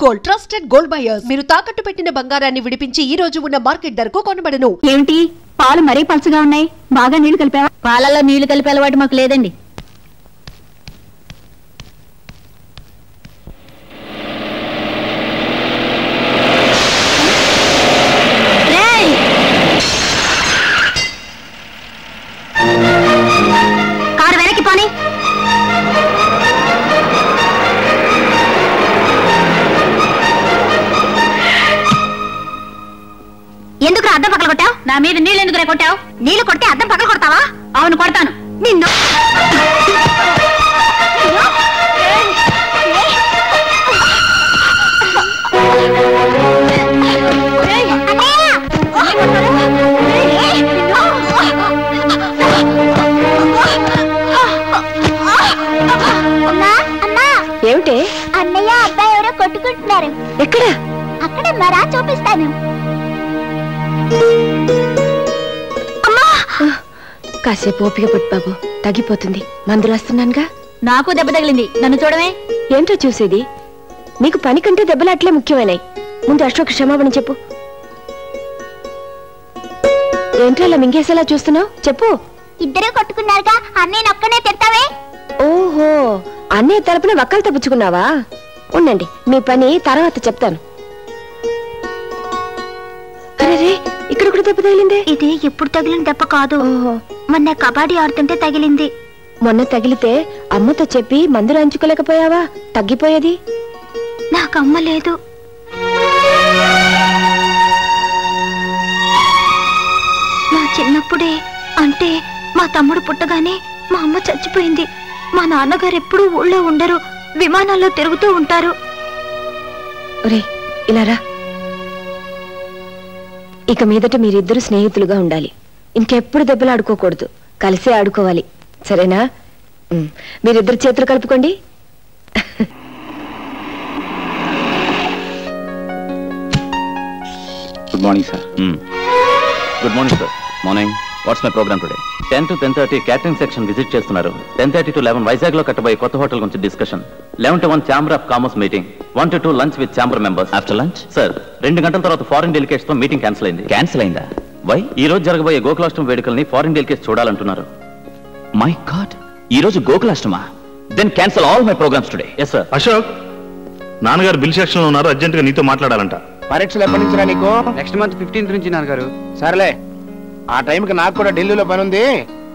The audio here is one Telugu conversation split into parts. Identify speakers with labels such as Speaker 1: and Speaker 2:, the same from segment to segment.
Speaker 1: గోల్డ్ ట్రస్టెడ్ గోల్డ్ బయర్స్ మీరు తాకట్టు పెట్టిన బంగారాన్ని విడిపించి ఈ రోజు ఉన్న మార్కెట్ ధరకు కొనబడను.
Speaker 2: ఏమిటి పాలు మరీ పల్చగా ఉన్నాయి? బాగా నీళ్లు కలిపావా? పాలలో నీళ్లు కలిపే అలవాటు మాకు లేదండి. కారు వెనక్కి పోనీ. ఎందుకు అద్దం పక్కన కొట్టావు? నా మీద నీళ్ళు ఎందుకు కొట్టావు? నీళ్లు కొట్టి అద్దం పక్కన కొడతావా? అవును కొడతాను. నిన్ను ఏమిటే? అన్నయ్య అబ్బాయి ఎవరో కొట్టుకుంటున్నారు. ఎక్కడ? అక్కడ మరా చూపిస్తాను.
Speaker 3: కాసేపు ఓపిక పట్టు బాబు, తగ్గిపోతుంది. మందులు వస్తున్నానుగా.
Speaker 2: నాకు దెబ్బ తగిలింది, నన్ను చూడమే.
Speaker 3: ఏంటో చూసేది? నీకు పని కంటే దెబ్బలు అట్లే ముఖ్యమైనాయి. ముందు అశోక్ క్షమాపణ చెప్పు. ఏంటో అలా మింగేసేలా చూస్తున్నావు? చెప్పు.
Speaker 2: ఇద్దరే కొట్టుకున్నారుగా, అన్నయ్య ఒక్కనే తిడతావే.
Speaker 3: ఓహో, అన్నయ్య తరపున వక్కలు తప్పించుకున్నావా? ఉండండి, మీ పని తర్వాత చెప్తాను. అరే, ఇక్కడ కూడా దెబ్బ తగిలిందే.
Speaker 2: ఇది ఎప్పుడు తగిలిన దెబ్బ కాదు, మొన్న కబడ్డీ ఆడుతుంటే తగిలింది.
Speaker 3: మొన్న తగిలితే అమ్మతో చెప్పి మందు రాయించుకోలేకపోయావా? తగ్గిపోయేది.
Speaker 2: నాకు అమ్మ లేదు. నా చిన్నప్పుడే, అంటే మా తమ్ముడు పుట్టగానే మా అమ్మ చచ్చిపోయింది. మా నాన్నగారు ఎప్పుడూ ఊళ్ళో ఉండరు, విమానాల్లో తిరుగుతూ ఉంటారు.
Speaker 3: ఒరే, ఇలా రా. ఇక మీదట మీరిద్దరు స్నేహితులుగా ఉండాలి. ఇంకెప్పుడు దెబ్బలు ఆడుకోకూడదు, కలిసే ఆడుకోవాలి. సరేనా? మీరిద్దరు చేతులు కలుపుకోండి.
Speaker 4: Good morning sir.
Speaker 5: Good morning sir. Morning. What's my program today? 10 to 10:30 catering section visit చేస్తున్నారు. 10:30 to 11 వైజాగ్ లో కట్టబోయే కొత్త హోటల్ గురించి discussion. 11 to 1 chamber of commerce meeting. 1 to 2 lunch with chamber members. After lunch sir 2 గంటల తర్వాత ఫారిన్ డెలికేట్స్ తో మీటింగ్ క్యాన్సిల్ అయింది. క్యాన్సిల్ అయిందా? వై? ఈ రోజు జరగబోయే గోకులాష్టమి వేడుకల్ని ఫారిన్ డెలికేట్స్ చూడాలంటున్నారు. మై గాడ్, ఈ రోజు గోకులాష్టమా? Then cancel all my programmes today. Yes sir.
Speaker 4: Ashok, నాన్నగారు బిల్ సెక్షన్ లో ఉన్నారు, అర్జెంట్ గా నీతో మాట్లాడాలంట.
Speaker 6: పరీక్షలు ఎప్పటి నుంచి రా నీకు?
Speaker 7: నెక్స్ట్ మంత్ 15th నుంచి నాన్నగారు.
Speaker 6: సరేలే, ఆ టైంకి నాకు కూడా ఢిల్లీలో పని ఉంది,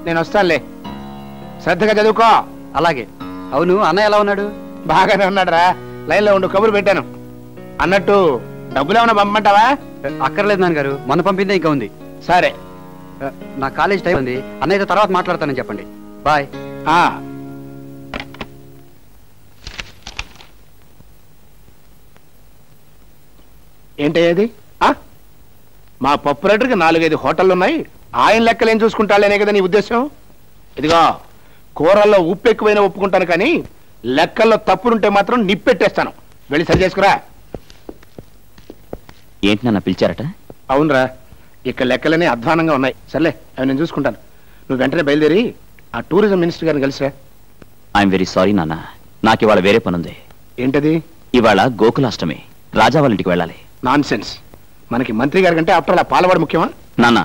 Speaker 6: నేను వస్తానులే. శ్రద్ధగా చదువుకో.
Speaker 7: అలాగే. అవును, అన్నయ్య ఎలా ఉన్నాడు?
Speaker 6: బాగానే ఉన్నాడు రా. లైన్ లో ఉండు, కబురు పెట్టాను. అన్నట్టు డబ్బులు ఏమైనా పంపమంటావా?
Speaker 7: అక్కర్లేదు నాన్నగారు, మొన్న పంపిందే ఇంకా ఉంది.
Speaker 6: సరే,
Speaker 7: నా కాలేజ్ టైం ఉంది, అన్నయ్యతో తర్వాత మాట్లాడతానని చెప్పండి. బాయ్.
Speaker 6: ఏంటయ్యేది? మా పప్పు రేటర్కి 4-5 హోటళ్ళు ఉన్నాయి, ఆయన లెక్కలు ఏం చూసుకుంటానే కదా నీ ఉద్దేశం? ఇదిగో, కూరల్లో ఉప్పు ఎక్కువైనా ఒప్పుకుంటాను, కానీ లెక్కల్లో తప్పులుంటే మాత్రం నిప్పెట్టేస్తాను. వెళ్ళి సరి చేసుకురా.
Speaker 5: ఏంటి నన్ను పిలిచారట?
Speaker 6: అవునరా, ఇక్కడ లెక్కలనే అధ్వానంగా ఉన్నాయి. సర్లే, అవి నేను చూసుకుంటాను. నువ్వు వెంటనే బయలుదేరి ఆ టూరిజం మినిస్టర్ గారిని కలిసిరా.
Speaker 5: ఐఎమ్ వెరీ సారీ నాన్న, నాకు ఇవాళ వేరే పనుంది.
Speaker 6: ఏంటది?
Speaker 5: ఇవాళ గోకులాష్టమి, రాజా వాళ్ళ ఇంటికి వెళ్ళాలి.
Speaker 6: Non sense. మనకి మంత్రి గారి కంటే అప్పుడు అలా పాలవాడు ముఖ్యమా?
Speaker 5: నాన్న,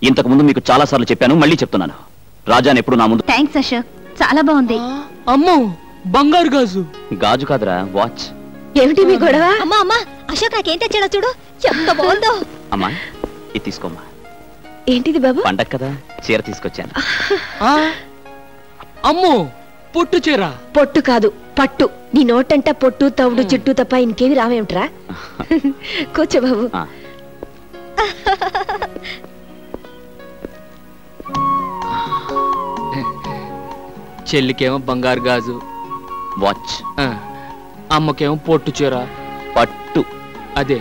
Speaker 5: ఇంతకు ముందు మీకు చాలా సార్లు చెప్పాను, మళ్ళీ చెప్తున్నాను. రాజాని ఎప్పుడు నా ముందు.
Speaker 2: థ్యాంక్స్ అశోక్, చాలా బాగుంది.
Speaker 8: అమ్మో, బంగారు గాజు.
Speaker 5: గాజు కాదురా, వాచ్.
Speaker 3: ఏమిటి మీ గొడవ?
Speaker 2: అమ్మా అమ్మా, అశోక్ నాకేం తెచ్చాడో చూడు, ఎంత బాగుందో.
Speaker 5: అమ్మా, ఇది తీసుకోమ్మా.
Speaker 3: ఏంటిది బాబు?
Speaker 5: పండగ కదా, చీర తీసుకొచ్చాను.
Speaker 8: అమ్మో, పొట్టు చీర.
Speaker 3: పొట్టు కాదు, పట్టు. నీ నోటంట పొట్టు, తవుడు, చుట్టూ తప్ప ఇంకేమి రావేమిట్రా? కూర్చో బాబు.
Speaker 8: చెల్లికేమో బంగారు గాజు,
Speaker 5: వాచ్.
Speaker 8: అమ్మకేమో పొట్టు చీర,
Speaker 5: పట్టు.
Speaker 8: అదే.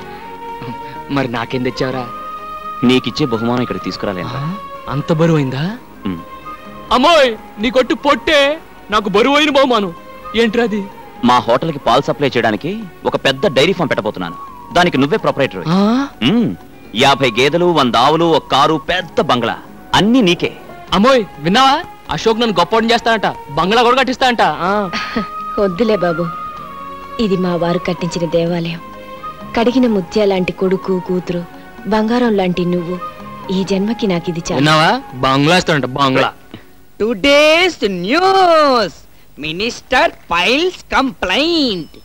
Speaker 8: మరి నాకేం తెచ్చావరా?
Speaker 5: నీకిచ్చే బహుమానం ఇక్కడ తీసుకురాలేదా?
Speaker 8: అంత బరువైందా? అమ్మోయ్, నీ కొట్టు పొట్టే, నాకు బరువైన బహుమానం. ఏంట్రది?
Speaker 5: మా హోటల్ కి పాలు సప్లై చేయడానికి ఒక పెద్ద డైరీ ఫామ్ పెట్టబోతున్నాను. దానికి నువ్వే ప్రొపరైటర్. 50 గేదెలు 100 ఆవులు 1 కారు పెద్ద బంగ్లా అన్ని నీకే.
Speaker 8: అమ్మోయ్ విన్నావా, అశోక్ నన్ను గొప్పని చేస్తానంట, బంగ్లా కూడా కట్టిస్తానంట.
Speaker 3: వద్దులే బాబు, ఇది మా వారు కట్టించిన దేవాలయం. కడిగిన ముత్యాలాంటి కొడుకు కూతురు, బంగారం లాంటి నువ్వు, ఈ జన్మకి నాకు ఇది చాలు.
Speaker 8: విన్నావా, బంగ్లా ఇస్తానంట, బంగ్లా.
Speaker 9: Today's news, minister files complaint.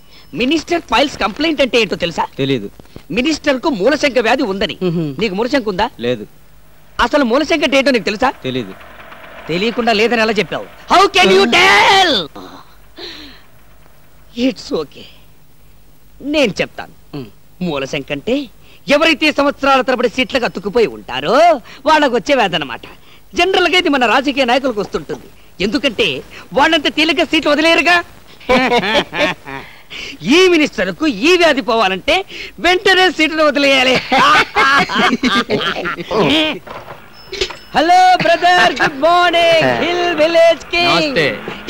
Speaker 9: Minister files complaint అంటే ఏంటో తెలుసా?
Speaker 7: తెలీదు.
Speaker 9: మినిస్టర్ కు మూలశంక వ్యాధి ఉందని. నీకు మూలశంక ఉందా?
Speaker 7: లేదు.
Speaker 9: అసలు మూలశంక అంటే ఏంటో నీకు తెలుసా?
Speaker 7: తెలీదు.
Speaker 9: తెలియకుండా లేదని ఎలా చెప్పావు? How can you tell? It's okay, నేను చెప్తాను. మూలశంక అంటే ఎవరైతే సంవత్సరాల తరబడి సీట్లకు అతుక్కుపోయి ఉంటారో వాళ్ళకు వచ్చే వ్యాధి అన్నమాట. జనరల్ గా ఇది మన రాజకీయ నాయకులకు వస్తుంటుంది. ఎందుకంటే వాళ్ళంత తేలిక సీట్లు వదిలేరుగా. ఈ మినిస్టర్ కు ఈ వ్యాధి పోవాలంటే వెంటనే సీట్లు వదిలేయాలి. Hello brother, good morning. Hill village king.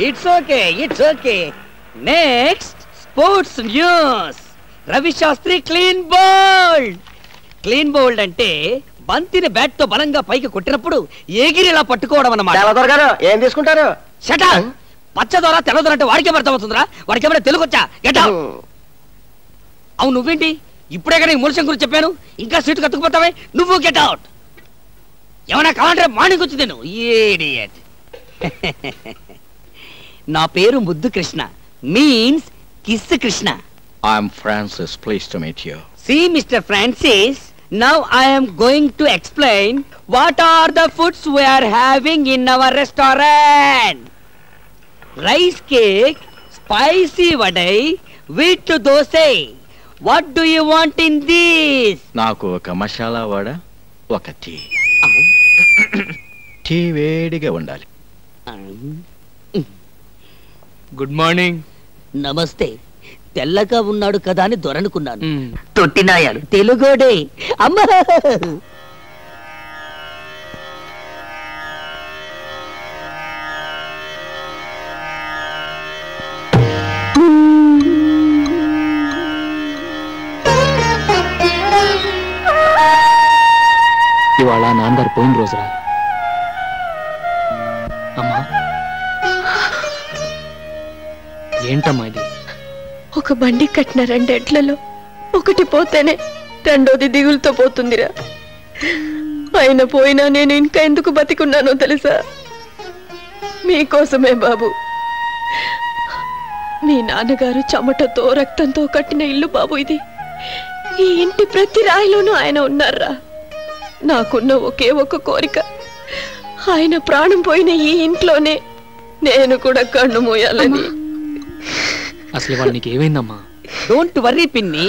Speaker 9: It's okay, it's okay. Next sports news. Ravi Shastri clean bowled. Clean bowled అంటే బంతిని బ్యాట్ తో బలంగా పైకి కొట్టినప్పుడు ఎగిరిలా పట్టుకోవడం అన్నమాట.
Speaker 6: ఏం తీసుకుంటారు?
Speaker 9: షటా, పచ్చదొర తెల్లదొర అంటే వాడికే అర్థమవుతుందిరా. వాడికి ఏమైనా తెలుగు వచ్చా? Get out. అవును, నువ్వేంటి ఇప్పుడే కానీ మూలశంక గురించి చెప్పాను, ఇంకా సీటు కత్తుకుపోతావే? నువ్వు గెట్ అవుట్. ఏమైనా కావాలంటే మార్నింగ్ వచ్చి నేను ఇడియట్. నా పేరు ముద్దు Krishna, means kiss Krishna.
Speaker 10: I'm Francis, pleased to meet you.
Speaker 9: See, Mr. Francis, now I am going to explain what are the foods we are having in our restaurant. Rice cake, spicy vadai, wheat dosai. What do you want in this?
Speaker 10: నాకు ఒక మసాలా వడ, ఒక టీ. టీ వేడిగా ఉండాలి.
Speaker 8: Good morning.
Speaker 9: నమస్తే. తెల్లగా ఉన్నాడు కదా అని దొరనుకున్నాను. తొట్టినాయాలు తెలుగోడే. అమ్మా,
Speaker 8: ఇవాళ నాన్నగారు పోయిన రోజురా. అమ్మా, ఏంటమ్మా ఇది?
Speaker 3: ఒక బండి కట్టిన 2 ఎడ్లలో ఒకటి పోతేనే రెండోది దిగులుతో పోతుందిరా. ఆయన పోయినా నేను ఇంకా ఎందుకు బతికున్నానో తెలుసా? మీకోసమే బాబు. మీ నాన్నగారు చెమటతో రక్తంతో కట్టిన ఇల్లు బాబు ఇది. ఈ ఇంటి ప్రతి రాయిలోనూ ఆయన ఉన్నారా. నాకున్న ఒకే ఒక కోరిక, ఆయన ప్రాణం పోయిన ఈ ఇంట్లోనే నేను కూడా కన్ను మోయాలని.
Speaker 8: అసలు వాళ్ళు నీకు ఏమైందమ్మా?
Speaker 9: డోంట్ వర్రీ పిన్ని,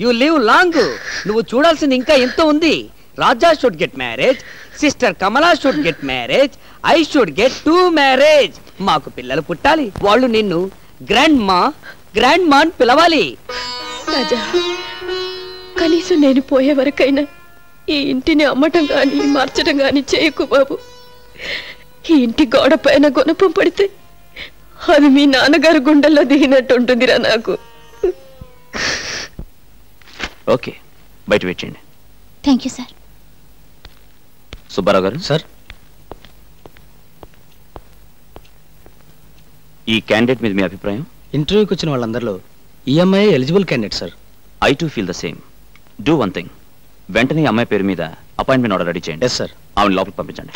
Speaker 9: యు లివ్ లాంగ్. నువ్వు చూడాల్సింది ఇంకా ఎంతో ఉంది. Raja should get marriage, sister Kamala should get marriage, I should get 2 marriage. మాకు పిల్లలు పుట్టాలి. వాళ్ళు నిన్ను గ్రాండ్ మా అని పిలవాలి.
Speaker 3: రాజా, కనీసం నేను పోయే వరకైనా ఈ ఇంటిని అమ్మటం గాని మార్చడం గాని చేయకు బాబు. ఈ ఇంటి గోడ పైన గుణపం పడితే అది మీ నాన్నగారు గుండెల్లో దిగినట్టు ఉంటుందిరా నాకు.
Speaker 5: ఓకే, బయట వెయిట్ చేయండి.
Speaker 2: Thank you sir.
Speaker 5: సుబ్బారావు గారు.
Speaker 7: సార్,
Speaker 5: ఈ క్యాండిడేట్ మీద మీ అభిప్రాయం?
Speaker 7: ఇంటర్వ్యూకి వచ్చిన వాళ్ళందరిలో EMI eligible candidate sir.
Speaker 5: I too feel the same. Do one thing, వెంటనే అమ్మాయి పేరు మీద అపాయింట్మెంట్ ఆర్డర్ రెడీ చేయండి.
Speaker 7: Yes sir.
Speaker 5: ఆవిడ లోపలికి పంపించండి.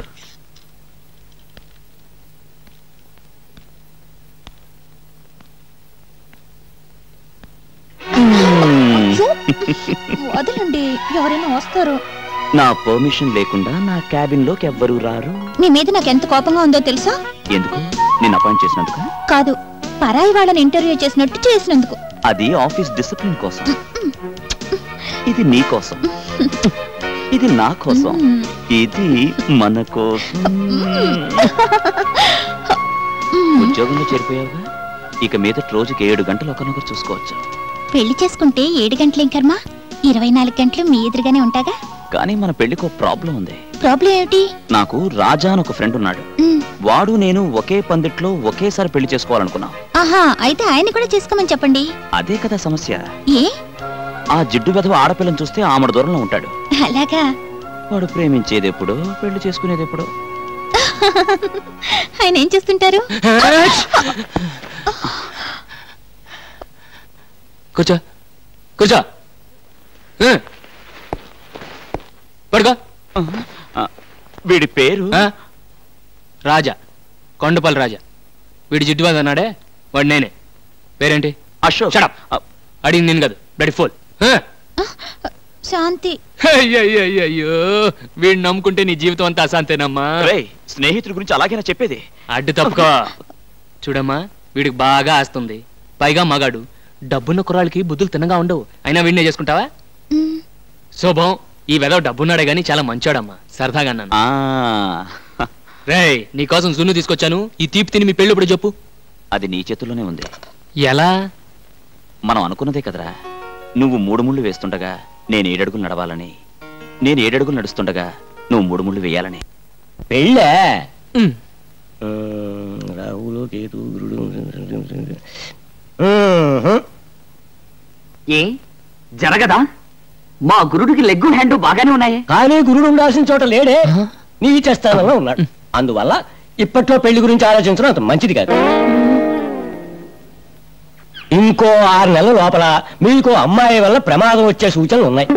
Speaker 2: వదలండి, ఎవరైనా వస్తారు.
Speaker 5: నా పర్మిషన్ లేకుండా నా క్యాబిన్ లోకి ఎవ్వరూ రారు.
Speaker 2: మీ మీద నాకు ఎంత కోపంగా ఉందో తెలుసా?
Speaker 5: ఎందుకు? నేను అపాయింట్ చేసినందుకు
Speaker 2: కాదు, పరాయి వాళ్ళని ఇంటర్వ్యూ చేసినట్టు చేసినందుకు.
Speaker 5: అది ఆఫీస్ డిసిప్లిన్ కోసం. ఇది నీ కోసం, ఇది నా కోసం, ఇది మన కోసం. ఉద్యోగంలో చేరిపోయావుగా, ఇక మీద రోజుకి 7 గంటలు ఒకరినొకరు చూసుకోవచ్చు.
Speaker 2: పెళ్లి చేసుకుంటే 7 గంటలేం కర్మ, 24 గంటలు మీ ఎదురుగానే ఉంటాగా.
Speaker 5: కానీ మన పెళ్లికి ఒక ప్రాబ్లం ఉంది.
Speaker 2: ప్రాబ్లం ఏమిటి?
Speaker 5: నాకు రాజా అని ఒక ఫ్రెండ్ ఉన్నాడు. వాడు నేను ఒకే పందిట్లో ఒకేసారి పెళ్లి చేసుకోవాలనుకున్నాం.
Speaker 2: ఆహా, అయితే ఆయన కూడా చేసుకోమని చెప్పండి.
Speaker 5: అదే కదా సమస్య.
Speaker 2: ఏ?
Speaker 5: ఆ జిడ్డు వెధవ ఆడపిల్లని చూస్తే ఆమెడ దూరంలో ఉంటాడు.
Speaker 2: అలాగా?
Speaker 5: వాడు ప్రేమించేది ఎప్పుడు, పెళ్లి చేసుకునేది ఎప్పుడు?
Speaker 2: ఆయన ఏం చేస్తుంటారు?
Speaker 8: కూర్చో కూర్చో పడుకో.
Speaker 5: వీడి పేరు
Speaker 8: రాజా, కొండపల్లి రాజా. వీడి జిడ్డుబాద్ అన్నాడే వాడు నేనే. పేరేంటి?
Speaker 5: అశోక్.
Speaker 8: అడిగింది నేను కాదు, బ్లడీ ఫోల్.
Speaker 2: శాంతి.
Speaker 8: అయ్యో వీడిని నమ్ముకుంటే నీ జీవితం అంతా అశాంతేనమ్మా.
Speaker 5: స్నేహితుడి గురించి అలాగైనా చెప్పేది?
Speaker 8: అడ్డు తప్పుకో. చూడమ్మా, వీడికి బాగా ఆస్తుంది, పైగా మగాడు. డబ్బున్న కుర్రాళ్ళకి బుద్ధులు తిన్నగా ఉండవు. అయినా వీడినే చేసుకుంటావా? శోభం, ఈ వెదవ డబ్బున్నాడే గాని చాలా మంచోడమ్మా. సరదాగా అన్నాను. రేయ్, నీకోసం సున్ను తీసుకొచ్చాను. ఈ తీపి తిని మీ పెళ్ళి ఇప్పుడు చెప్పు.
Speaker 5: అది నీ చేతుల్లోనే ఉంది.
Speaker 8: ఎలా?
Speaker 5: మనం అనుకున్నదే కదరా. నువ్వు 3 ముళ్ళు వేస్తుండగా నేను 7 అడుగులు నడవాలని, నేను 7 అడుగులు నడుస్తుండగా నువ్వు 3 ముళ్ళు వేయాలని.
Speaker 9: పెళ్ళే
Speaker 5: రాహులు కేతు గురుడు.
Speaker 9: ఏ జరగదా? మా గురుడికి లెగ్గు హ్యాండ్ బాగానే ఉన్నాయి, కానీ గురుడు ఉండాల్సిన చోట లేడే, నీచ స్థానంలో ఉన్నాడు. అందువల్ల ఇప్పట్లో పెళ్లి గురించి ఆలోచించడం అంత మంచిది కాదు. ఇంకో 6 నెలల లోపల మీకు అమ్మాయి వల్ల ప్రమాదం వచ్చే సూచనలు ఉన్నాయి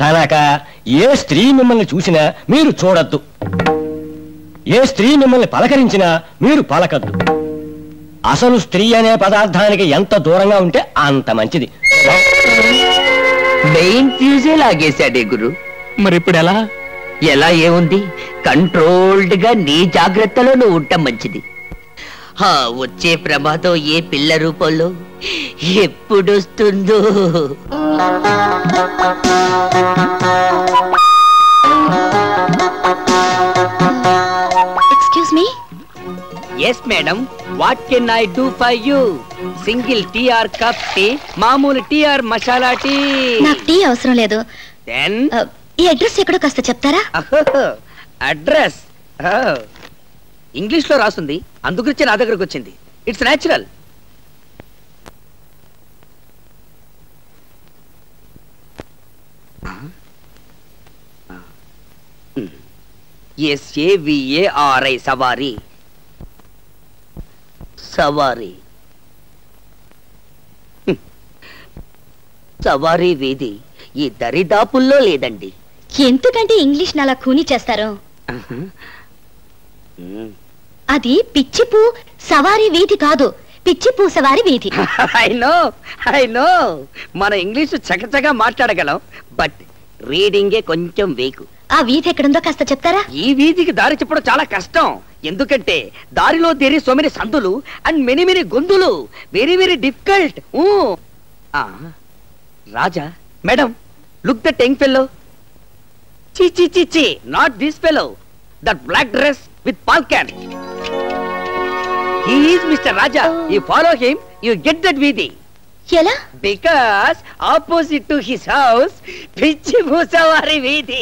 Speaker 9: కనుక ఏ స్త్రీ మిమ్మల్ని చూసినా మీరు చూడొద్దు, ఏ స్త్రీ మిమ్మల్ని పలకరించినా మీరు పలకద్దు. అసలు స్త్రీ అనే పదార్థానికి ఎంత దూరంగా ఉంటే అంత మంచిది.
Speaker 11: మెయిన్ ఫ్యూజే లాగేశాడే గురు.
Speaker 8: మరి ఇప్పుడు ఎలా?
Speaker 11: ఎలా ఏముంది, కంట్రోల్డ్ గా నీ జాగ్రత్తలో నువ్వు ఉండటం మంచిది. వచ్చే ప్రమాదం ఏ పిల్ల రూపంలో ఎప్పుడొస్తుందో.
Speaker 2: Excuse me.
Speaker 9: Yes madam, what can I do for you? Single tea or cup tea, మామూలు టీ ఆర్ మసాలా టీ?
Speaker 2: నాకు టీ అవసరం లేదు.
Speaker 9: దెన్
Speaker 2: ఈ అడ్రస్ ఎక్కడో కాస్త చెప్తారా?
Speaker 9: అడ్రస్ ఇంగ్లీష్ లో రాస్తుంది, అందుగురించి నా దగ్గరకు వచ్చింది. It's natural. SAVARI సవారీ. సవారీ సవారీ వీధి ఈ దరిదాపుల్లో లేదండి.
Speaker 2: ఎందుకంటే ఇంగ్లీష్ అలా కూని చేస్తారు? అది పిచ్చిపూ సవారీ వీధి కాదు, పిచ్చిపూ సవారీ వీధి.
Speaker 9: ఐ నో మన ఇంగ్లీష్ చకచగా మాట్లాడగలం, బట్ రీడింగే కొంచెం వీకు.
Speaker 2: ఆ వీధి ఎక్కడుందో కాస్త చెప్తారా?
Speaker 9: ఈ వీధికి దారి చెప్పడం చాలా కష్టం, ఎందుకంటే దారిలో దేరి సో మెనీ సందులు అండ్ మెనీ మెనీ గొంతులు. Very very difficult. Raja madam, look that young fellow. చి చి చి చి, not this fellow, that black dress with పాల్కాన్. He is Mr. Raja. You follow him, you get that Veedi.
Speaker 2: ఎలా?
Speaker 9: Because opposite to his house, Pichi Musavari Veedi.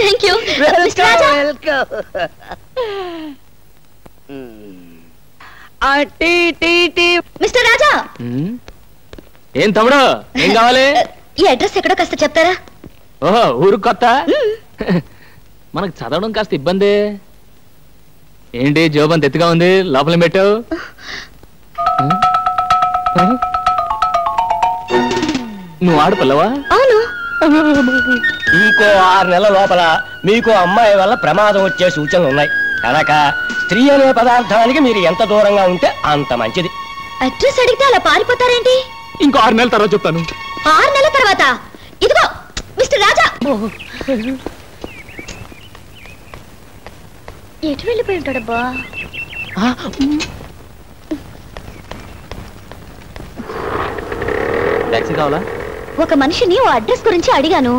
Speaker 2: Thank you.
Speaker 9: Welcome, welcome. Tea.
Speaker 2: Mister Raja.
Speaker 8: ఏం తమ్ముడు, ఏం కావాలి?
Speaker 2: ఈ అడ్రస్ ఎక్కడో కాస్త చెప్తారా?
Speaker 8: ఓహో, ఊరు కొత్త. మనకు చదవడం కాస్త ఇబ్బంది. ఏంటి జోబంత ఎత్తుగా ఉంది, లోపల పెట్టావు? నువ్వు ఆడపిల్లవా?
Speaker 2: అవును.
Speaker 9: ఇంకో 6 నెలల లోపల మీకు అమ్మాయి వల్ల ప్రమాదం వచ్చే సూచనలు ఉన్నాయి కనుక స్త్రీ అనే పదార్థానికి మీరు ఎంత దూరంగా ఉంటే అంత మంచిది.
Speaker 2: అడ్రస్ అడిగితే అలా పారిపోతారేంటి?
Speaker 8: ఇంకో 6 నెలల తర్వాత చెప్తాను.
Speaker 2: 6 నెలల తర్వాత? ఇదిగో మిస్టర్ రాజా. ఎటు వెళ్ళిపోయి ఉంటాడబ్బా?
Speaker 5: టాక్సీ కావాలా?
Speaker 2: ఒక మనిషిని ఓ అడ్రస్ గురించి అడిగాను,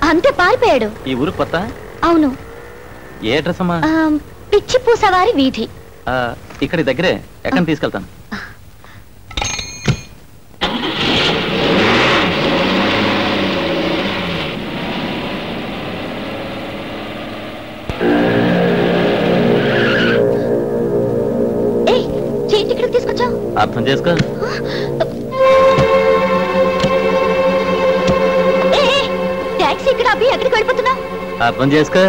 Speaker 2: అంతే పారిపోయాడు.
Speaker 5: ఈ ఊరు కొత్త?
Speaker 2: అవును.
Speaker 5: ఏ అడ్రస్ అమ్మా?
Speaker 2: పిచ్చిపూ సవారీ వీధి.
Speaker 5: ఇక్కడ దగ్గరే, ఎక్కడ తీసుకెళ్తాను.
Speaker 2: ఏంటి ఇక్కడికి తీసుకొచ్చావు?
Speaker 5: అర్థం చేసుకో.
Speaker 2: ఎక్కడికి వెళ్ళిపోతున్నావు?
Speaker 5: అర్థం చేసుకో.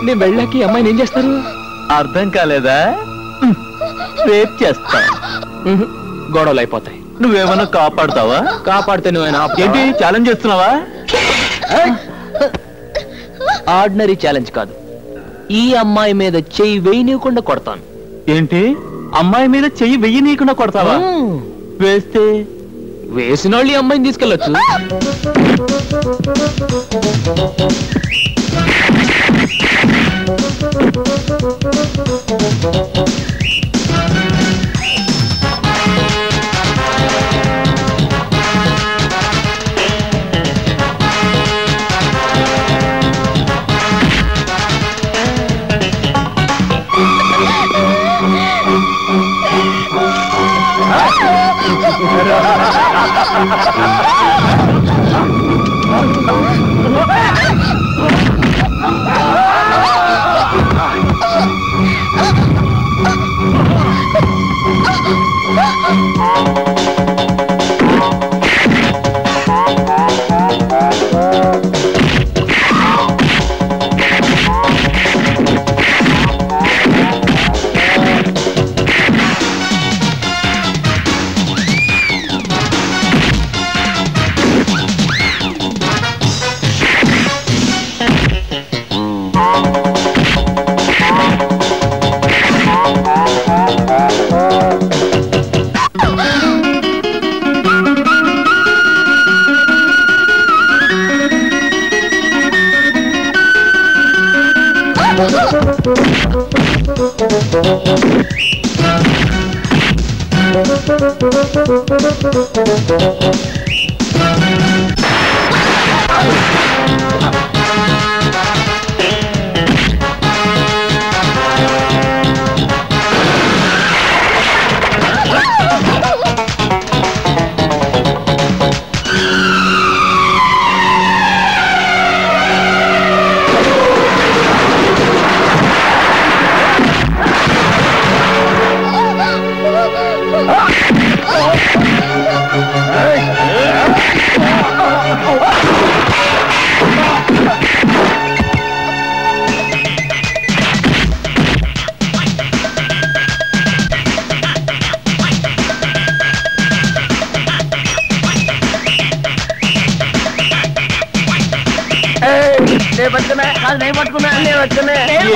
Speaker 8: నేను వెళ్ళాకి అమ్మాయిని ఏం చేస్తారు?
Speaker 5: అర్థం కాలేదా? రేప్ చేస్తా.
Speaker 8: గొడవలు అయిపోతాయి.
Speaker 5: నువ్వేమన్నా కాపాడుతావా?
Speaker 8: కాపాడితే నువ్వేనా?
Speaker 5: ఏంటి ఛాలెంజ్ చేస్తున్నావా?
Speaker 8: ఆర్డినరీ ఛాలెంజ్ కాదు, ఈ అమ్మాయి మీద చెయ్యి వేయనీయకుండా కొడతాను.
Speaker 5: ఏంటి అమ్మాయి మీద చెయ్యి వెయ్యనీయకుండా కొడతావా? వేస్తే
Speaker 8: వేసిన వాళ్ళు ఈ అమ్మాయిని తీసుకెళ్ళొచ్చు.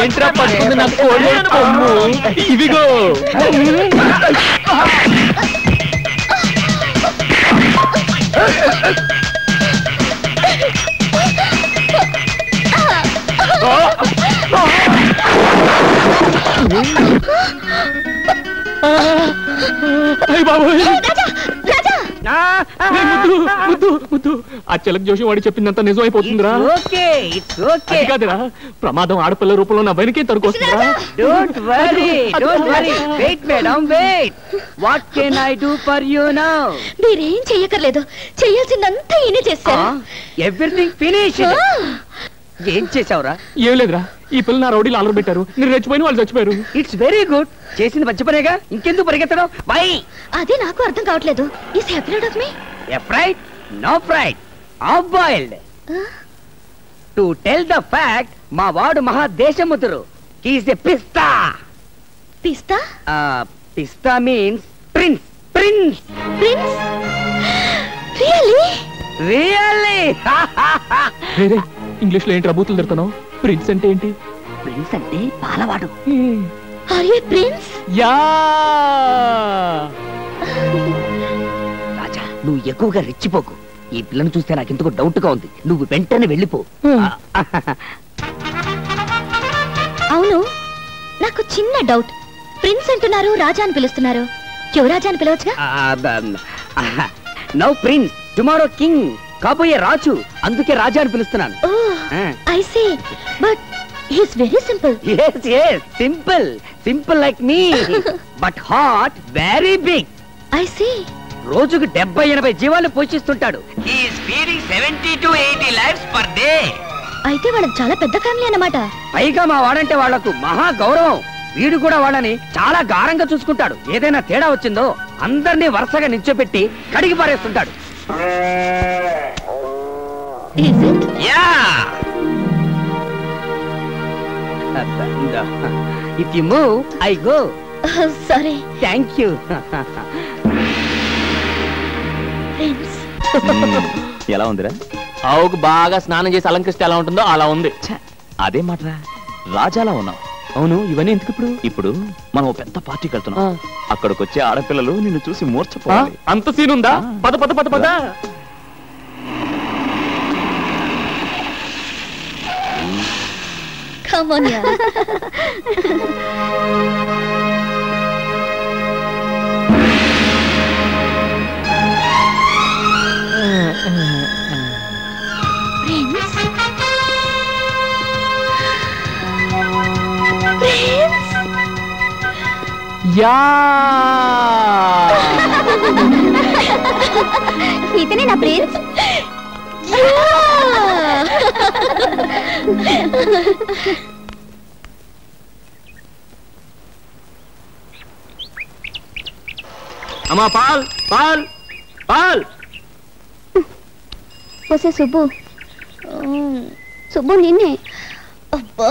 Speaker 8: ఏంట్రా పట్టుకుంది నా కోళ్ళ కొమ్ము? ఇవిగో ఆ చిలక జోషి వాడి చెప్పిందంతా నిజం అయిపోతుందిరా. కాదురా, ప్రమాదం ఆడపిల్ల రూపంలో నా వెనకే తరుకొస్తుందిరా.
Speaker 9: Don't worry, don't worry. Wait, madam, wait. What can I do for you now?
Speaker 2: మీరేం చెయ్యకర్లేదు, చెయ్యాల్సిందంతా ఈయనే చేశారు.
Speaker 9: Everything finished. ఏం చేసావురా?
Speaker 8: ఏం లేదురా, ఈ పిల్ల నా రౌడీలు ఆలర పెట్టారు, నేను రెచ్చిపోయిన వాళ్ళు చచ్చిపోయారు.
Speaker 9: It's very good. చేసింది మంచి పనేగా, ఇంకెందుకు పరిగెత్తడం? వై?
Speaker 2: అదే నాకు అర్థం కావట్లేదు. Is he afraid of me?
Speaker 9: Afraid? No fright. Half boiled. To tell the fact, మా వాడు మహా దేశముద్రు. He is a pista.
Speaker 2: పిస్తా?
Speaker 9: Pista means prince. Prince.
Speaker 2: Prince? Really?
Speaker 9: Really?
Speaker 8: English లో ఏంటి రబూతులు తిడతాను? ప్రిన్స్ అంటే ఏంటి?
Speaker 9: ప్రిన్స్ అంటే పాలవాడు.
Speaker 2: Are you a prince?
Speaker 8: Yeah.
Speaker 9: Raja, నువ్వు ఎక్కువగా రెచ్చిపోకు. ఈ పిల్లను చూస్తే నాకు ఎందుకో డౌట్ గా ఉంది. నువ్వు వెంటనే వెళ్ళిపో.
Speaker 2: అవును, నాకు చిన్న డౌట్. ప్రిన్స్ అంటున్నారు, రాజా అని పిలుస్తున్నారు. యువరాజా అని పిలవచ్చుగా?
Speaker 9: నౌ ప్రిన్స్, టుమారో కింగ్, కాబోయే రాజు. అందుకే రాజా అని పిలుస్తున్నాను.
Speaker 2: I see, but he is very simple.
Speaker 9: yes simple, simple like me, but heart very big.
Speaker 2: I see.
Speaker 9: రోజుకు 70-80 జీవాలు పోషిస్తుంటాడు. He is feeding 70 to 80 lives per day.
Speaker 2: అయితే వాళ్ళకి చాలా పెద్ద ఫ్యామిలీ అన్నమాట.
Speaker 9: పైగా మా వాడంటే వాళ్లకు మహా గౌరవం. వీడు కూడా వాళ్ళని చాలా గారంగా చూసుకుంటాడు. ఏదైనా తేడా వచ్చిందో అందరినీ వరుసగా నిల్చోపెట్టి కడిగి పారేస్తుంటాడు. Yeah if you move I go.
Speaker 2: Sorry.
Speaker 9: Thank you.
Speaker 5: ఎలా ఉందిరా?
Speaker 8: ఆవుకు బాగా స్నానం చేసి అలంకరిస్తే ఎలా ఉంటుందో అలా ఉంది.
Speaker 5: అదే మాటరా, రాజాలా ఉన్నావు.
Speaker 8: అవును, ఇవన్నీ ఎందుకు ఇప్పుడు?
Speaker 5: ఇప్పుడు మనం ఓ పెద్ద పార్టీకి వెళ్తున్నాం. అక్కడికి వచ్చే ఆడపిల్లలు నిన్ను చూసి మూర్చపోవాలి.
Speaker 8: అంత సీన్ ఉందా? పద పద పద పద.
Speaker 2: Come on, yeah. ఇతనే నా ప్రిన్స్.
Speaker 8: అమ్మా పాల్ పాల్ పాల్.
Speaker 2: వస్తే సుబ్బు, సుబ్బు నిన్నే. అబ్బా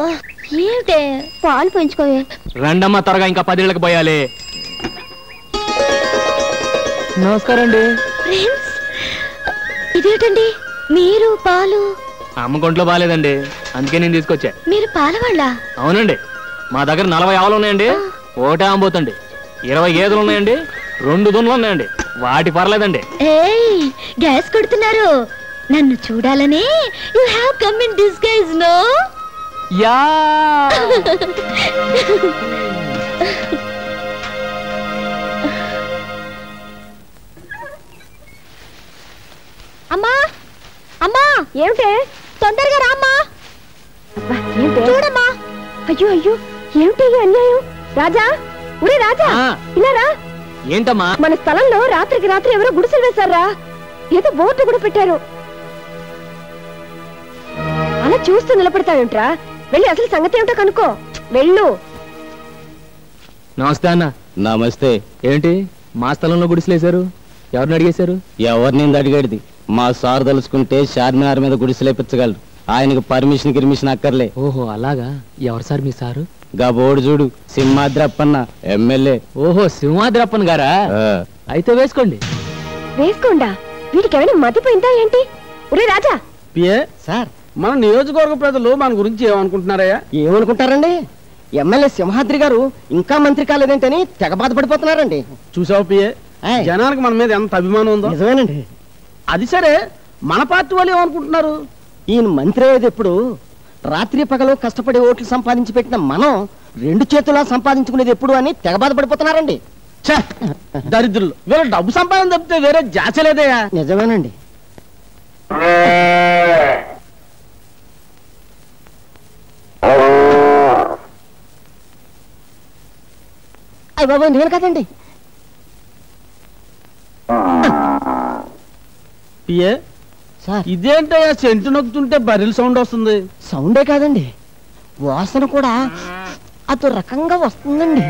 Speaker 2: ఏంటే పాలు పెంచుకోవే.
Speaker 8: రండమ్మా త్వరగా, ఇంకా 10 ఏళ్ళకి పోయాలి. నమస్కారం అండి.
Speaker 2: ప్రిన్స్, ఇదేంటండి మీరు పాలు?
Speaker 8: అమ్మ కొంట్లో బాగాలేదండి, అందుకే నేను తీసుకొచ్చా.
Speaker 2: మీరు పాలవాళ్ళ?
Speaker 8: అవునండి, మా దగ్గర 40 ఆవులు ఉన్నాయండి, ఒకటే అమ్మబోతండి. 20 గేదెలు ఉన్నాయండి, 2 దున్నులు ఉన్నాయండి, వాటి పర్లేదండి.
Speaker 2: ఏయ్, గ్యాస్ కొడుతున్నారు. నన్ను చూడాలని you have come in disguise no?
Speaker 8: Yeah.
Speaker 2: అమ్మా అమ్మా, ఏమిటే? తొందరగా రామ్మా. చూడమ్మా. అయ్యో అయ్యో, ఏమిటి అన్యాయం? రాజా, ఉడే రాజా, ఇలా రా.
Speaker 8: ఏంటమ్మా?
Speaker 2: మన స్థలంలో రాత్రికి రాత్రి ఎవరో గుడిసెలు వేశారా? ఏదో బోర్డు కూడా పెట్టారు. అలా చూస్తూ నిలబడతావేంట్రా? వెళ్ళి అసలు సంగతి ఏమిటో కనుక్కో. వెళ్ళు.
Speaker 8: నమస్తే అన్న.
Speaker 5: నమస్తే.
Speaker 8: ఏంటి మా స్థలంలో గుడిసెలేశారు? ఎవరిని అడిగేశారు?
Speaker 5: ఎవరిని అడిగేది? మా సార్ తలుచుకుంటే చార్మినార్ మీద గుడిసెలేపించగలరు. ఆయనకు పర్మిషన్ గిర్మిషన్ అక్కర్లే.
Speaker 8: ఓహో అలాగా. ఎవరు సార్ మీ సారు?
Speaker 5: గా బోర్డు చూడు, సింహాద్రప్పన్న ఎమ్మెల్యే.
Speaker 8: ఓహో, సింహాద్రప్పన్ గారా? అయితే వేసుకోండి.
Speaker 2: వేసుకోండా? వీటికి ఏమైనా మతిపోయిందా ఏంటి? ఒరే రాజా.
Speaker 12: పిఏ సార్, మన నియోజకవర్గ ప్రజలు మన గురించి ఏమనుకుంటున్నారయ్యా?
Speaker 13: ఏమనుకుంటారండి? ఎమ్మెల్యే సింహాద్రి గారు ఇంకా మంత్రి కాలేదేంటని తెగ బాధపడిపోతున్నారండి.
Speaker 12: చూసావు పిఏ, జనానికి మన మీద ఎంత అభిమానం ఉందో.
Speaker 13: నిజమేనండి.
Speaker 12: అది సరే, మన పార్టీ వాళ్ళు ఏమనుకుంటున్నారు?
Speaker 13: ఈయన మంత్రి అయ్యేది ఎప్పుడు? రాత్రి పగలు కష్టపడి ఓట్లు సంపాదించి పెట్టిన మనం 2 చేతులా సంపాదించుకునేది ఎప్పుడు అని తెగ బాధపడిపోతున్నారండి.
Speaker 12: దరిద్రులు, వీళ్ళ డబ్బు సంపాదన తప్పితే వేరే జాచలేదయ్యా.
Speaker 13: నిజమేనండి. అయ్య బాబు, నేను కదండి.
Speaker 12: పిఏ సార్, ఇదేంటయ్యా సెంటు నొక్కుతుంటే బర్రెల సౌండ్ వస్తుంది?
Speaker 13: సౌండే కాదండి, వాసన కూడా అదో రకంగా వస్తుందండి.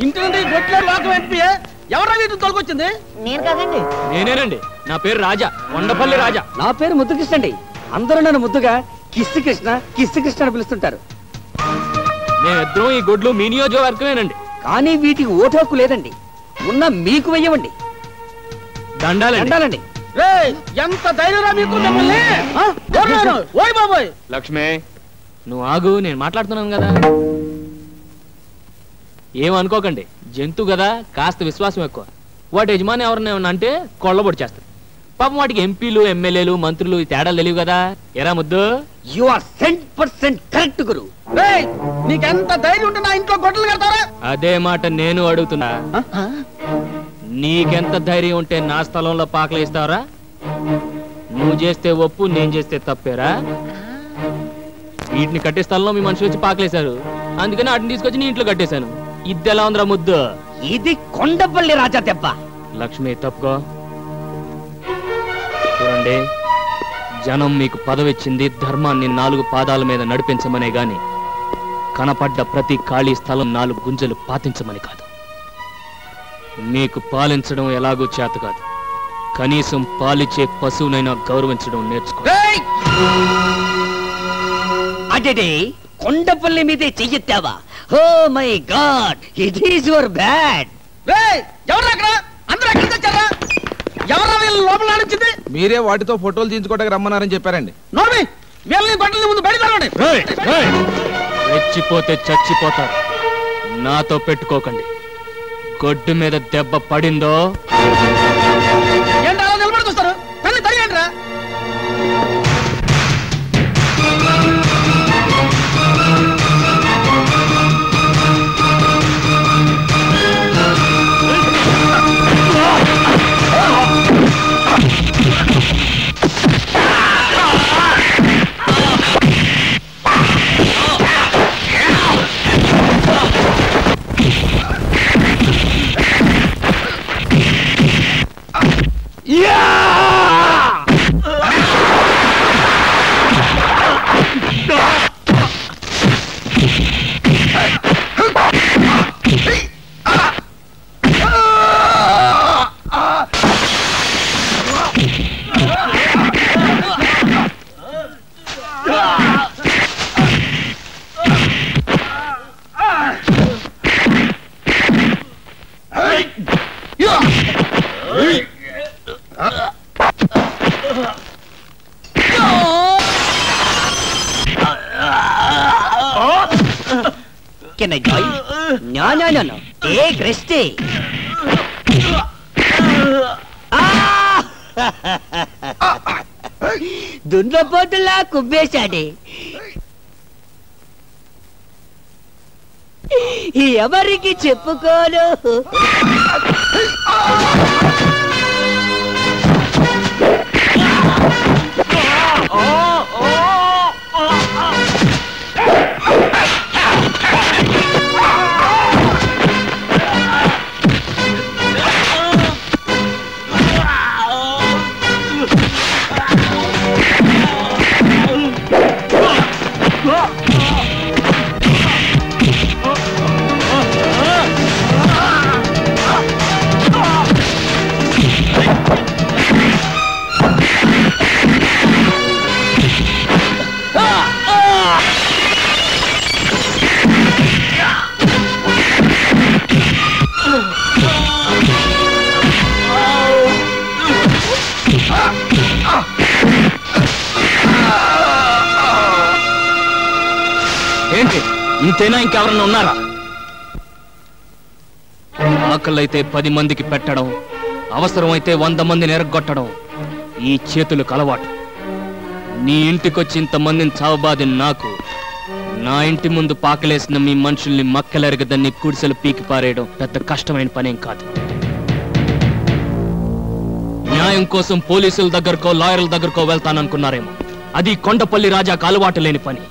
Speaker 12: ఇంటి నుండి గొట్ల లోకం ఎంపీఏ ఎవరా వీటిని తొలగొచ్చింది?
Speaker 13: నేను కాదండి.
Speaker 8: నేనేనండి. నా పేరు రాజా, కొండపల్లి రాజా.
Speaker 9: నా పేరు ముద్దుకృష్ణ అండి. అందరూ నన్ను ముద్దుగా కిస్సు కృష్ణ కిస్సు కృష్ణ అని పిలుస్తుంటారు.
Speaker 8: మేమిద్దరం ఈ గొడ్లు మీ నియోజకవర్గమేనండి.
Speaker 9: కానీ వీటికి ఓటు హక్కు లేదండి. ఉన్న మీకు వెయ్యవండి.
Speaker 8: దండాలండి.
Speaker 12: ఎంత ధైర్యరా మీకు? ఓయ్ బాబోయ్.
Speaker 8: లక్ష్మి, నువ్వు ఆగు, నేను మాట్లాడుతున్నాను కదా. ఏమనుకోకండి, జంతు కదా, కాస్త విశ్వాసం ఎక్కువ. వాటి యజమాని ఎవరిని ఏమన్నా అంటే కొళ్ళబొడి చేస్తారు. పాపం వాటికి ఎంపీలు ఎమ్మెల్యేలు మంత్రులు ఈ తేడాలు తెలియవు కదా. ఎరా ముద్దు?
Speaker 9: యు ఆర్ 100% కరెక్ట్ గురు.
Speaker 12: నీకెంత ధైర్యం ఉంటే నా ఇంట్లో గొడ్డలు కడతారా?
Speaker 8: అదే మాట నేను అడుగుతున్నా. నీకెంత ధైర్యం ఉంటే నా స్థలంలో పాకలేస్తావరా? నువ్వు చేస్తే ఒప్పు, నేను చేస్తే తప్పేరా? వీటిని కట్టే స్థలంలో మీ మనుషులు వచ్చి పాకలేశారు, అందుకని వాటిని తీసుకొచ్చి నీ ఇంట్లో కట్టేశాను. ఇది ఎలా ఉందిరా ముద్దు?
Speaker 9: ఇది కొండపల్లి రాజా దెబ్బ.
Speaker 8: లక్ష్మి తప్పుకో. చూడండి, జనం మీకు పదవిచ్చింది ధర్మాన్ని 4 పాదాల మీద నడిపించమనే గాని కనపడ్డ ప్రతి ఖాళీ స్థలం 4 గుంజలు పాతించమని కాదు. మీకు పాలించడం ఎలాగూ చేత కాదు, కనీసం పాలిచ్చే పశువునైనా గౌరవించడం నేర్చుకో.
Speaker 9: అదే కొండపల్లి మీదే చెయ్యెత్తావా? Oh my God, it is your bad.
Speaker 14: మీరే వాటితో ఫోటోలు తీయించుకోవడానికి రమ్మన్నారని చెప్పారండి.
Speaker 8: రెచ్చిపోతే చచ్చిపోతారు, నాతో పెట్టుకోకండి. గొడ్డు మీద దెబ్బ పడిందో
Speaker 12: నిలబడుకొస్తారు, కళ్ళు తరిగండి రా.
Speaker 9: Can I join? No. Take rest. దున్నపోతులా కుబ్బేశాడే. ఎవరికి చెప్పుకోను.
Speaker 8: ఏంటి ఇంతేనా? ఇంకెవరన్నా ఉన్నారా? ఆకలైతే 10 మందికి పెట్టడం, అవసరమైతే 100 మందిని ఎరగొట్టడం ఈ చేతులకు అలవాటు. నీ ఇంటికొచ్చి ఇంతమందిని చావబాది నాకు, నా ఇంటి ముందు పాకలేసిన మీ మనుషుల్ని మక్కలెరగదని కుడిసెలు పీకి పారేయడం పెద్ద కష్టమైన పనేం కాదు. న్యాయం కోసం పోలీసుల దగ్గరకో లాయర్ల దగ్గరకో వెళ్తాననుకున్నారేమో, అది కొండపల్లి రాజాకు అలవాటు లేని పని.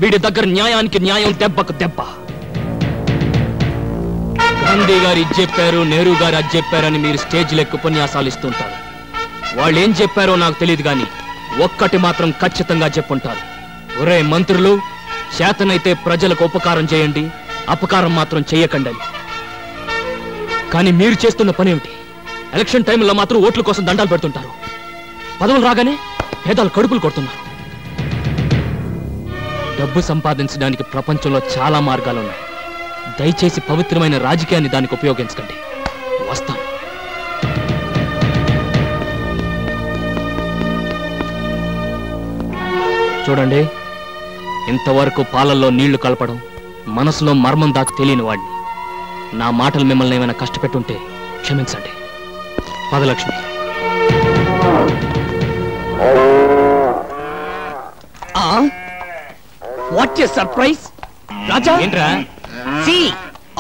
Speaker 8: వీడి దగ్గర న్యాయానికి న్యాయం, దెబ్బకు దెబ్బ. గాంధీ గారు ఇది చెప్పారు, నెహ్రూ గారు అది చెప్పారని మీరు స్టేజ్లో ఎక్కువ ఉపన్యాసాలు ఇస్తుంటారు. వాళ్ళు ఏం చెప్పారో నాకు తెలియదు కానీ ఒక్కటి మాత్రం ఖచ్చితంగా చెప్పుంటారు. ఒరే మంత్రులు, చేతనైతే ప్రజలకు ఉపకారం చేయండి, అపకారం మాత్రం చెయ్యకండి. కానీ మీరు చేస్తున్న పని ఏమిటి? ఎలక్షన్ టైంలో మాత్రం ఓట్ల కోసం దండాలు పెడుతుంటారు, పదవులు రాగానే పేదలు కడుపులు కొడుతున్నారు. డబ్బు సంపాదించడానికి ప్రపంచంలో చాలా మార్గాలున్నాయి. దయచేసి పవిత్రమైన రాజకీయాన్ని దానికి ఉపయోగించకండి. వస్తాను. చూడండి, ఇంతవరకు పాలల్లో నీళ్లు కలపడం, మనసులో మర్మం దాకా తెలియని వాడిని. నా మాటలు మిమ్మల్ని ఏమైనా కష్టపెట్టుంటే క్షమించండి. పదలక్ష్మి.
Speaker 9: వాట్ ఎ సర్ప్రైజ్ రాజా.
Speaker 8: ఏంట్రా?
Speaker 9: See,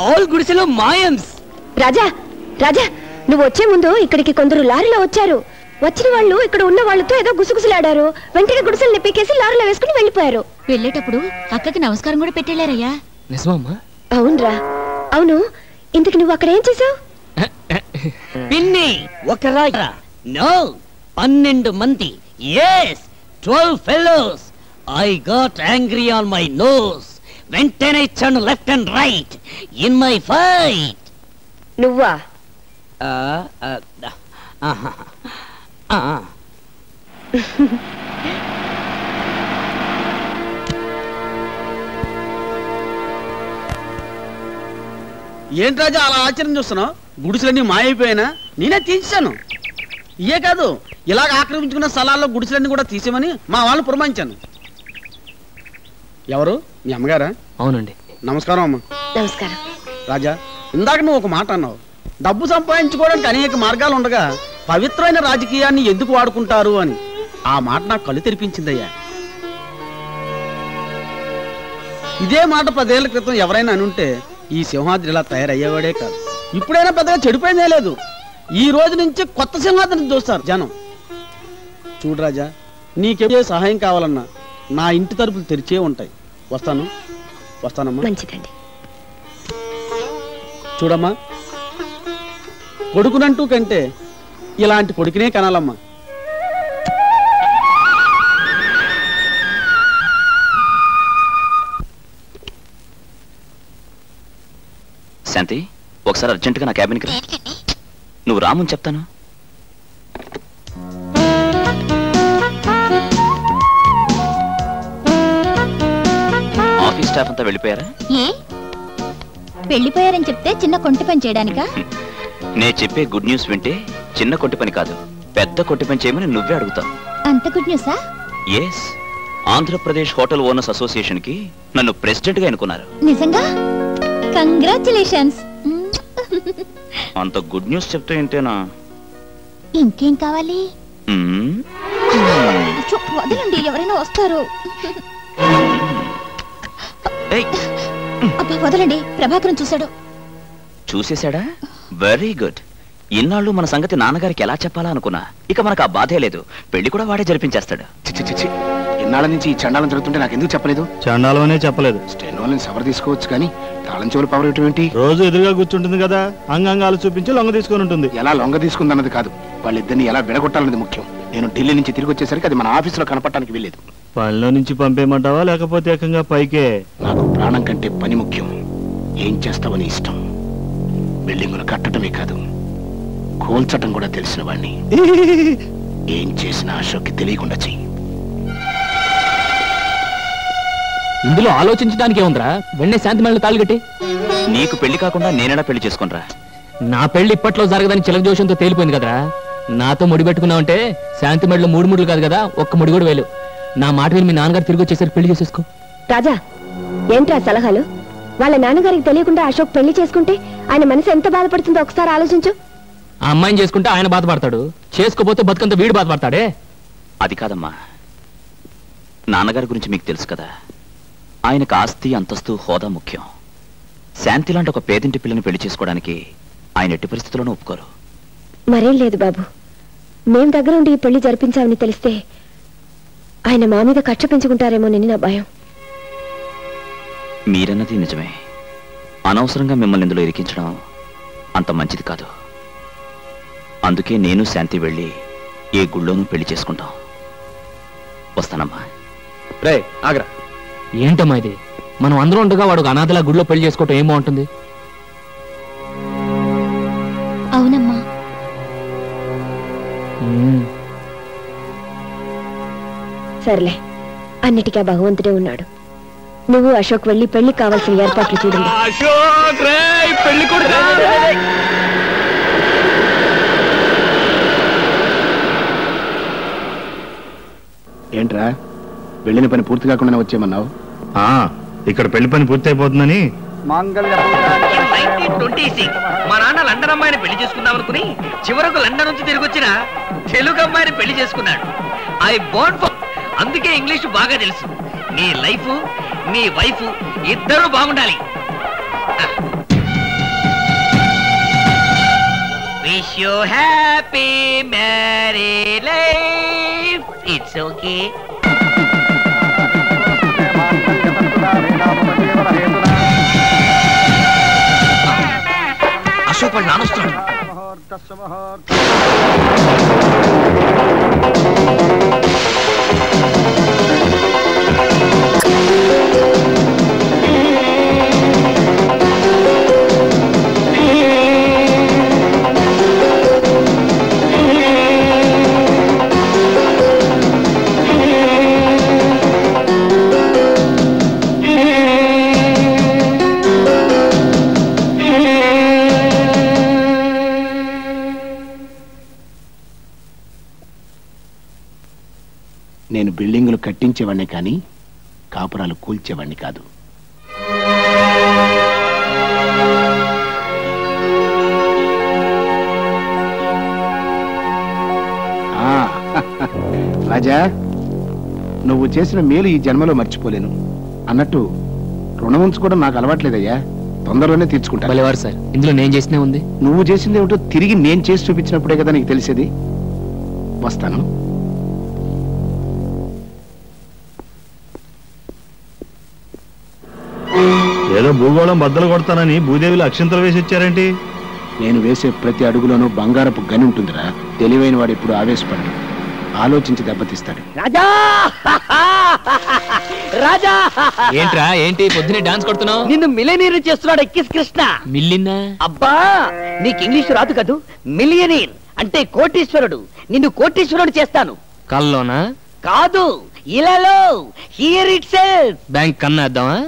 Speaker 9: all గుడిసెలో మాయమ్స్.
Speaker 3: రాజా రాజా నువ్వు వచ్చే ముందు ఇక్కడికి కొందరు లారీలో వచ్చారు. వచ్చిన వాళ్ళు ఇక్కడ ఉన్న వాళ్ళతో ఏదో గుసగుసలాడారు. వెంటనే గుడిసెల్ని పీకేసి లారీలో వేసుకుని వెళ్ళిపోయారు.
Speaker 2: వెళ్ళేటప్పుడు అక్కకి నమస్కారం కూడా పెట్టేళ్ళారయ్యా.
Speaker 8: నిజమమ్మా?
Speaker 3: అవునరా. అవును, ఇంతకు నువ్వు అక్కడ ఏం చేసావు?
Speaker 9: పిన్ని ఒక రాజా. నో, 12 మంది. Yes, 12 fellows. I got angry on my nose. వెంటనే ఇచ్చాను left and right in my fight.
Speaker 3: నువ్వా?
Speaker 12: ఏంటి రాజా అలా ఆశ్చర్యం చూస్తున్నావు? గుడిసెలన్నీ మాయైపోయినా నేనే తీసేశాను. ఇయే కాదు, ఇలాగ ఆక్రమించుకున్న స్థలాల్లో గుడిసెలన్నీ కూడా తీసేమని మా వాళ్ళు పురమాయించాను. ఎవరు? మీ అమ్మగారా?
Speaker 8: అవునండి.
Speaker 12: నమస్కారం అమ్మ.
Speaker 3: నమస్కారం.
Speaker 12: రాజా, ఇందాక నువ్వు ఒక మాట అన్నావు. డబ్బు సంపాదించుకోవడానికి అనేక మార్గాలు ఉండగా పవిత్రమైన రాజకీయాన్ని ఎందుకు వాడుకుంటారు అని. ఆ మాట నాకు కళ్ళు తెరిపించిందయ్యా. ఇదే మాట 10 ఏళ్ల క్రితం ఎవరైనా అనుంటే ఈ సింహాద్రి ఇలా తయారయ్యేవాడే కాదు. ఇప్పుడైనా పెద్దగా చెడిపోయిందే లేదు. ఈ రోజు నుంచి కొత్త సింహాద్రిని చూస్తారు జనం. చూడు రాజా, నీకే సహాయం కావాలన్నా నా ఇంటి తలుపులు తెరిచే ఉంటాయి. వస్తానమ్మా.
Speaker 3: మంచిదండి.
Speaker 12: చూడమ్మా, కొడుకునంటూ కంటే ఇలాంటి కొడుకునే కనాలమ్మా.
Speaker 5: శాంతి, ఒకసారి అర్జెంటుగా నా క్యాబిన్కి రా. నువ్వు రామని చెప్తాను. ఆఫీస్ స్టాఫ్ అంతా వెళ్ళిపోయారా?
Speaker 2: ఏ వెళ్ళిపోయారని చెప్తే చిన్న కొంటి పని చేయడానికా?
Speaker 5: నేను చెప్పే గుడ్ న్యూస్ వింటే చిన్న కొట్టి పని కాదు, పెద్ద కొట్టి పని చేయమని నువ్వే అడుగుతావు.
Speaker 2: అంత గుడ్ న్యూసా?
Speaker 5: Yes, Andhra Pradesh hotel owners association కి నన్ను ప్రెసిడెంట్ గా ఎన్నుకున్నారు.
Speaker 2: నిజంగా? కంగ్రాచులేషన్స్.
Speaker 5: అంత గుడ్ న్యూస్ చెప్తే ఏంటేనా?
Speaker 2: ఇంకేం కావాలి? వదలండి, ఎవరైనా వస్తారు. అబ్బా వదలండి, ప్రభాకరం చూశాడు.
Speaker 5: చూసేశాడా? Very good. ఇన్నాళ్ళు మన సంగతి నాన్నగారికి ఎలా చెప్పాలా అనుకున్నా. ఇక మనకు ఆ బాధే లేదు. పెళ్లి కూడా వాడే జరిపించేస్తాడు.
Speaker 6: ఇన్నాళ్ళ నుంచి ఈ చండాలం జరుగుతుంటే నాకు ఎందుకు చెప్పలేదు?
Speaker 4: చండాలం అనే చెప్పలేదు.
Speaker 6: స్టెనోలని సవర్ తీసుకోవచ్చు కానీ తాళం చెవులు పవర్ ఏంటి?
Speaker 4: రోజు ఎదురుగా కూర్చుంటుంది కదా, అంగాంగాలు చూపించి లొంగ తీసుకొని ఉంటుంది.
Speaker 6: ఎలా లొంగ తీసుకుందన్నది కాదు, వాళ్ళిద్దరిని ఎలా విడగొట్టాలన్నది ముఖ్యం. నేను ఢిల్లీ నుంచి తిరిగి వచ్చేసరికి అది మన ఆఫీసులో కనపడటానికి వెళ్ళలేదు.
Speaker 4: పనిలో నుంచి పంపేయమంటావా లేకపోతే ఏకంగా పైకే?
Speaker 6: నాకు ప్రాణం కంటే పని ముఖ్యం. ఏం చేస్తావని ఇష్టం. బిల్డింగులు కట్టడమే కాదు, కూల్చటం కూడా తెలిసిన వాణ్ణి. ఏం చేసినా అశోక్కి తెలియకుండా చెయ్యి.
Speaker 8: ఇందులో ఆలోచించడానికి ఏముందిరా? వెంటనే శాంతి మేళ తాళి కట్టి.
Speaker 5: నీకు పెళ్లి కాకుండా నేనేనా పెళ్లి చేసుకునిరా?
Speaker 8: నా పెళ్లి ఇప్పట్లో జరగదని చిలక జోషంతో తేలిపోయింది కదరా. నాతో ముడి పెట్టుకున్నావంటే శాంతి మెడలో 3 ముడులు కాదు కదా, ఒక్క ముడి కూడా వేలు. నా మాట విని మీ నాన్నగారు తిరిగి వచ్చేసరికి పెళ్లి చేసేసుకో.
Speaker 3: రాజా, ఏంట్రా సలహాలు? వాళ్ళ నాన్నగారికి తెలియకుండా అశోక్ పెళ్లి చేసుకుంటే ఆయన మనసు ఎంత బాధపడుతుందో ఒకసారి ఆలోచించు.
Speaker 8: ఆ అమ్మాయిని చేసుకుంటే ఆయన బాధపడతాడు, చేసుకోపోతే బతుకంత వీడు బాధపడతాడే.
Speaker 5: అది కాదమ్మా, నాన్నగారి గురించి మీకు తెలుసు కదా. ఆయనకు ఆస్తి, అంతస్తు, హోదా ముఖ్యం. శాంతి లాంటి ఒక పేదింటి పిల్లని పెళ్లి చేసుకోవడానికి ఆయన ఎట్టి పరిస్థితుల్లోనూ ఒప్పుకోరు.
Speaker 3: మరేం లేదు బాబు, మేం దగ్గర ఉండి ఈ పెళ్లి జరిపించామని తెలిస్తే ఆయన మా మీద కక్ష పెంచుకుంటారేమోనని నా భయం.
Speaker 5: మీరన్నది నిజమే. అనవసరంగా మిమ్మల్ని ఇందులో ఇరికించడం అంత మంచిది కాదు. అందుకే నేను శాంతి వెళ్ళి ఏ గుళ్ళోనూ పెళ్లి చేసుకుంటాం. వస్తానమ్మా.
Speaker 8: రే ఆగ్రా. ఏంటమ్మా ఇది? మనం అందరూ ఉండగా వాడు అనాథలా గుడిలో పెళ్లి చేసుకోవటం ఏం బాగుంటుంది?
Speaker 2: అవునమ్మా.
Speaker 3: సర్లే, అన్నిటికీ భగవంతుడే ఉన్నాడు. నువ్వు అశోక్ వెళ్ళి పెళ్లి కావాల్సిన ఏర్పాట్లు చూడండి.
Speaker 6: ఏంట్రా, వెళ్ళిన పని పూర్తి కాకుండా వచ్చేయమన్నావు?
Speaker 4: ఇక్కడ పెళ్లి పని పూర్తి అయిపోతుందని.
Speaker 9: 1926 మా నాన్న లండన్ అమ్మాయిని పెళ్లి చేసుకుందాం అనుకుని చివరకు లండన్ నుంచి తిరిగి వచ్చిన తెలుగు అమ్మాయిని పెళ్లి చేసుకున్నాడు. ఐ బోర్న్ ఫర్, అందుకే ఇంగ్లీష్ బాగా తెలుసు. నీ లైఫ్, నీ వైఫ్ ఇద్దరూ బాగుండాలి. We
Speaker 11: wish you happy married life. It's okay. Ashok వాడు నానొస్తున్నాడు.
Speaker 6: నేను బిల్డింగులు కట్టించేవాడిని కానీ కాపురాలు కూల్చేవాడిని కాదు. రాజా, నువ్వు చేసిన మేలు ఈ జన్మలో మర్చిపోలేను. అన్నట్టు రుణం ఉంచుకోవడం నాకు అలవాట్లేదయ్యా, తొందరలోనే తీర్చుకుంటా.
Speaker 8: భలేవారు సార్, ఇందులో నేను చేసినే ఉంది.
Speaker 6: నువ్వు చేసింది ఏమిటో తిరిగి నేను చేసి చూపించినప్పుడే కదా నీకు తెలిసేది. వస్తాను.
Speaker 4: ఏదో భూగోళం బద్దలు కొడతానని భూదేవిలో అక్షంతలు వేసి వచ్చారేంటి?
Speaker 6: నేను వేసే ప్రతి అడుగులోనూ బంగారపు గని ఉంటుందిరా. తెలివైన వాడు ఎప్పుడు ఆవేశపడ్డాడు, ఆలోచించి దెబ్బతీస్తాడు.
Speaker 9: రాజా రాజా
Speaker 8: ఏంట్రా ఏంటి పొద్దునే డాన్స్ కొడుతున్నావు?
Speaker 9: నిన్ను మిలియనీర్ చేస్తున్నాడు ఎక్కిస్ కృష్ణ.
Speaker 8: మిల్లినా?
Speaker 9: అబ్బా నీకు ఇంగ్లీష్ రాదు కదూ. మిలియనీర్ అంటే కోటీశ్వరుడు. నిన్ను కోటీశ్వరుడు చేస్తాను.
Speaker 8: కల్లోనా?
Speaker 9: కాదు, ఇలాలో. Here itself.
Speaker 8: బ్యాంక్ కన్నా వేద్దామా?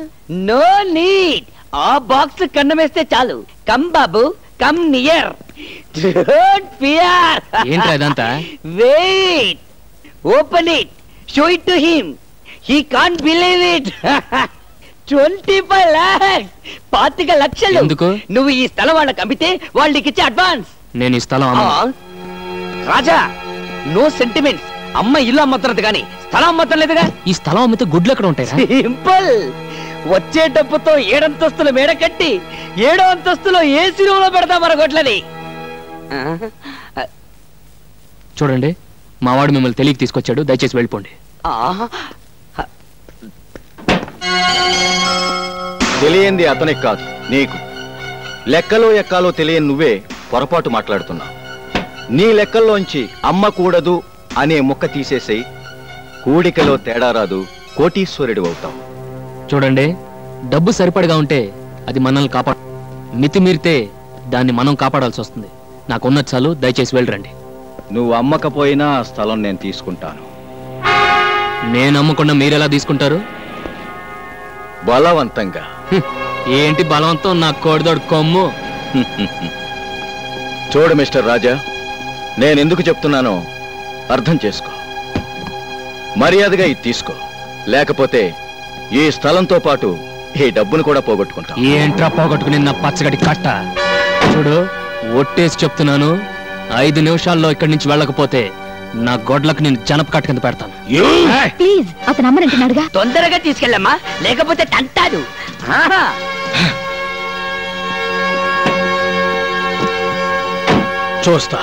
Speaker 9: No need. ఆ బాక్స్ కన్నమేస్తే చాలు. కమ్ బాబు, కమ్ నియర్. Don't fear.
Speaker 8: ఏంట్రా ఇదంతా?
Speaker 9: Wait. Open it. Show it to him. He can't believe it. 25 lakhs. 25 లక్షలు.
Speaker 8: ఎందుకు?
Speaker 9: నువ్వు ఈ స్థలం వాళ్ళకి అమ్మితే వాళ్ళకి ఇచ్చే అడ్వాన్స్.
Speaker 8: నేను ఈ స్థలం
Speaker 9: రాజా, నో సెంటిమెంట్స్. అమ్మ ఇల్లు అమ్మతున్నది కానీ స్థలం అమ్మతం లేదుగా.
Speaker 8: ఈ స్థలం అమ్మితే గుడ్లు ఎక్కడ ఉంటాయి?
Speaker 9: సింపుల్. వచ్చే డబ్బుతో 7 అంతస్తులు మేడ కట్టి 7వ అంతస్తులో ఏసీ రూమ్ లో పెడతా మన గొడ్లని.
Speaker 8: చూడండి, మావాడు మిమ్మల్ని తెలియక తీసుకొచ్చాడు, దయచేసి వెళ్ళిపోండి.
Speaker 10: తెలియంది అతనికి కాదు, నీకు. లెక్కలో ఎక్కాలో తెలియని నువ్వే పొరపాటు మాట్లాడుతున్నావు. నీ లెక్కల్లోంచి అమ్మకూడదు అనే ముక్క తీసేసేయి. కూడికలో తేడా రాదు, కోటీశ్వరుడు అవుతావు.
Speaker 8: చూడండి, డబ్బు సరిపడగా ఉంటే అది మనల్ని కాపాడు, మితిమీరితే దాన్ని మనం కాపాడాల్సి వస్తుంది. నాకున్న చాలు, దయచేసి వెళ్ళరండి.
Speaker 10: నువ్వు అమ్మకపోయినా ఆ స్థలం నేను తీసుకుంటాను.
Speaker 8: నేను అమ్మకుండా మీరెలా తీసుకుంటారు?
Speaker 10: బలవంతంగా.
Speaker 8: ఏంటి బలవంతం? నా కోడిదోడు కొమ్ము.
Speaker 10: చూడు మిస్టర్ రాజా, నేనెందుకు చెప్తున్నానో అర్థం చేసుకో. మర్యాదగా ఇది తీసుకో, లేకపోతే ఈ స్థలంతో పాటు ఈ డబ్బును కూడా పోగొట్టుకుంటా.
Speaker 8: ఏంట్రా పోగొట్టుకుని నా పచ్చగడి కట్ట? చూడు, ఒట్టేసి చెప్తున్నాను, 5 నిమిషాల్లో ఇక్కడి నుంచి వెళ్ళకపోతే నా గొడ్లకు నేను జనప కట్ట కింద పెడతాను.
Speaker 2: ప్లీజ్, అతను అమ్మనంటున్నాడుగా.
Speaker 9: తొందరగా తీసుకెళ్ళమ్మా, లేకపోతే తంటాడు.
Speaker 10: చూస్తా.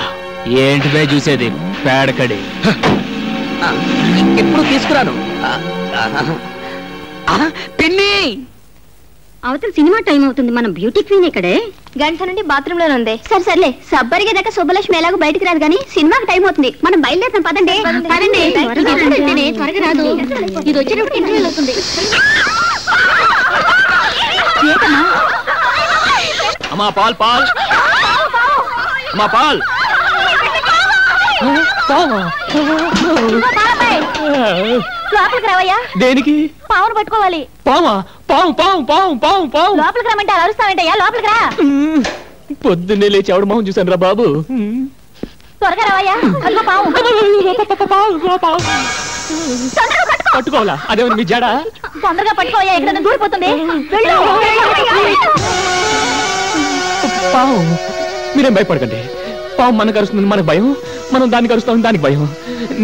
Speaker 8: ఏంటిదే చూసేది? పేడకడి.
Speaker 9: ఎప్పుడు తీసుకురాను. పిన్ని,
Speaker 2: అవతల సినిమా టైం అవుతుంది. మనం బ్యూటీ క్వీన్ ఇక్కడే. గంట నుండి బాత్రూమ్ లోనే ఉంది. సరే సర్లే, సబ్బరిగే దాకా శుభలక్ష్మి ఎలాగో బయటికి రాదు కానీ సినిమాకి టైం అవుతుంది. మనం బయలుదేరుతాం. పదండి పదండి. త్వరగా రాదు, ఇది వచ్చేటప్పుడు ఇంటర్వ్యూ అవుతుంది.
Speaker 8: అమ్మా పాల్ పాల్, అమ్మా పాల్.
Speaker 2: లోపలికి రావయ్యా.
Speaker 8: దేనికి?
Speaker 2: పావును పట్టుకోవాలి.
Speaker 8: పావా? పావు పావు పావు పావు పావు.
Speaker 2: లోపలికి రమ్మంటే అరుస్తావేంటయ్యా? లోపలికి రా.
Speaker 8: పొద్దున్నే లేచి ఎవడు మొహం చూశాను రా బాబు.
Speaker 2: త్వరగా రావయ్యా.
Speaker 8: పట్టుకోవాలా? అదేమన్నా మీ జడ?
Speaker 2: తొందరగా పట్టుకోవయ్యా, ఎక్కడ దూరిపోతుంది.
Speaker 8: పావు, మీరేం భయపడకండి. పావు మనకు అరుస్తుంది, మనకు భయం. మనం దానికి అరుస్తాం, దానికి భయం.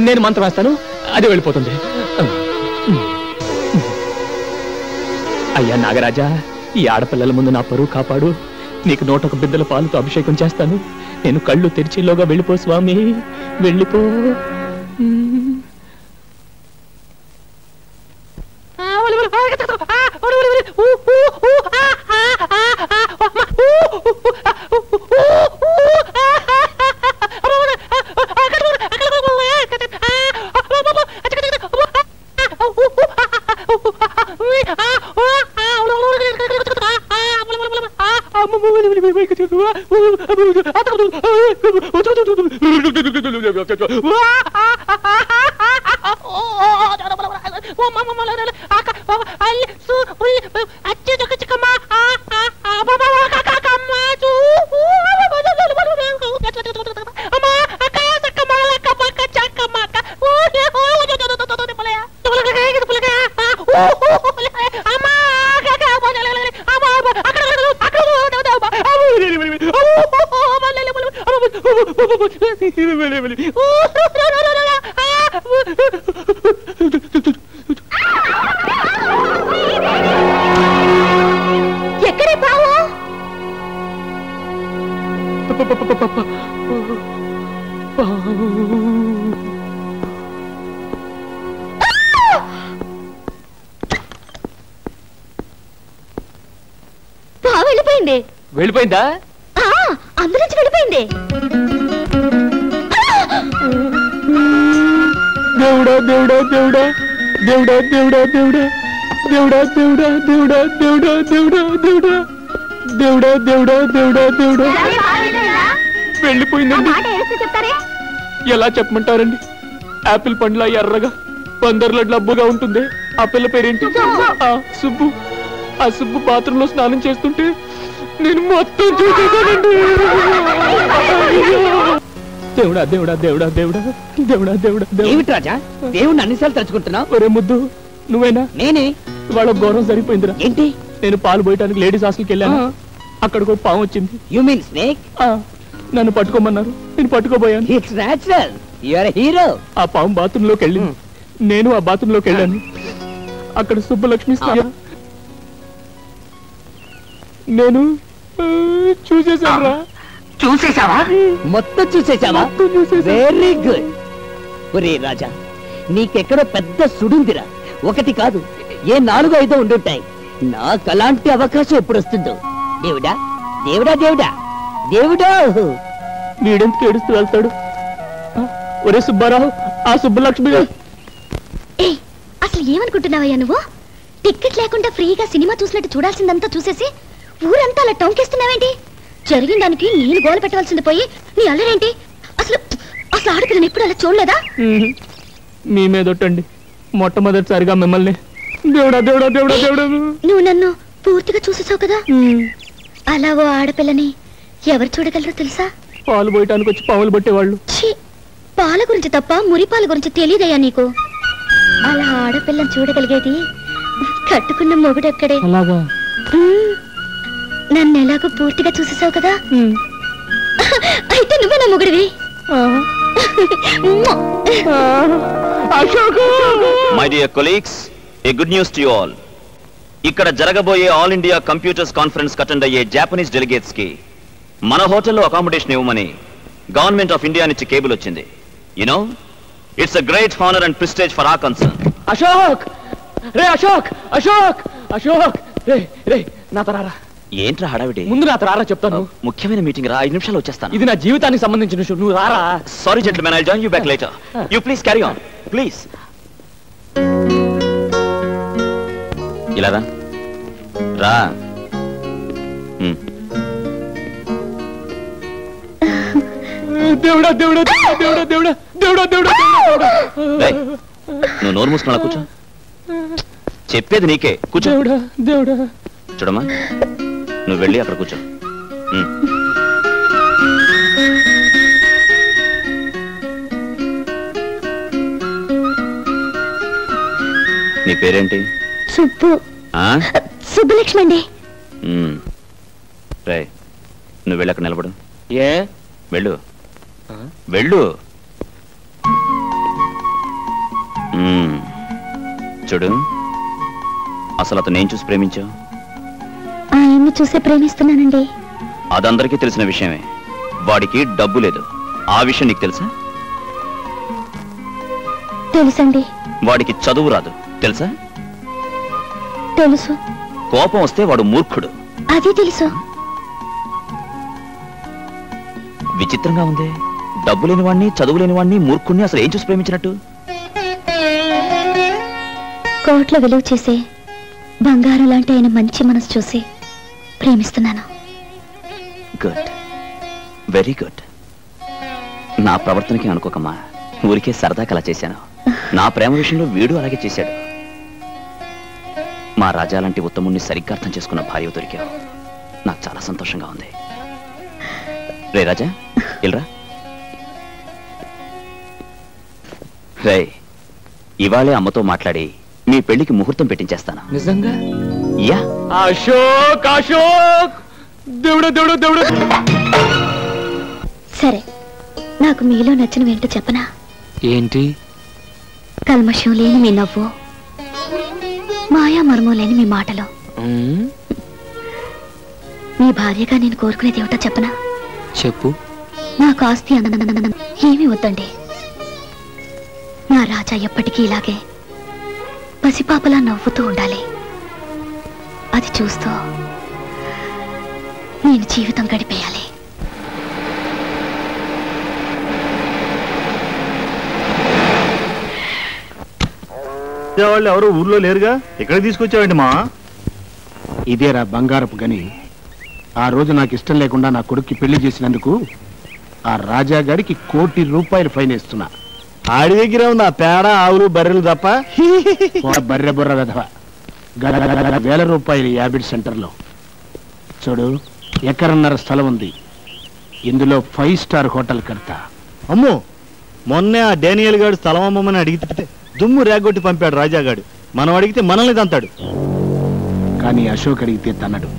Speaker 8: నేను మంత్రం వేస్తాను, అదే వెళ్ళిపోతుంది. అయ్యా నాగరాజా, ఈ ఆడపిల్లల ముందు నా పరువు కాపాడు. నీకు 101 బిందెల పాలతో అభిషేకం చేస్తాను. నేను కళ్ళు తెరిచేలోగా వెళ్ళిపో స్వామి, వెళ్ళిపో.
Speaker 2: ఎక్కడే పావు? పావు వెళ్ళిపోయింది.
Speaker 8: వెళ్ళిపోయిందా?
Speaker 2: అందులోంచి వెళ్ళిపోయింది.
Speaker 8: దేవుడా దేవుడా దేవుడా దేవుడా దేవుడా దేవుడా దేవుడా దేవుడా దేవుడా దేవుడా దేవుడా దేవుడా దేవుడా దేవుడా దేవుడా దేవుడా వెళ్ళిపోయిందండి. ఎలా చెప్పమంటారండి? యాపిల్ పండ్లా ఎర్రగా 100 లడ్లబ్బుగా ఉంటుంది. ఆ పిల్ల పేరేంటి? సుబ్బు. ఆ సుబ్బు బాత్రూమ్ లో స్నానం చేస్తుంటే నేను మొత్తం చూసేసానండి. దేవుడా దేవుడా దేవుడా దేవుడా దేవుడా దేవుడా
Speaker 9: ఏమిటి రాజా దేవుడిని అన్నిసార్లు తలుచుకుంటున్నావు?
Speaker 8: ఒరే ముద్దు, నువ్వేనా?
Speaker 9: నేనే.
Speaker 8: ఇవాళ గౌరవం సరిపోయిందిరా.
Speaker 9: ఏంటి?
Speaker 8: నేను పాలు పోయటానికి లేడీస్ హాస్టల్కి వెళ్ళాను. అక్కడికి ఒక పాము వచ్చింది.
Speaker 9: You mean snake?
Speaker 8: నన్ను పట్టుకోమన్నారు, నేను పట్టుకోబోయాను.
Speaker 9: It's natural, you are hero.
Speaker 8: ఆ పాము బాత్రూమ్ లోకి వెళ్ళింది. నేను ఆ బాత్రూమ్ లోకి వెళ్ళాను. అక్కడ సుబ్బలక్ష్మి నేను చూసేసాను.
Speaker 9: చూసేసావా? మొత్తం చూసేసావా? Very good. ఒరే రాజా, నీకెక్కడో పెద్ద సుడుందిరా. ఒకటి కాదు, ఏ 4-5 ఉండుంటాయి. నాకు అలాంటి అవకాశం ఎప్పుడు వస్తుందో. దేవుడా దేవుడా దేవుడా దేవుడా.
Speaker 8: వీడెందుకు ఏడుస్తూ వెళ్తాడు? ఒరే సుబ్బారావు, ఆ సుబ్బలక్ష్మి.
Speaker 2: అసలు ఏమనుకుంటున్నావయ్యా నువ్వు? టికెట్ లేకుండా ఫ్రీగా సినిమా చూసినట్టు చూడాల్సిందంతా చూసేసి ఊరంతా అలా టౌన్కేస్తున్నావేంటి? జరిగిన దానికి నేను గోల పెట్టవలసింది పోయి నీ అల్లరేంటి? అసలు అసలు ఆడపిల్లని ఎప్పుడు అలా చూడలేదా?
Speaker 8: మీ మీదొట్టండి, మొట్టమొదటిసారిగా మిమ్మల్ని. దేవుడా దేవుడా దేవుడా దేవుడా.
Speaker 2: నువ్వు నన్ను పూర్తిగా చూసేసావు కదా. అలా ఓ ఆడపిల్లని ఎవరు చూడగలరో తెలుసా?
Speaker 8: పాలు పోయటానికి వచ్చి పావులు పట్టేవాళ్ళు.
Speaker 2: పాల గురించి తప్ప మురిపాల గురించి తెలియదయ్యా నీకు. అలా ఆడపిల్లని చూడగలిగేది కట్టుకున్న మొగుడెక్కడే.
Speaker 8: అలాగా?
Speaker 2: నన్ను ఎలాగో పూర్తిగా చూసేసావు కదా, అయితే నువ్వే నా మొగుడివి.
Speaker 5: My dear colleagues, a good news to you all. ఇక్కడ జరగబోయే all India computers conference attend అయ్యే జాపనీస్ డెలిగేట్స్ కి మన హోటల్లో అకామిడేషన్ ఇవ్వమని గవర్నమెంట్ ఆఫ్ ఇండియా నుంచి కేబుల్ వచ్చింది. You know, it's a great honour and prestige for our concern.
Speaker 8: Ashok రే, అశోక్ అశోక్ అశోక్ రే రే, నా తరారా.
Speaker 5: ఏంట్రా హడావిడి?
Speaker 8: ముందు నా తరారా చెప్తాను.
Speaker 5: ముఖ్యమైన మీటింగ్ రా, 5 నిమిషాలు వచ్చేస్తాను.
Speaker 8: ఇది నా జీవితానికి సంబంధించిన విషయం, నువ్వు రారా.
Speaker 5: Sorry gentlemen, I'll join you back later. You please carry on please. ఇలా రా రా.
Speaker 8: దేవుడా దేవుడా దేవుడా దేవుడా దేవుడా దేవుడా దేవుడా.
Speaker 5: నువ్వు నోరు మూసుకున్నా కూర్చో. చెప్పేది నీకే, కూర్చో.
Speaker 8: దేవుడా దేవుడా.
Speaker 5: చూడమ్మా, నువ్వు వెళ్ళి అక్కడ కూర్చో. నీ పేరేంటి?
Speaker 2: సుబ్బు. సుబ్బలక్ష్మి అండి.
Speaker 5: రే, నువ్వు వెళ్ళి అక్కడ నిలబడు.
Speaker 8: ఏ?
Speaker 5: వెళ్ళు వెళ్ళు. చూడు, అసలు అతను ఏం చూసి ప్రేమించావు?
Speaker 2: ఆయన్ని చూసే ప్రేమిస్తున్నానండి.
Speaker 5: అదందరికీ తెలిసిన విషయమే. వాడికి డబ్బు లేదు. ఆ విషయం నీకు తెలుసా?
Speaker 2: తెలుసండి.
Speaker 5: వాడికి చదువు రాదు తెలుసా?
Speaker 2: తెలుసు.
Speaker 5: కోపం వస్తే వాడు మూర్ఖుడు.
Speaker 2: అది తెలుసు.
Speaker 5: విచిత్రంగా ఉంది. డబ్బు లేని వాడిని, చదువు లేని వాడిని, మూర్ఖుడిని అసలు ఏం చూసి ప్రేమించినట్టు?
Speaker 2: కోట్ల విలువ చేసే బంగారం లాంటి ఆయన మంచి మనసు చూసి ప్రేమిస్తున్నాను.
Speaker 5: Good, very good. నా ప్రవర్తనకి అనుకోకమ్మా, ఊరికే సరదాకి అలా చేశాను. నా ప్రేమ విషయంలో వీడు అలాగే చేశాడు. మా రాజా లాంటి ఉత్తముణ్ణి సరిగ్గా అర్థం చేసుకున్న భార్య దొరికావు. నాకు చాలా సంతోషంగా ఉంది. రే రాజా, ఇల్రా. రే, ఇవాళే అమ్మతో మాట్లాడి మీ పెళ్లికి ముహూర్తం పెట్టించేస్తాను.
Speaker 8: నిజంగా?
Speaker 5: యా.
Speaker 8: అశోక్, అశోక్, దేవుడు దేవుడు దేవుడు.
Speaker 2: సరే, నాకు మీలో నచ్చినవేంటో చెప్పనా?
Speaker 8: ఏంటి?
Speaker 2: కల్మషం లేని మీ నవ్వు, మాయా మర్మం లేని మీ మాటలు. మీ భార్యగా నేను కోరుకునేది ఏమిటో చెప్పనా?
Speaker 8: చెప్పు.
Speaker 2: నాకు ఆస్తి ఏమీ వద్దండి. నా రాజా ఎప్పటికీ ఇలాగే పసిపాపలా నవ్వుతూ ఉండాలి. అది చూస్తూ నేను జీవితం గడిపేయాలి.
Speaker 4: వాళ్ళు ఎవరు ఊర్లో లేరుగా, ఇక్కడ తీసుకొచ్చావండి మా?
Speaker 6: ఇదేరా బంగారపు గని. ఆ రోజు నాకు ఇష్టం లేకుండా నా కొడుక్కి పెళ్లి చేసినందుకు ఆ రాజాగాడికి ₹1,00,00,000 ఫైన్ ఇస్తున్నా.
Speaker 10: ఆడి దగ్గర ఉంది ఆ పేడ, ఆవులు, బర్రెలు తప్ప.
Speaker 6: బర్రె బుర్ర వెధవ. ₹1,000 యాబిడ్ సెంటర్లో. చూడు, ఎకరన్నర స్థలం ఉంది. ఇందులో 5 స్టార్ హోటల్ కడతా.
Speaker 10: అమ్మో, మొన్నే ఆ డానియల్ గాడు స్థలం అమ్మమని అడిగితే దుమ్ము రేగొట్టి పంపాడు రాజాగాడు. మనం అడిగితే మనల్ని తంతాడు.
Speaker 6: కానీ అశోక్ అడిగితే తన్నడు.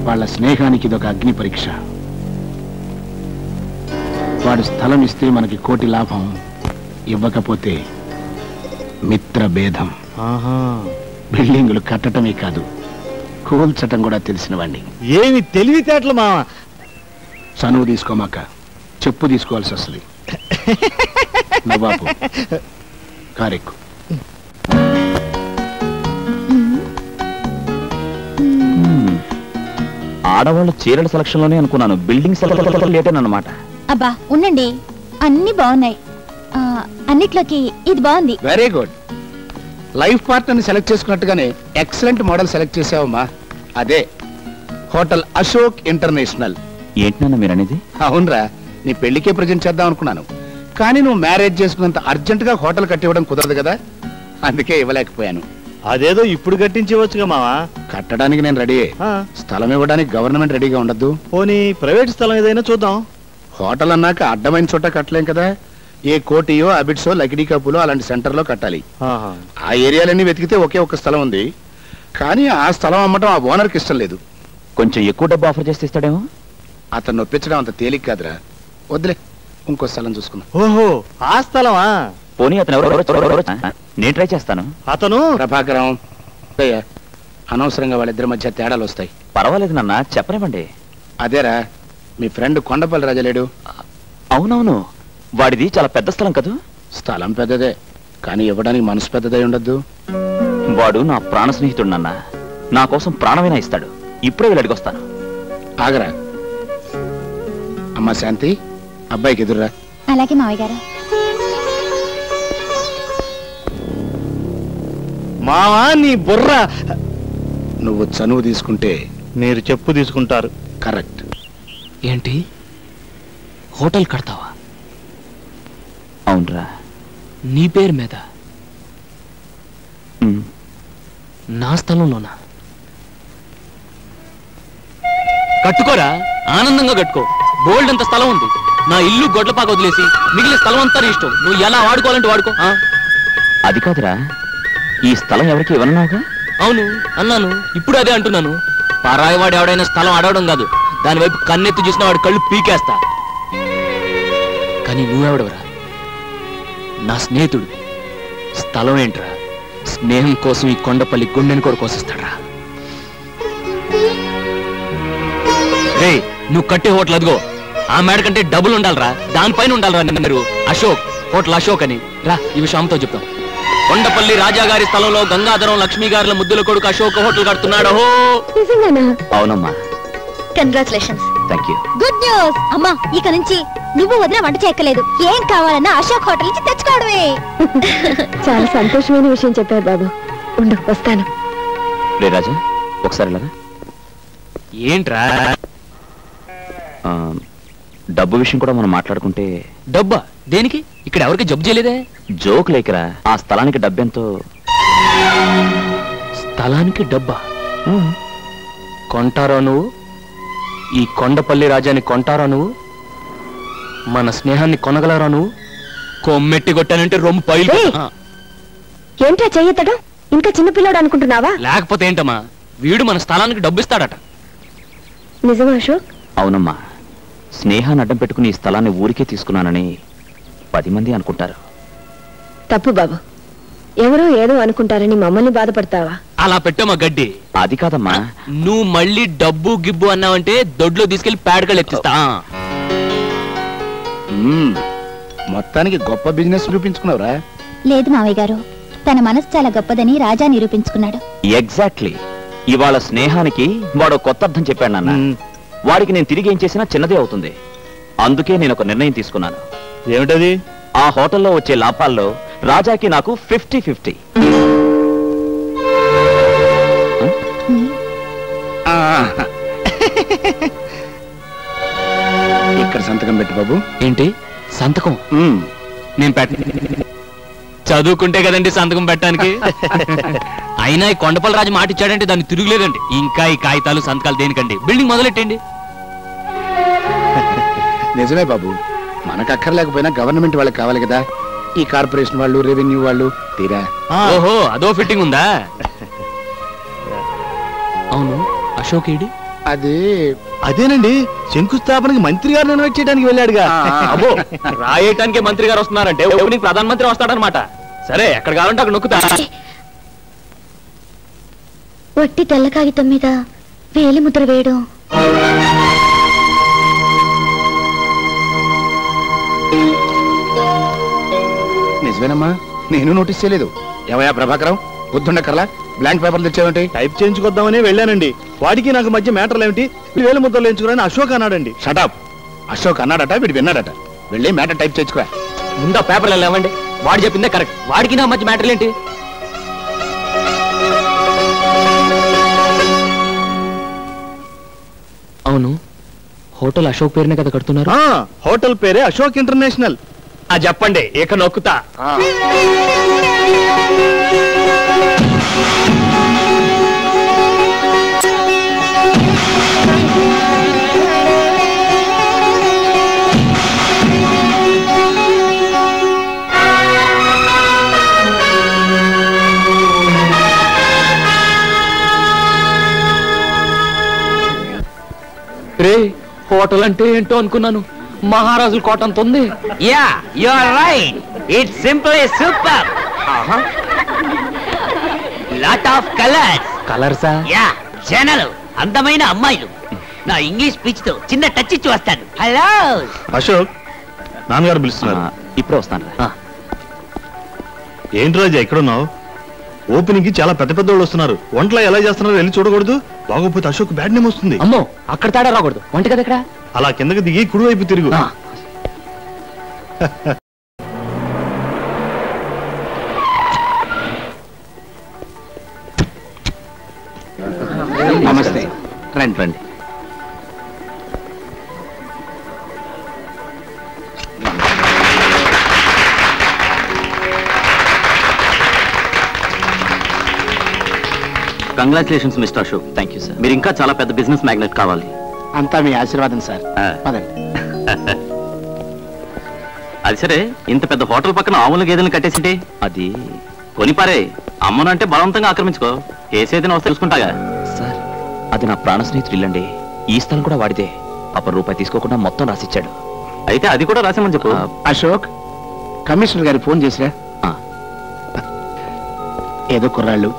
Speaker 6: వాళ్ళ స్నేహానికి ఇదొక అగ్ని పరీక్ష. వాడు స్థలం ఇస్తే మనకి 1,00,00,000 లాభం, ఇవ్వకపోతే మిత్ర భేదం. బిల్డింగులు కట్టడమే కాదు, కూల్చటం కూడా తెలిసిన వాడిని.
Speaker 10: ఏమి తెలివితేటలు మావా.
Speaker 6: చనువు తీసుకోమాక చెప్పు తీసుకోవాల్సి వస్తుంది. నవాబు కారెక్కు.
Speaker 5: ఆడవాళ్ళ చీరల సెలక్షన్ లోనే అనుకున్నాను, బిల్డింగ్ సెలక్షన్ లేటేనన్నమాట.
Speaker 2: అబ్బా ఉండండి, అన్ని బాగున్నాయి. అన్నిట్లోకి ఇది బాగుంది.
Speaker 6: Very good. లైఫ్ పార్ట్నర్ని సెలెక్ట్ చేసుకున్నట్టుగానే ఎక్సలెంట్ మోడల్ సెలెక్ట్ చేసావమ్మా. అదే హోటల్ అశోక్ ఇంటర్నేషనల్.
Speaker 5: ఏంటన్నా మీరు అనేది?
Speaker 6: అవునరా, నీ పెళ్లికే ప్రజెంట్ చేద్దాం అనుకున్నాను. కానీ నువ్వు మ్యారేజ్ చేసుకున్నంత అర్జెంట్ గా హోటల్ కట్టివ్వడం కుదరదు కదా, అందుకే ఇవ్వలేకపోయాను.
Speaker 10: అదేదో ఇప్పుడు కట్టించవచ్చుగా మావా.
Speaker 6: కట్టడానికి నేను రెడీ. స్థలం ఇవ్వడానికి గవర్నమెంట్ రెడీగా ఉండద్దు.
Speaker 10: పోనీ ప్రైవేట్ స్థలం ఏదైనా చూద్దాం.
Speaker 6: హోటల్ అన్నాక అడ్డమైన చోట కట్టలేం కదా. ఏ కోటియో, అబిడ్సో, లకిడీ కప్పులో అలాంటి సెంటర్ లో కట్టాలి. ఆ ఏరియాలన్నీ వెతికితే ఒకే ఒక స్థలం ఉంది. కానీ ఆ స్థలం అమ్మటం ఆ ఓనర్కి ఇష్టం లేదు.
Speaker 5: కొంచెం ఎక్కువ డబ్బు ఆఫర్ చేస్తే ఇస్తాడేమో.
Speaker 6: అతను నొప్పించడం అంత తేలిక కాదురా. వద్దులే, ఇంకో స్థలం చూసుకుందాం.
Speaker 10: ఓహో, ఆ స్థలమా?
Speaker 5: పోనీ అతను నేను ట్రై చేస్తాను.
Speaker 10: అతను
Speaker 6: ప్రభాకరం. అనవసరంగా వాళ్ళిద్దరి మధ్య తేడాలు వస్తాయి.
Speaker 5: పర్వాలేదు నాన్న, చెప్పనివ్వండి.
Speaker 6: అదేరా, మీ ఫ్రెండ్ కొండపల్లి రాజలేడు?
Speaker 5: అవునవును, వాడిది చాలా పెద్ద స్థలం కదా.
Speaker 6: స్థలం పెద్దదే, కానీ ఇవ్వడానికి మనసు పెద్దదై ఉండద్దు.
Speaker 5: వాడు నా ప్రాణ స్నేహితుడు నాన్న, నా కోసం ప్రాణమైనా ఇస్తాడు. ఇప్పుడే వెళ్ళి అడిగొస్తాను.
Speaker 6: ఆగరా. అమ్మా శాంతి, అబ్బాయికి ఎదురురా.
Speaker 2: అలాగే మావయ్య గారు.
Speaker 10: మావా నీ బుర్ర.
Speaker 6: నువ్వు చనువు తీసుకుంటే
Speaker 10: మీరు చెప్పు తీసుకుంటారు.
Speaker 6: కరెక్ట్.
Speaker 8: ఏంటి, హోటల్ కడతావా?
Speaker 5: అవునరా.
Speaker 8: నీ పేరు మీద? నా స్థలంలోనా? కట్టుకోరా, ఆనందంగా కట్టుకో. బోల్డ్ అంత స్థలం ఉంది. నా ఇల్లు గొడ్లపాక వదిలేసి మిగిలిన స్థలం అంతా ఇష్టం. నువ్వు ఎలా వాడుకోవాలంటే వాడుకో.
Speaker 5: అది కాదురా, ఈ స్థలం ఎవరికి ఇవ్వనున్నావుగా?
Speaker 8: అవును అన్నాను, ఇప్పుడు అదే అంటున్నాను. పరాయివాడు ఎవడైనా స్థలం అడవడం కాదు, దాని వైపు కన్నెత్తి చూసిన వాడి కళ్ళు పీకేస్తా. కానీ నువ్వెవడవరా? నా స్నేహితుడు. స్థలం ఏంట్రా, స్నేహం కోసం ఈ కొండపల్లి గుండెని కూడా కోసిస్తాడ్రా. రే నువ్వు కట్టే హోటల్ అదిగో ఆ మేడ కంటే డబ్బులు ఉండాలరా, దానిపైన ఉండాలరా మీరు. అశోక్, హోటల్ అశోక్ అని. రా ఈ విషయం ఆమెతో చెప్తాం. కొండపల్లి రాజా గారి స్థలంలో గంగాధరం లక్ష్మీ గారుల ముద్దుల కొడుకు అశోక్ హోటల్ కడుతున్నాడు.
Speaker 5: అవునమ్మా.
Speaker 2: Congratulations.
Speaker 5: Thank you.
Speaker 2: Good news అమ్మా, ఇక నుంచి నువ్వు వదిన వంట చేయక్కలేదు. ఏం కావాలన్నా అశోక్ హోటల్ నుంచి తెచ్చుకోవడమే.
Speaker 3: చాలా సంతోషమైన విషయం చెప్పారు బాబు. ఉండు వస్తాను.
Speaker 5: రే రాజా ఒకసారి ఇలా
Speaker 8: ఏంట్రా?
Speaker 5: డబ్బు విషయం కూడా మనం మాట్లాడుకుంటే.
Speaker 8: డబ్బా దేనికి? ఇక్కడ ఎవరికి జబ్బు చేయలేదే.
Speaker 5: జోక్ లేకరా, ఆ స్థలానికి డబ్బెంతో.
Speaker 8: స్థలానికి డబ్బా కొంటారా నువ్వు? ఈ కొండపల్లి రాజాని కొంటారా నువ్వు? మన స్నేహాన్ని కొనగలరా నువ్వు? కొమ్మెట్టి కొట్టానంటే రొమ్ము పైలు.
Speaker 3: ఏంట్రా చెయ్యతడం? ఇంకా చిన్నపిల్లాడు అనుకుంటున్నావా?
Speaker 8: లేకపోతే ఏంటమ్మా, వీడు మన స్థలానికి డబ్బు ఇస్తాడట.
Speaker 3: నిజమా అశోక్?
Speaker 5: అవునమ్మా, స్నేహాన్ని అడ్డం పెట్టుకుని ఈ స్థలాన్ని ఊరికే తీసుకున్నానని 10 మంది అనుకుంటారు.
Speaker 3: తప్పు బాబు. ఎవరో ఏదో అనుకుంటారని మమ్మల్ని బాధపడతావా?
Speaker 8: అలా పెట్టమ్మా గడ్డి.
Speaker 5: అది కాదమ్మా,
Speaker 8: నువ్వు మళ్ళీ డబ్బు గిబ్బు అన్నావంటే దొడ్లో తీసుకెళ్లి పేడకలు ఎత్తిస్తా.
Speaker 6: మొత్తానికి గొప్ప బిజినెస్ చూపించుకున్నావురా.
Speaker 2: లేదు మావయ్య గారు, తన మనసు చాలా గొప్పదని రాజా నిరూపించుకున్నాడు.
Speaker 5: ఎగ్జాక్ట్లీ. ఇవాళ స్నేహానికి వాడు కొత్త అర్థం చెప్పాడు నాన్న. వాడికి నేను తిరిగి ఏం చేసినా చిన్నదే అవుతుంది. అందుకే నేను ఒక నిర్ణయం తీసుకున్నాను.
Speaker 4: ఏమిటది?
Speaker 5: ఆ హోటల్లో వచ్చే లాభాల్లో రాజాకి నాకు 50-50.
Speaker 6: ఇక్కడ సంతకం పెట్టు బాబు.
Speaker 8: ఏంటి సంతకం? నేను చదువుకుంటే కదండి సంతకం పెట్టడానికి. అయినా ఈ కొండపల్లి రాజు మాట ఇచ్చాడంటే దాన్ని తిరుగులేదండి. ఇంకా ఈ కాగితాలు సంతకాలు దేనికండి? బిల్డింగ్ మొదలెట్టండి.
Speaker 6: నిజమే బాబు, మనకు అక్కర్లేకపోయినా గవర్నమెంట్ వాళ్ళకి కావాలి కదా. ఈ కార్పొరేషన్ వాళ్ళు, రెవెన్యూ వాళ్ళు తీరా.
Speaker 8: ఓహో, అదో ఫిట్టింగ్ ఉందా? అవును, అశోక్ ఏడి?
Speaker 10: అదేనండి, శంకుస్థాపనకి మంత్రి గారు ఇన్వైట్ చేయడానికి వెళ్ళాడుగా.
Speaker 8: అబ్బో, రాయటానికి మంత్రి గారు వస్తున్నారంటే ఓపెనింగ్ ప్రధానమంత్రి వస్తాడనమాట. సరే, ఎక్కడ కావాలంటే అక్కడ నొక్కుతా.
Speaker 2: వట్టి తెల్ల కాగితం మీద వేలి ముద్ర వేయడం.
Speaker 6: నిజమేనమ్మా, నేను నోటీస్ చేయలేదు. ఏమయ్యా ప్రభాకరం, బుద్ధుండకర్లా బ్లాంక్ పేపర్లు తెచ్చావేంటి?
Speaker 10: టైప్ చేయించుకొద్దామని వెళ్ళానండి. వాడికి నాకు మధ్య మ్యాటర్లు ఏమిటి? వేలు ముద్రలు ఎంచుకుని అశోక్ అన్నాడండి.
Speaker 6: షటప్. అశోక్ అన్నాడట, వీడు విన్నాడట. వెళ్ళి మ్యాటర్ టైప్ చేయించుకో.
Speaker 8: ముందు పేపర్లు లేవండి. వాడు చెప్పిందే కరెక్ట్. వాడికి నా మధ్య మ్యాటర్లు ఏంటి? అవును, హోటల్ అశోక్ పేరునే కదా కడుతున్నారు?
Speaker 10: హోటల్ పేరే అశోక్ ఇంటర్నేషనల్.
Speaker 8: అది చెప్పండి, ఇక నొక్కుతా. రే, హోటల్ అంటే ఏంటో అనుకున్నాను. మహారాజుల కోట అంత ఉంది.
Speaker 11: Yeah, you are right. It's simply super. Lot of colours.
Speaker 8: కలర్సా?
Speaker 11: యా, జనాలు, అందమైన అమ్మాయిలు. నా ఇంగ్లీష్ స్పీచ్ తో చిన్న టచ్ ఇచ్చి వస్తాను. హలో
Speaker 4: అశోక్, నాన్నగారు పిలుస్తున్నారు.
Speaker 5: ఇప్పుడే వస్తాను.
Speaker 4: ఏంటి రాజా ఎక్కడున్నావు? ఓపెనింగ్ కి చాలా పెద్ద పెద్ద వాళ్ళు వస్తున్నారు. వంటలో ఎలా చేస్తున్నారో వెళ్ళి చూడకూడదు. బాగోపోతే అశోక్ బ్యాడ్ నేమ్ వస్తుంది.
Speaker 8: అమ్మో, అక్కడ తేడా రాకూడదు. వంట కదా ఇక్కడ.
Speaker 4: అలా కిందకి దిగి కుడివైపు తిరుగు.
Speaker 6: నమస్తే. రండి రండి.
Speaker 5: Congratulations mister Ashok. Thank you sir. మీరు ఇంకా చాలా పెద్ద బిజినెస్ మ్యాగ్నెట్ కావాలి.
Speaker 6: అంతా మీ ఆశీర్వాదం సార్. పదండి.
Speaker 5: అది సరే, ఇంత పెద్ద హోటల్ పక్కన ఆవుల గేదెలను కట్టేసింటే అది కొనిపారే. అమ్మనంటే బలవంతంగా ఆక్రమించుకో. కేసేదైనా వస్తే చూసుకుంటాగా. సార్, అది నా ప్రాణ స్నేహితుడు ఇల్లండి. ఈ స్థలం కూడా వాడిదే. రూపాయి తీసుకోకుండా మొత్తం రాసిచ్చాడు. అయితే అది కూడా రాసామని చెప్పు.
Speaker 6: అశోక్, కమిషనర్ గారికి ఫోన్ చేసిరా. ఏదో కుర్రాళ్ళు,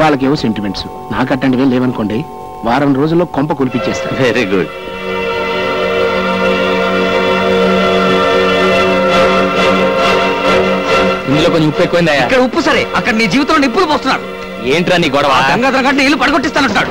Speaker 6: వాళ్ళకేవో సెంటిమెంట్స్. నాకు అట్లాంటివే లేవనుకోండి, వారం రోజుల్లో కొంప కులిపించేస్తారు.
Speaker 5: Very good.
Speaker 8: ఉప్పు ఎక్కువైందా?
Speaker 11: ఇక్కడ ఉప్పు సరే, అక్కడ నీ జీవితంలో నిప్పులు పోస్తున్నాడు.
Speaker 8: ఏంట్రా నీ గొడవ?
Speaker 11: గంగాధర గంట ఇల్లు పడగొట్టిస్తానంటున్నాడు.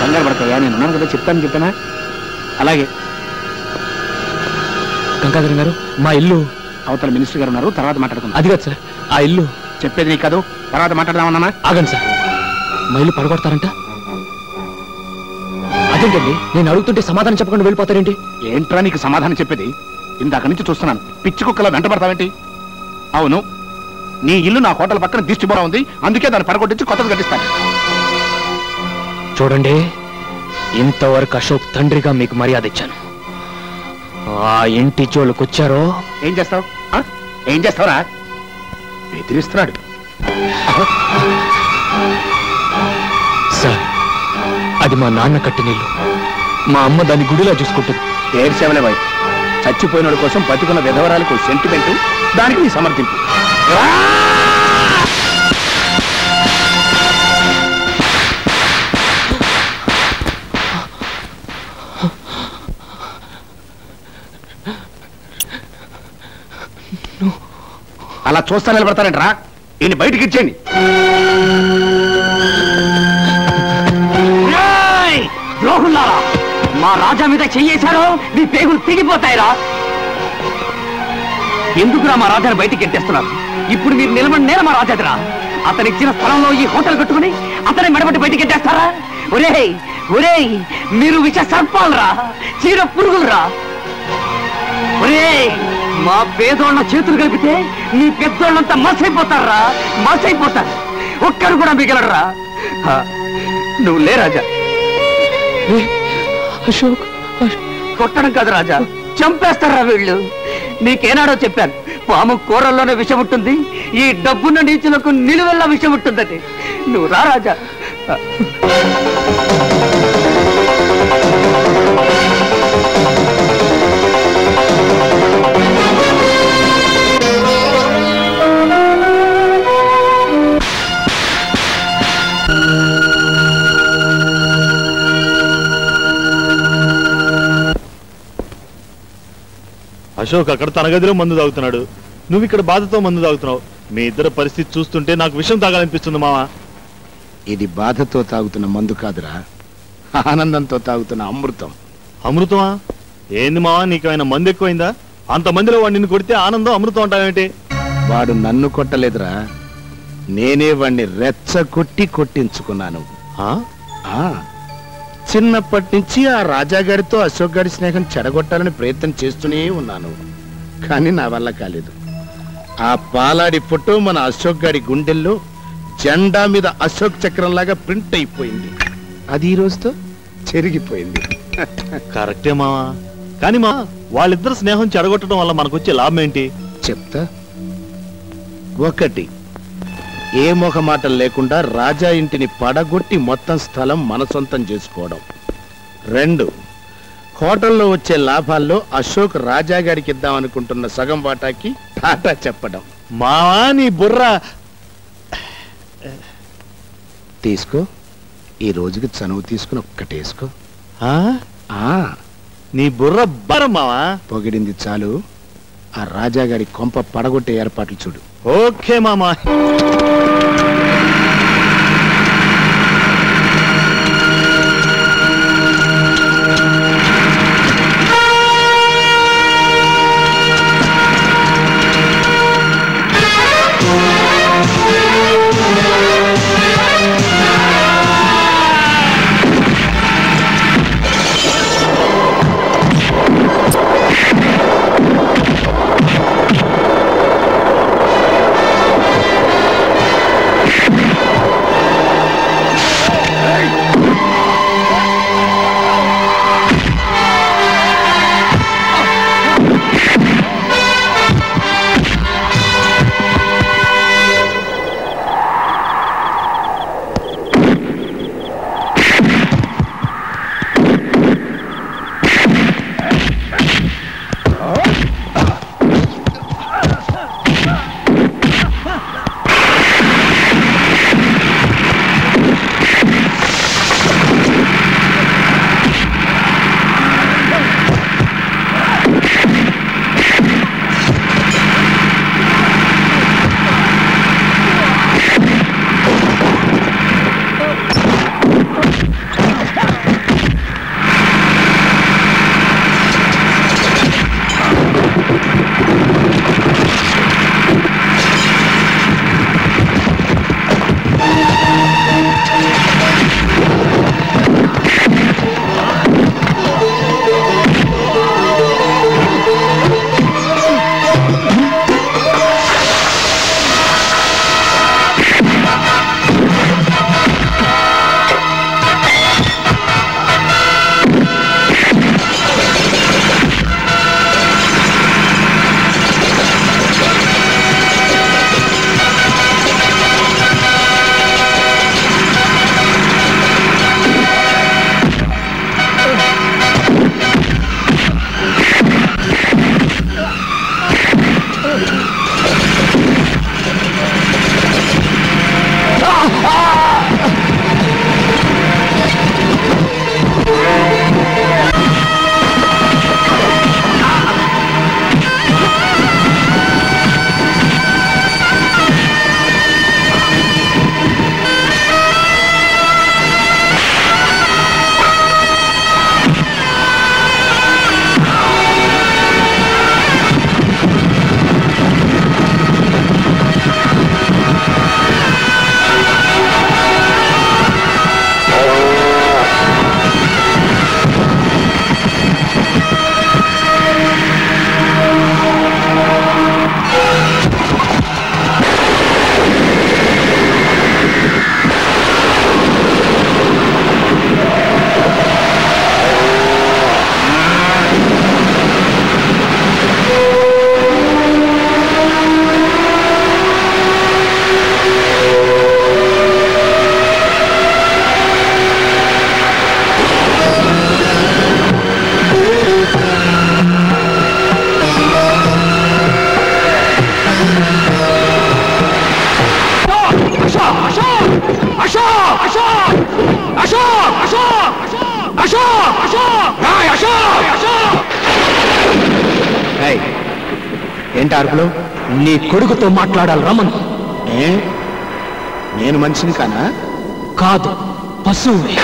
Speaker 6: కంగారు పడతాయా? నేను ఉన్నాను కదా, చెప్పానా? అలాగే
Speaker 8: గంగాధర్ గారు, మా ఇల్లు
Speaker 6: అవతల మినిస్టర్ గారు ఉన్నారు, తర్వాత మాట్లాడుకుందాం.
Speaker 8: అది కాదు సార్, ఆ ఇల్లు
Speaker 6: చెప్పేది నీకు కాదు, తర్వాత మాట్లాడదామన్నా.
Speaker 8: ఆగండి సార్, మా ఇల్లు పడగొడతారంట. అదేంటండి, నేను అడుగుతుంటే సమాధానం చెప్పకుండా వెళ్ళిపోతారేంటి?
Speaker 6: ఏంట్రా నీకు సమాధానం చెప్పేది? ఇందాక నుంచి చూస్తున్నాను, పిచ్చి కుక్కలా వెంట పడతావేంటి? అవును, నీ ఇల్లు నా హోటల్ పక్కన దిష్టిబొర ఉంది, అందుకే దాన్ని పడగొట్టించి కొత్తది కట్టిస్తాను.
Speaker 8: చూడండి, ఇంతవరకు అశోక్ తండ్రిగా మీకు మర్యాద ఇచ్చాను. ఆ ఇంటి జోలికొచ్చారో
Speaker 6: ఏం చేస్తావు? ఏం చేస్తావురా? బెదిరిస్తున్నాడు
Speaker 8: సార్. అది మా నాన్న కట్టిన ఇల్లు, మా అమ్మ దాన్ని గుడిలా చూసుకుంటుంది.
Speaker 6: ఏడ్చేవలే బాయ్, చచ్చిపోయినోడి కోసం బతుకున్న విధవరాలకు సెంటిమెంటు, దానికి నీ సమర్థింపు. అలా చూస్తా నిలబడతారంటరా, ఈయన బయటికి ఇచ్చేయండి.
Speaker 11: ద్రోహుల్లారా, మా రాజా మీద చెయ్యేశారో మీ పేగులు తెగిపోతాయిరా. ఎందుకురా మా రాజాని బయటికి ఎట్టేస్తున్నారు? ఇప్పుడు మీరు నిలబడి నేల మా రాజాదిరా. అతని ఇచ్చిన స్థలంలో ఈ హోటల్ కట్టుకుని అతని మెడబట్టి బయటికి ఎట్టేస్తారా? ఒరేయ్ ఒరేయ్, మీరు విష సర్పాలరా, చీర పురుగులరా. ఒరేయ్, మా పేదోళ్ళ చేతులు కలిపితే నీ పెద్దోళ్ళంతా మసైపోతారా, మసైపోతారు. ఒక్కరు కూడా మిగలరా. నువ్వు లే రాజా.
Speaker 8: అశోక్,
Speaker 11: కొట్టడం కాదు రాజా, చంపేస్తారా వీళ్ళు. నీకేనాడో చెప్పాను, పాము కూరల్లోనే విషం ఉంటుంది, ఈ డబ్బున్న నీచులకు నిలువెల్లా విషం ఉంటుందని. నువ్వు రా రాజా.
Speaker 4: అశోక్ అక్కడ తన గదిలో మందు తాగుతున్నాడు, నువ్వు ఇక్కడ బాధతో మందు తాగుతున్నావు. మీ ఇద్దరు పరిస్థితి చూస్తుంటే నాకు విషయం తాగాలనిపిస్తుంది మావా.
Speaker 6: ఇది బాధతో తాగుతున్న మందు కాదురా, ఆనందంతో తాగుతున్న అమృతం.
Speaker 4: అమృతమా? ఏంది మావా, నీకేమైనా మందు ఎక్కువైందా? అంతమందిలో వాడు నిన్ను కొడితే ఆనందం అమృతం అంటావేంటి?
Speaker 6: వాడు నన్ను కొట్టలేదురా, నేనే వాడిని రెచ్చగొట్టి కొట్టించుకున్నాను. చిన్నప్పటి నుంచి ఆ రాజాగారితో అశోక్ గారి స్నేహం చెడగొట్టాలని ప్రయత్నం చేస్తూనే ఉన్నాను, కానీ నా వల్ల కాలేదు. ఆ పాలాడి ఫోటో మన అశోక్ గారి గుండెల్లో జెండా మీద అశోక్ చక్రంలాగా ప్రింట్ అయిపోయింది. అది ఈ రోజుతో చెరిగిపోయింది.
Speaker 4: కరెక్టే మావా, కానీ మా వాళ్ళిద్దరు స్నేహం చెడగొట్టడం వల్ల మనకొచ్చే లాభం ఏంటి
Speaker 6: చెప్తా. ఒకటి, ఏ మొహమాటలు లేకుండా రాజా ఇంటిని పడగొట్టి మొత్తం స్థలం మన సొంతం చేసుకోవడం. 2, హోటల్లో వచ్చే లాభాల్లో అశోక్ రాజా గారికి ఇద్దామనుకుంటున్న సగం వాటాకి టాటా చెప్పడం.
Speaker 4: మావా నీ బుర్ర
Speaker 6: తీసుకో, ఈ రోజుకి చనువు తీసుకుని ఒక్కటేసుకో.
Speaker 4: నీ బుర్ర బరం మావా.
Speaker 6: పొగిడింది చాలు, ఆ రాజా గారి కొంప పడగొట్టే ఏర్పాట్లు చూడు.
Speaker 4: ఓకే మామా.
Speaker 6: ఏంటి అరుపులు?
Speaker 8: నీ కొడుకుతో మాట్లాడాలి రమన్.
Speaker 6: నేను మనిషిని కానా?
Speaker 8: కాదు, పశువుని.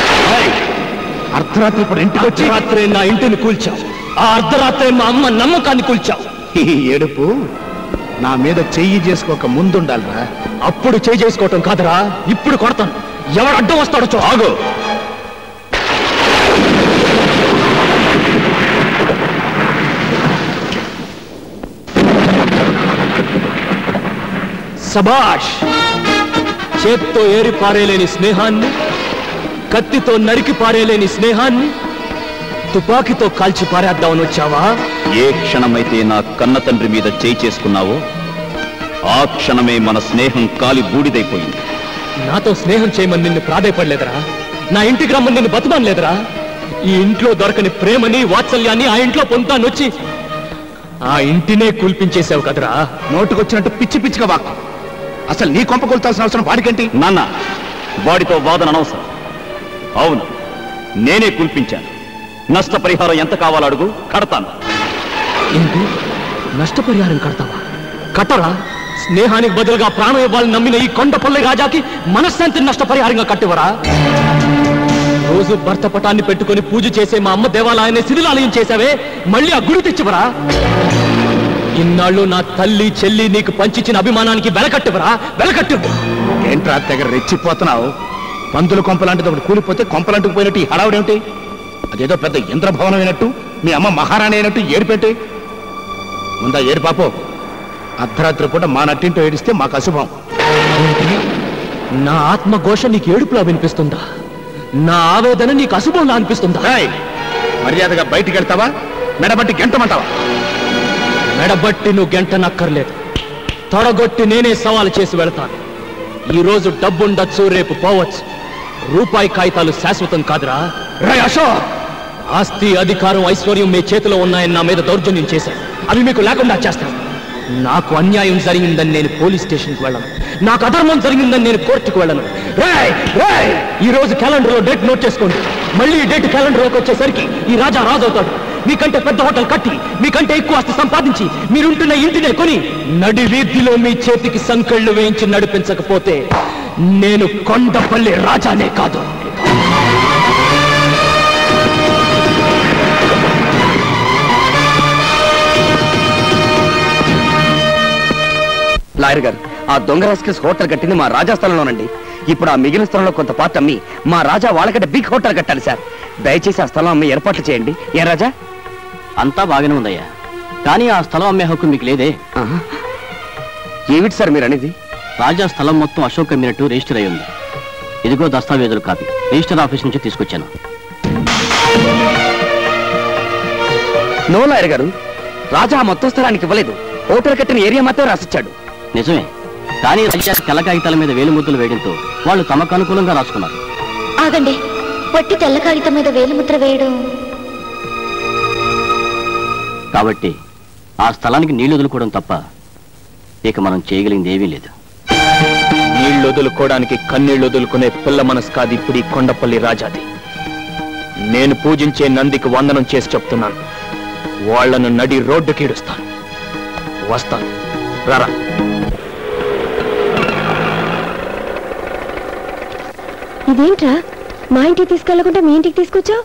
Speaker 6: అర్ధరాత్రి ఇప్పుడు ఇంటికి వచ్చి
Speaker 8: రాత్రే నా ఇంటిని కూల్చావు. ఆ అర్ధరాత్రే మా అమ్మ నమ్మకాన్ని కూల్చావు.
Speaker 6: ఈ ఏడుపు నా మీద చెయ్యి చేసుకోక ముందుండాలిరా.
Speaker 8: అప్పుడు చెయ్యి చేసుకోవటం కాదురా, ఇప్పుడు కొడతాను. ఎవడు అడ్డం వస్తాడో చూ.
Speaker 6: ఆగు.
Speaker 8: సబాష్. చేత్తో ఏరి పారేలేని స్నేహాన్ని, కత్తితో నరికి పారేలేని స్నేహాన్ని తుపాకీతో కాల్చి పారేద్దామని వచ్చావా?
Speaker 5: ఏ క్షణమైతే నా కన్న తండ్రి మీద చేయి చేసుకున్నావో ఆ క్షణమే మన స్నేహం కాలి బూడిదైపోయింది.
Speaker 8: నాతో స్నేహం చేయమని నిన్ను ప్రాధేయపడలేదురా. నా ఇంటికి రమ్మని నిన్ను బతమానలేదురా. ఈ ఇంట్లో దొరకని ప్రేమని వాత్సల్యాన్ని ఆ ఇంట్లో పొందుతానొచ్చి ఆ ఇంటినే కూల్పించేశావు కదరా.
Speaker 6: నోటుకొచ్చినట్టు పిచ్చి పిచ్చిగా వాక్కు. అసలు నీ కొంప కొల్తాల్సిన అవసరం వాడికేంటి?
Speaker 5: నాన్న, వాడితో వాదన అనవసరం. అవును, నేనే కూల్పించాను. నష్టపరిహారం ఎంత కావాలో అడుగు, కడతాను.
Speaker 8: ఏంటి? నష్టపరిహారం కడతావా? కట్టరా. స్నేహానికి బదులుగా ప్రాణం ఇవ్వాలని నమ్మిన ఈ కొండపల్లి రాజాకి మనశ్శాంతిని నష్టపరిహారంగా కట్టివరా? రోజు భర్త పటాన్ని పెట్టుకుని పూజ చేసే మా అమ్మ దేవాలయాన్ని శిథిలాలయం చేశావే, మళ్ళీ ఆ గుడి తెచ్చివరా? ఇన్నాళ్ళు నా తల్లి చెల్లి నీకు పంచిచ్చిన అభిమానానికి వెలకట్టివరా? వెలకట్టివు.
Speaker 6: ఏంట్రా దగ్గర రెచ్చిపోతున్నావు? పందుల కొంపలాంటిది ఒకటి కూలిపోతే కొంపలంటుకు పోయినట్టు ఈ హడావుడేమిటి? అదేదో పెద్ద ఇంద్రభవనం అయినట్టు, మీ అమ్మ మహారాణి అయినట్టు ఏడిపెట్టి ముందా ఏడు పాపో. అర్ధరాత్రి పూట మా నట్టింటో ఏడిస్తే మాకు అశుభం.
Speaker 8: నా ఆత్మఘోష నీకు ఏడుపులా వినిపిస్తుందా? నా ఆవేదన నీకు అశుభంలా అనిపిస్తుందా?
Speaker 6: మర్యాదగా బయటికి వెళ్తావా, మెడబట్టి గెంటమంటావా?
Speaker 8: మెడబట్టి నువ్వు గెంటనక్కర్లేదు, తొడగొట్టి నేనే సవాలు చేసి వెళతాను. ఈ రోజు డబ్బుండొచ్చు, రేపు పోవచ్చు. రూపాయి కాగితాలు శాశ్వతం కాదురా. అశోక్, ఆస్తి అధికారం ఐశ్వర్యం మీ చేతిలో ఉన్నాయని నా మీద దౌర్జన్యం చేశారు. అవి మీకు లేకుండా చేస్తాను. నాకు అన్యాయం జరిగిందని నేను పోలీస్ స్టేషన్కి వెళ్ళను. నాకు అధర్మం జరిగిందని నేను కోర్టుకు వెళ్ళను. ఈ రోజు క్యాలెండర్లో డేట్ నోట్ చేసుకోండి. మళ్ళీ ఈ డేట్ క్యాలెండర్లోకి వచ్చేసరికి ఈ రాజా రాజవుతాడు. మీకంటే పెద్ద హోటల్ కట్టి, మీకంటే ఎక్కువ ఆస్తి సంపాదించి, మీరుంటున్న ఇంటినే కొని నడి వీధిలో మీ చేతికి సంకెళ్ళు వేయించి నడిపించకపోతే నేను కొండపల్లి రాజానే కాదు.
Speaker 11: లాయర్ గారు, ఆ దొంగ రాస్కిల్స్ హోటల్ కట్టింది మా రాజా స్థలంలోనండి. ఇప్పుడు ఆ మిగిలిన స్థలంలో కొంత పార్ట్ అమ్మి మా రాజా వాళ్ళకంటే బిగ్ హోటల్ కట్టాలి సార్. దయచేసి ఆ స్థలం అమ్మి ఏర్పాట్లు చేయండి. ఏ రాజా?
Speaker 15: అంతా బాగానే ఉందయ్యా, కానీ ఆ స్థలం అమ్మే హక్కు మీకు లేదే.
Speaker 11: ఏమిటి సార్ మీరు అనేది?
Speaker 15: రాజా స్థలం మొత్తం అశోక్ అమ్మినట్టు రిజిస్టర్ అయి ఉంది. ఇదిగో దస్తావేజుల కాపీ, రిజిస్టర్ ఆఫీస్ నుంచి తీసుకొచ్చాను.
Speaker 11: నో లాయర్ గారు, రాజా మొత్తం స్థలానికి ఇవ్వలేదు. హోటల్ కట్టిన ఏరియా మాత్రం రాసిచ్చాడు.
Speaker 15: నిజమే, కానీ రాజా తెల్ల కాగితాల మీద వేలు ముద్రలు వేయడంతో వాళ్ళు తమకు అనుకూలంగా రాసుకున్నారు.
Speaker 2: ఆగండి, పొట్టి తెల్ల కాగితం మీద వేలుముద్ర వేయడం.
Speaker 15: కాబట్టి ఆ స్థలానికి నీళ్లు వదులుకోవడం తప్ప ఇక మనం చేయగలిగింది ఏమీ లేదు.
Speaker 8: నీళ్లు వదులుకోవడానికి కన్నీళ్లు వదులుకునే పిల్ల మనసు కాదు ఇప్పుడు ఈ కొండపల్లి రాజాది. నేను పూజించే నందికి వందనం చేసి చెప్తున్నాను, వాళ్లను నడి రోడ్డుకి ఈడుస్తాను. వస్తాను, రారా.
Speaker 2: ఇదేంట్రా, మా ఇంటికి తీసుకెళ్లకుండా మీ ఇంటికి తీసుకొచ్చావు?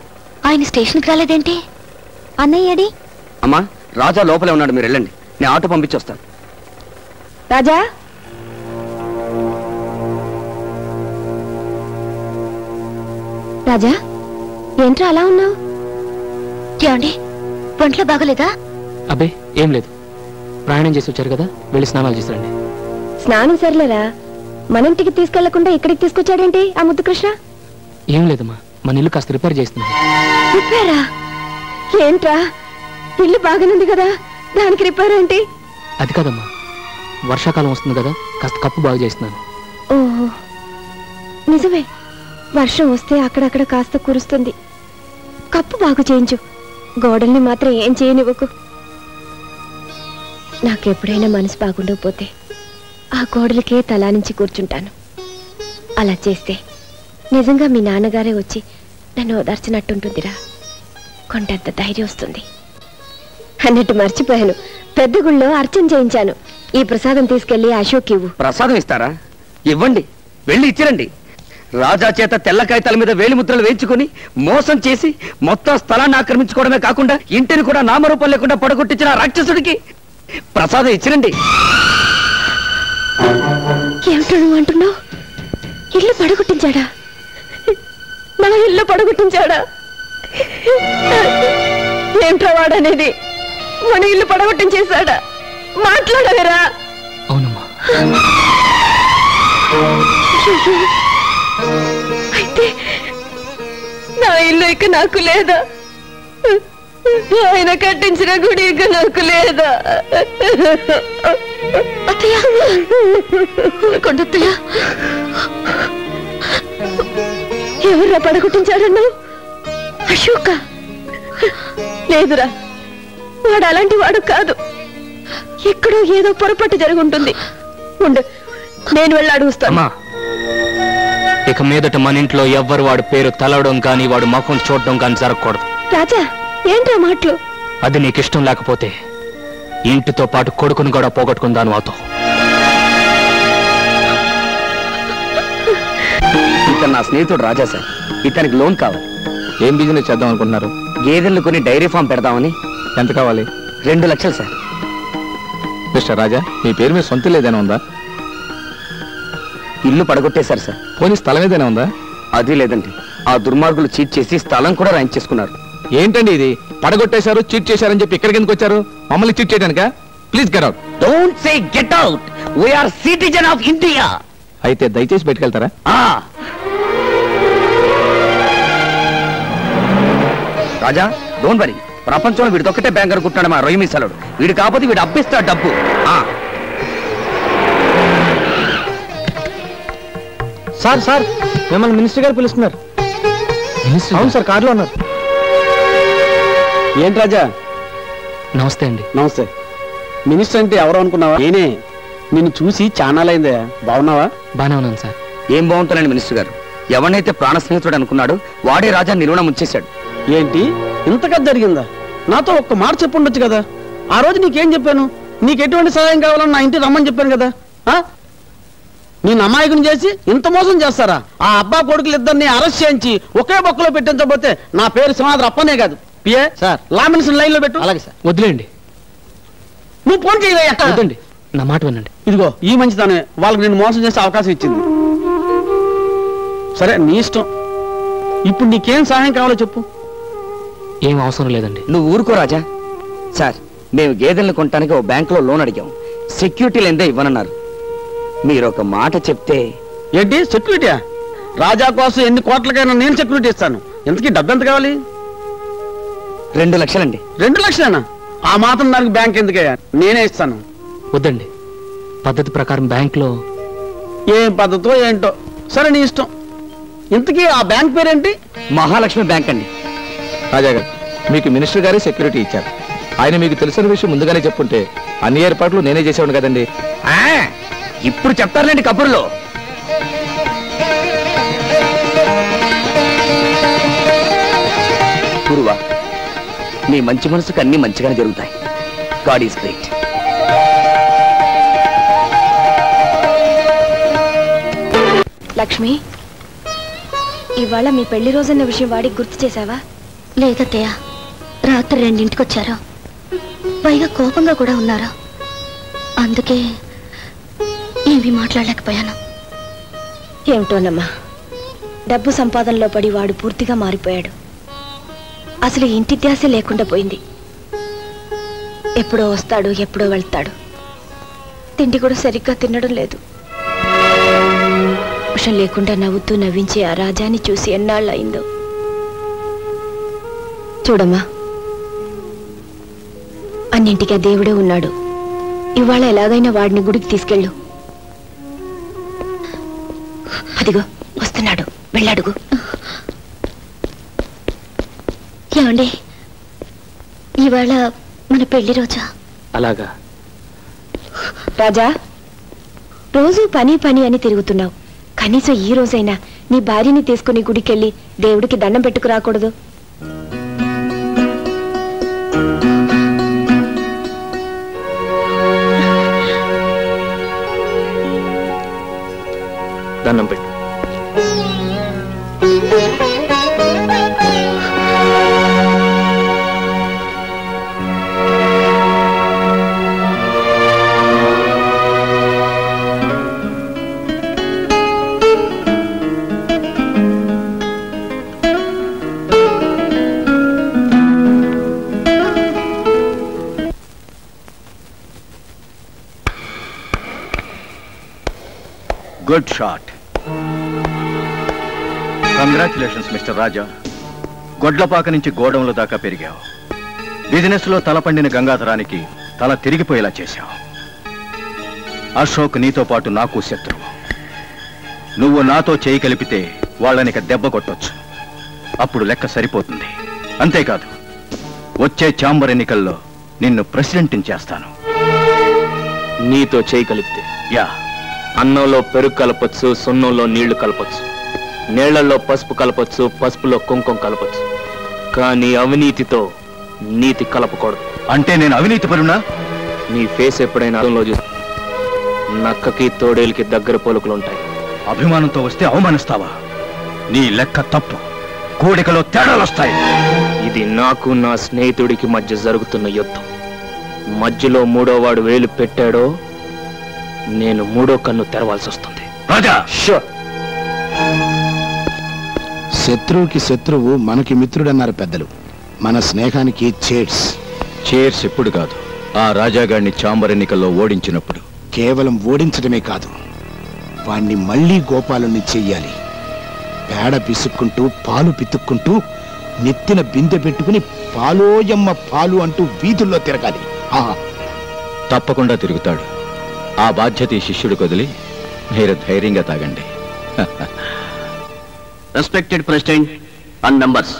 Speaker 2: ఆయన స్టేషన్కి రాలేదేంటి? అన్నయ్యడి?
Speaker 11: అమ్మా, రాజా లోపలే ఉన్నాడు, మీరు వెళ్ళండి. నేను ఆటో పంపించొస్తాను.
Speaker 2: రాజా, రాజా, ఏంట్రా అలా ఉన్నావు? ఏమండి, ఒంట్లో బాగలేదా?
Speaker 8: అబ్బే ఏం లేదు, ప్రయాణం చేసి వచ్చారు కదా, వెళ్ళి స్నానాలు చేసిరండి.
Speaker 2: స్నానం సర్లేరా, మన ఇంటికి తీసుకెళ్లకుండా ఇక్కడికి తీసుకొచ్చాడేంటి ఆ ముద్దు కృష్ణ?
Speaker 8: ఏం లేదమ్మా, మన ఇల్లు కాస్త రిపేర్ చేస్తున్నాను.
Speaker 2: రిపేరా? ఏంట్రా, ఇల్లు బాగానుంది కదా, దానికి రిపేర్ ఏంటి?
Speaker 8: అది కాదమ్మా, వర్షాకాలం వస్తుంది కదా, కాస్త కప్పు బాగు చేస్తున్నాను.
Speaker 2: ఓహో, నిజమే, వర్షం వస్తే అక్కడక్కడ కాస్త కురుస్తుంది. కప్పు బాగు చేయించు, గోడల్ని మాత్రం ఏం చేయనివ్వకు. నాకెప్పుడైనా మనసు బాగుండకపోతే ఆ గోడలకే తలా నుంచి కూర్చుంటాను. అలా చేస్తే నిజంగా మీ నాన్నగారే వచ్చి నన్ను ఓదార్చినట్టుంటుందిరా, కొండంత ధైర్యం వస్తుంది. అన్నట్టు మర్చిపోయాను,
Speaker 3: పెద్ద గుళ్ళో అర్చన చేయించాను. ఈ ప్రసాదం తీసుకెళ్లి అశోక్ ఇవ్వు.
Speaker 11: ప్రసాదం ఇస్తారా? ఇవ్వండి, వెళ్ళి ఇచ్చిరండి. రాజా చేత తెల్ల కాగితాల మీద వేలిముద్రలు వేయించుకుని మోసం చేసి మొత్తం స్థలాన్ని ఆక్రమించుకోవడమే కాకుండా ఇంటిని కూడా నామరూపం లేకుండా పడగొట్టించిన రాక్షసుడికి ప్రసాదం ఇచ్చిరండి.
Speaker 3: ఏమిటో నువ్వు అంటున్నావు? ఇల్లు పడగొట్టించాడా? మన ఇల్లు పడగొట్టించాడా? ఏమిట్రా వాడనేది? మన ఇల్లు పడగొట్టించేశాడా? మాట్లాడవేరా?
Speaker 8: అవునమ్మా.
Speaker 3: అయితే నా ఇల్లు ఇక నాకు లేదా? ఆయన కట్టించిన గుడి ఇక నాకు లేదా? అత్తయ్య, కొండత్తయ్య, ఎవరా పడగొట్టించాడన్నావు? అశోక? లేదురా, వాడు అలాంటి వాడు కాదు. ఎక్కడో ఏదో పొరపాటు జరుగుంటుంది. ఉండు, నేను వెళ్ళి అడుగుస్తాను.
Speaker 8: ఇక మీదట మన ఇంట్లో ఎవ్వరు వాడు పేరు తలవడం కానీ వాడు ముఖం చూడడం కానీ జరగకూడదు.
Speaker 3: రాజా, ఏంట్రా మాటలు?
Speaker 8: అది నీకు ఇష్టం లేకపోతే ఇంటితో పాటు కొడుకుని కూడా పోగొట్టుకుందాను వాతో.
Speaker 11: ఇతను నా స్నేహితుడు రాజా సార్. ఇతనికి లోన్ కావాలి.
Speaker 14: ఏం బిజినెస్ చేద్దాం అనుకుంటున్నారు?
Speaker 11: గేదెలను కొని డైరీ ఫామ్ పెడదామని.
Speaker 14: ఎంత కావాలి?
Speaker 11: 2 లక్షలు సార్.
Speaker 14: మిస్టర్ రాజా, మీ పేరు మీద సొంత ఏదైనా ఉందా?
Speaker 11: ఇల్లు పడగొట్టేశారు సార్.
Speaker 14: పోనీ స్థలం ఏదైనా ఉందా?
Speaker 11: అది లేదండి. ఆ దుర్మార్గులు చీట్ చేసి స్థలం కూడా రాయించేసుకున్నారు.
Speaker 14: ఏంటండి ఇది? పడగొట్టేశారు, చీట్ చేశారని చెప్పి ఇక్కడికి ఎందుకు వచ్చారు? మమ్మల్ని చీట్ చేయడానికా? Please get out.
Speaker 11: Don't say get out. We are citizen of India.
Speaker 14: అయితే దయచేసి బయటకెళ్తారా?
Speaker 11: రాజా, డోంట్ వరీ. ప్రపంచంలో వీడిదొక్కటే బ్యాంక్ అనుకుంటున్నాడు మా రొయ్యి మీసాలుడు. వీడు కాకపోతే వీడు అబ్బిస్తాడు డబ్బు.
Speaker 13: సార్ సార్, మిమ్మల్ని మినిస్టర్ గారు పిలుస్తున్నారు. అవును సార్, కారులో ఉన్నారు.
Speaker 12: ఏంటి రాజా?
Speaker 8: నమస్తే అండి.
Speaker 12: నమస్తే. మినిస్టర్ అంటే ఎవరు అనుకున్నావా? నేనే. నిన్ను చూసి చానాలైందా. బాగున్నావా?
Speaker 8: బానే ఉన్నాను సార్.
Speaker 11: ఏం బాగుంటానండి మినిస్టర్ గారు. ఎవరినైతే ప్రాణ స్నేహితుడు అనుకున్నాడు వాడే రాజా నిలువన ముంచేశాడు.
Speaker 12: ఏంటి ఇంతగా జరిగిందా? నాతో ఒక్క మాట చెప్పుండొచ్చు కదా. ఆ రోజు నీకేం చెప్పాను? నీకు ఎటువంటి సహాయం కావాలని నా ఇంటికి రమ్మని చెప్పాను కదా. నేను అమాయకుని చేసి ఇంత మోసం చేస్తారా? ఆ అబ్బా కొడుకులు ఇద్దరిని అరెస్ట్ చేయించి ఒకే బొక్కలో పెట్టించబోతే నా పేరు సింహాద్రి అప్పనే కాదు. PA sir, law minister line లో పెట్టు. అలాగే సార్.
Speaker 8: వదిలేండి,
Speaker 12: నువ్వు ఫోన్ చేయవయ్యా.
Speaker 8: వద్దండి, నా మాట వినండి.
Speaker 12: ఇదిగో ఈ మంచిదానే వాళ్ళకి నేను మోసం చేసే అవకాశం ఇచ్చింది. సరే, నీ ఇష్టం. ఇప్పుడు నీకేం సహాయం కావాలో చెప్పు.
Speaker 8: ఏం అవసరం లేదండి.
Speaker 11: నువ్వు ఊరుకో రాజా. సార్, మేము గేదెలను కొనడానికి ఓ బ్యాంకులో లోన్ అడిగాం. సెక్యూరిటీ లేదే ఇవ్వనన్నారు. మీరు ఒక మాట చెప్తే.
Speaker 12: ఏంటి సెక్యూరిటీయా? రాజా కోసం ఎన్ని కోట్లకైనా నేను సెక్యూరిటీ ఇస్తాను. ఎంతకీ డబ్బు ఎంత కావాలి?
Speaker 11: 2 లక్షలండి.
Speaker 12: 2 లక్షలేనా? ఆ మాత్రం దానికి బ్యాంక్ ఎందుకయ్యా? నేనే ఇస్తాను.
Speaker 8: వద్దండి, పద్ధతి ప్రకారం బ్యాంకులో.
Speaker 12: ఏం పద్ధతో ఏంటో. సరే, నీ ఇష్టం. ఇంతకీ ఆ బ్యాంక్ పేరేంటి?
Speaker 11: మహాలక్ష్మి బ్యాంక్ అండి.
Speaker 14: రాజా గారు, మీకు మినిస్టర్ గారే సెక్యూరిటీ ఇచ్చారు. ఆయన మీకు తెలిసిన విషయం ముందుగానే చెప్పుంటే అన్ని ఏర్పాట్లు నేనే చేసేవాడు కదండి.
Speaker 11: ఇప్పుడు చెప్తారులేండి కబుర్లో. గురువా, నీ మంచి మనసుకు అన్ని మంచిగానే జరుగుతాయి. God is great.
Speaker 3: లక్ష్మి, ఇవాళ మీ పెళ్లి రోజన్న విషయం వాడికి గుర్తు చేశావా?
Speaker 2: లేదత్తయ్య, రాత్రి 2ంటికి వచ్చారు. పైగా కోపంగా కూడా ఉన్నారు. అందుకే ఏమీ మాట్లాడలేకపోయాను.
Speaker 3: ఏమిటోనమ్మా, డబ్బు సంపాదనలో పడి వాడు పూర్తిగా మారిపోయాడు. అసలు ఇంటి ధ్యాస లేకుండా పోయింది. ఎప్పుడో వస్తాడు, ఎప్పుడో వెళ్తాడు. తిండి కూడా సరిగ్గా తినడం లేదు. విషం లేకుండా నవ్వుతూ నవ్వించే ఆ రాజాని చూసి ఎన్నాళ్ళయిందో. చూడమ్మా, అన్నింటికీ ఆ దేవుడే ఉన్నాడు. ఇవాళ ఎలాగైనా వాడిని గుడికి తీసుకెళ్ళు. అదిగో వస్తున్నాడు, వెళ్ళాడుగు.
Speaker 2: ఏమండి, ఇవాళ మన పెళ్లి రోజా?
Speaker 8: అలాగా.
Speaker 3: రాజా, రోజు పని పని అని తిరుగుతున్నావు. కనీసం ఈ రోజైనా నీ భార్యని తీసుకుని గుడికెళ్ళి దేవుడికి దండం పెట్టుకురాకూడదు?
Speaker 8: దండం పెట్టు.
Speaker 10: Good shot. కంగ్రాచులేషన్స్ మిస్టర్ రాజా. గొడ్లపాక నుంచి గోడౌన్ల దాకా పెరిగావు. బిజినెస్ లో తలపండిన గంగాధరానికి తల తిరిగిపోయేలా చేశావు. అశోక్ నీతో పాటు నాకు శత్రువు. నువ్వు నాతో చేయి కలిపితే వాళ్ళనిక దెబ్బ కొట్టొచ్చు. అప్పుడు లెక్క సరిపోతుంది. అంతేకాదు, వచ్చే ఛాంబర్ ఎన్నికల్లో నిన్ను ప్రెసిడెంట్ని చేస్తాను.
Speaker 8: నీతో చేయి కలిపితే?
Speaker 10: యా.
Speaker 8: అన్నంలో పెరుగు కలపొచ్చు, సున్నంలో నీళ్లు కలపొచ్చు, నీళ్లలో పసుపు కలపొచ్చు, పసుపులో కుంకుమ కలపొచ్చు. కానీ అవినీతితో నీతి కలపకూడదు.
Speaker 10: అంటే నేను అవినీతి పరునా?
Speaker 8: నీ ఫేస్ ఎప్పుడైనా అర్థంలో చూసి నక్కకి తోడేలికి దగ్గర పోలుకలుంటాయి.
Speaker 10: అభిమానంతో వస్తే అవమానిస్తావా? నీ లెక్క తప్పు. కోడికలో తేడాలొస్తాయి.
Speaker 8: ఇది నాకు నా స్నేహితుడికి మధ్య జరుగుతున్న యుద్ధం. మధ్యలో మూడోవాడు వేలు పెట్టాడో నేను మూడో కన్ను తెరవాల్సి వస్తుంది.
Speaker 10: రాజా,
Speaker 16: శత్రువుకి శత్రువు మనకి మిత్రుడన్నారు పెద్దలు. మన స్నేహానికి చేర్స్.
Speaker 10: చేర్స్ ఎప్పుడు కాదు, ఆ రాజాగాడిని ఛాంబర్ ఎన్నికల్లో ఓడించినప్పుడు.
Speaker 16: కేవలం ఓడించడమే కాదు, వాణ్ణి మళ్లీ గోపాలుని చెయ్యాలి. పేడ పిసుక్కుంటూ పాలు పితుక్కుంటూ నెత్తిన బిందె పెట్టుకుని పాలోయమ్మ పాలు అంటూ వీధుల్లో తిరగాలి.
Speaker 10: తప్పకుండా తిరుగుతాడు. ఆ బాధ్యత ఈ శిష్యుడికి వదిలి మీరు ధైర్యంగా తాగండి.
Speaker 15: రెస్పెక్టెడ్ ప్రెసిడెంట్ అండ్ మెంబర్స్,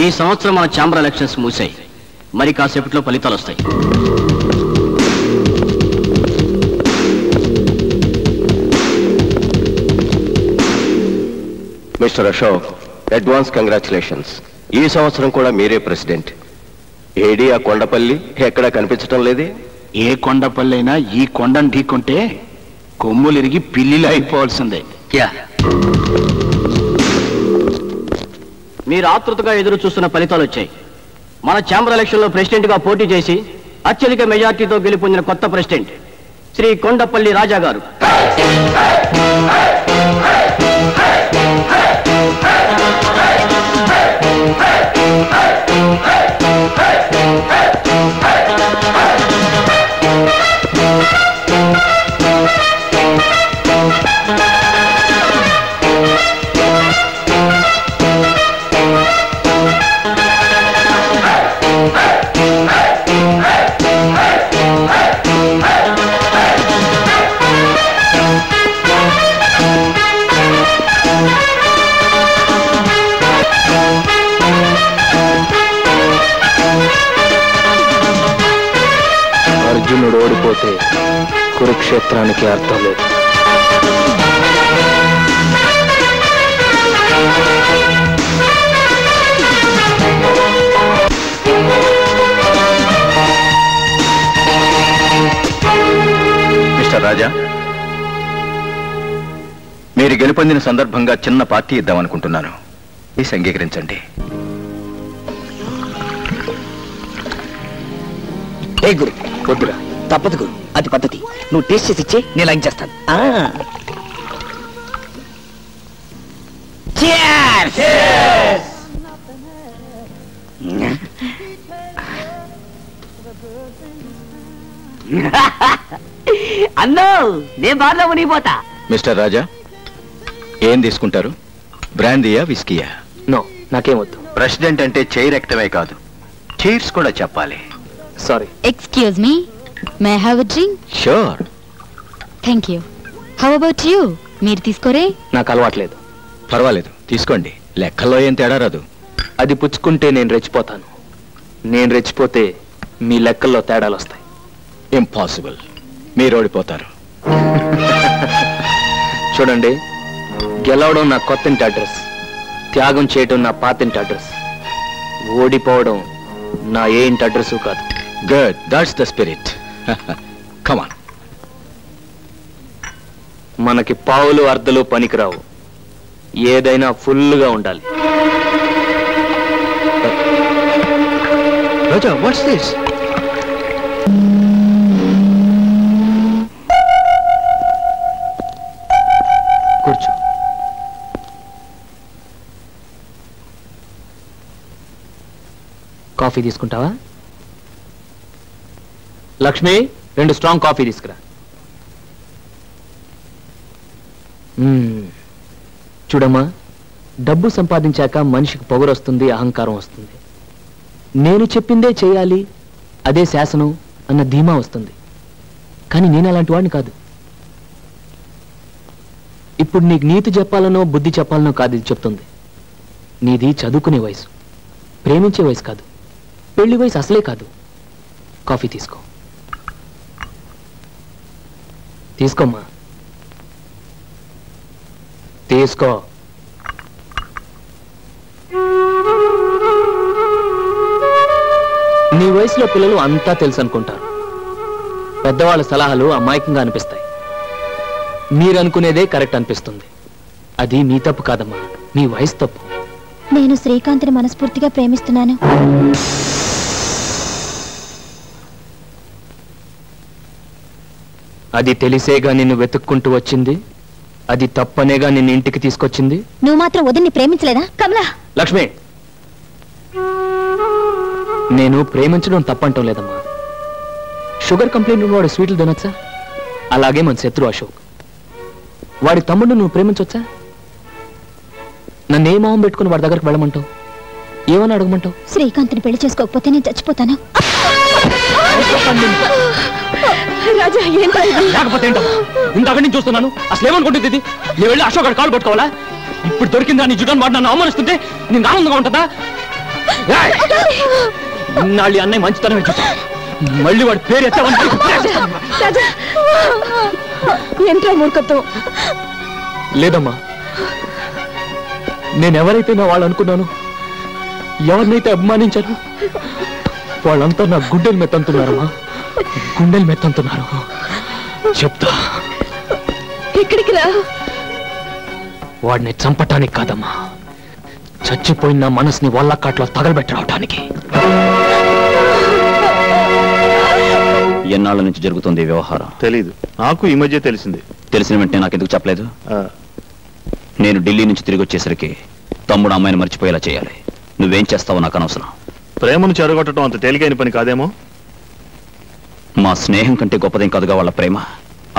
Speaker 15: ఈ సంవత్సరం మన ఛాంబర్ ఎలక్షన్స్ మూసాయి. మరి కాసేపట్లో ఫలితాలు వస్తాయి.
Speaker 10: Mister Ashok, advance congratulations. ఈ సంవత్సరం కూడా మీరే ప్రెసిడెంట్. ఏడి ఆ కొండపల్లి ఎక్కడా కనిపించటం లేదే?
Speaker 16: ఏ కొండపల్లైనా ఈ కొండను ఢీకొంటే కొమ్ములిరిగి పిల్లిలు అయిపోవాల్సిందే.
Speaker 15: మీరు ఆతృతగా ఎదురు చూస్తున్న ఫలితాలు వచ్చాయి. మన ఛాంబర్ ఎలక్షన్ లో ప్రెసిడెంట్ గా పోటీ చేసి అత్యధిక మెజార్టీతో గెలుపొందిన కొత్త ప్రెసిడెంట్ శ్రీ కొండపల్లి రాజా గారు.
Speaker 8: అర్జునుడు ఓడిపోతే కురుక్షేత్రానికి అర్థం లేదు.
Speaker 10: మిస్టర్ రాజా, మీరు గెలుపొందిన సందర్భంగా చిన్న పార్టీ ఇద్దామనుకుంటున్నాను. ప్లీజ్ అంగీకరించండి.
Speaker 9: ఏ గురు, వద్దురా, తప్పదు గురు, అది పద్ధతి. నువ్వు టేస్ట్ చేసి ఇచ్చే, నేను లైన్ చేస్తాను.
Speaker 11: అన్నో, నేను బార్లో మునిగిపోతా.
Speaker 10: మిస్టర్ రాజా, ఏం తీసుకుంటారు? బ్రాందీయా, విస్కీయా?
Speaker 8: నో, నాకేం వద్దు.
Speaker 10: ప్రెసిడెంట్ అంటే చైర్ ఎక్కడమే కాదు, చైర్స్ కూడా చెప్పాలి.
Speaker 8: Sorry.
Speaker 2: Excuse me, may I have a drink?
Speaker 10: Sure.
Speaker 2: Thank you. How about you? మీరు తీసుకోరే?
Speaker 8: నాకు అలవాట్లేదు.
Speaker 10: పర్వాలేదు, తీసుకోండి. లెక్కల్లో ఏం తేడా రాదు.
Speaker 8: అది పుచ్చుకుంటే నేను రెచ్చిపోతాను. నేను రెచ్చిపోతే మీ లెక్కల్లో తేడాలు వస్తాయి.
Speaker 10: ఇంపాసిబుల్. మీరు ఓడిపోతారు.
Speaker 8: చూడండి, గెలవడం నా కొత్తింటి అడ్రస్, త్యాగం చేయడం నా పాతింటి అడ్రస్, ఓడిపోవడం నా ఏ ఇంటి అడ్రస్ కాదు.
Speaker 10: Good, that's the spirit. Come on.
Speaker 8: మనకి పావులు అర్ధలు పనికిరావు, ఏదైనా ఫుల్గా ఉండాలి.
Speaker 4: రాజా, వాట్స్ దిస్?
Speaker 8: కూర్చో. కాఫీ తీసుకుంటావా? లక్ష్మి, 2 స్ట్రాంగ్ కాఫీ తీసుకురా. చూడమ్మా, డబ్బు సంపాదించాక మనిషికి పొగరు వస్తుంది, అహంకారం వస్తుంది. నేను చెప్పిందే చేయాలి, అదే శాసనం అన్న ధీమా వస్తుంది. కానీ నేను అలాంటి వాడిని కాదు. ఇప్పుడు నీకు నీతి చెప్పాలనో బుద్ధి చెప్పాలనో కాదు ఇది చెప్తుంది. నీది చదువుకునే వయసు, ప్రేమించే వయసు కాదు, పెళ్లి వయసు అసలే కాదు. కాఫీ తీసుకో. తీసుకోమ్మా, తీసుకో. నీ వయసులో పిల్లలు అంతా తెలుసు అనుకుంటారు. పెద్దవాళ్ళ సలహాలు అమాయకంగా అనిపిస్తాయి. మీరనుకునేదే కరెక్ట్ అనిపిస్తుంది. అది మీ తప్పు కాదమ్మా, మీ వయసు తప్పు.
Speaker 2: నేను శ్రీకాంత్ని మనస్ఫూర్తిగా ప్రేమిస్తున్నాను.
Speaker 8: అది తెలిసేగా నిన్ను వెతుక్కుంటూ వచ్చింది, అది తప్పనేగా నిన్ను ఇంటికి తీసుకొచ్చింది.
Speaker 2: నువ్వు మాత్రం వదిన్ని ప్రేమించలేదా కమలా?
Speaker 8: లక్ష్మి, నేను ప్రేమించడం తప్పంటం లేదమ్మా. షుగర్ కంప్లైంట్ ఉన్నవాడు స్వీట్లు తినొచ్చా? అలాగే మన శత్రు అశోక్, వాడి తమ్ముడు నువ్వు ప్రేమించొచ్చా? నన్ను ఏ మొహం పెట్టుకుని వాడి దగ్గరకు వెళ్ళమంటావు? ఏమని అడగమంటావు?
Speaker 2: శ్రీకాంత్ని పెళ్లి చేసుకోకపోతే నేను చచ్చిపోతాను.
Speaker 3: రాజా,
Speaker 8: లేకపోతే ఏంటో ఇంతక నుంచి చూస్తున్నాను. అసలు ఏమనుకుంటుంది ఇది? నేను వెళ్ళి అశోక్ కాలు పట్టుకోవాలా? ఇప్పుడు దొరికిందా నీ జుటాన్ని వాడు నన్ను అవమానిస్తుంటే నేను ఆనందంగా ఉంటుందా? ఇన్నాళ్ళు అన్నయ్య మంచితనమే చూసా, మళ్ళీ వాడి పేరు ఎత్తావని
Speaker 3: ఏంట్రా మూర్ఖత్వం?
Speaker 8: లేదమ్మా, నేనెవరైతే నా వాళ్ళు అనుకున్నాను, ఎవరినైతే అభిమానించాను, వాళ్ళంతా నా గుండెలు మెత్తంతున్నారమ్మా, గుండెలు మెత్తంతున్నారు. చెప్తా.
Speaker 3: ఇక్కడికి రా.
Speaker 8: వాడిని చంపటానికి కాదమ్మా, చచ్చిపోయిన మనసుని వల్లకాట్లో తగలబెట్టి రావటానికి.
Speaker 5: ఎన్నాళ్ళ నుంచి జరుగుతుంది వ్యవహారం?
Speaker 4: తెలీదు, నాకు ఈ మధ్య తెలిసింది.
Speaker 5: తెలిసిన వెంటనే నాకెందుకు చెప్పలేదు? నేను ఢిల్లీ నుంచి తిరిగి వచ్చేసరికి తమ్ముడు అమ్మాయిని మర్చిపోయేలా చేయాలి. నువ్వేం చేస్తావో నాకు అనవసరం.
Speaker 4: ప్రేమను చెరగొట్టడం అంత తేలికైన పని కాదేమో.
Speaker 5: మా స్నేహం కంటే గొప్పదేం కాదుగా వాళ్ళ ప్రేమ,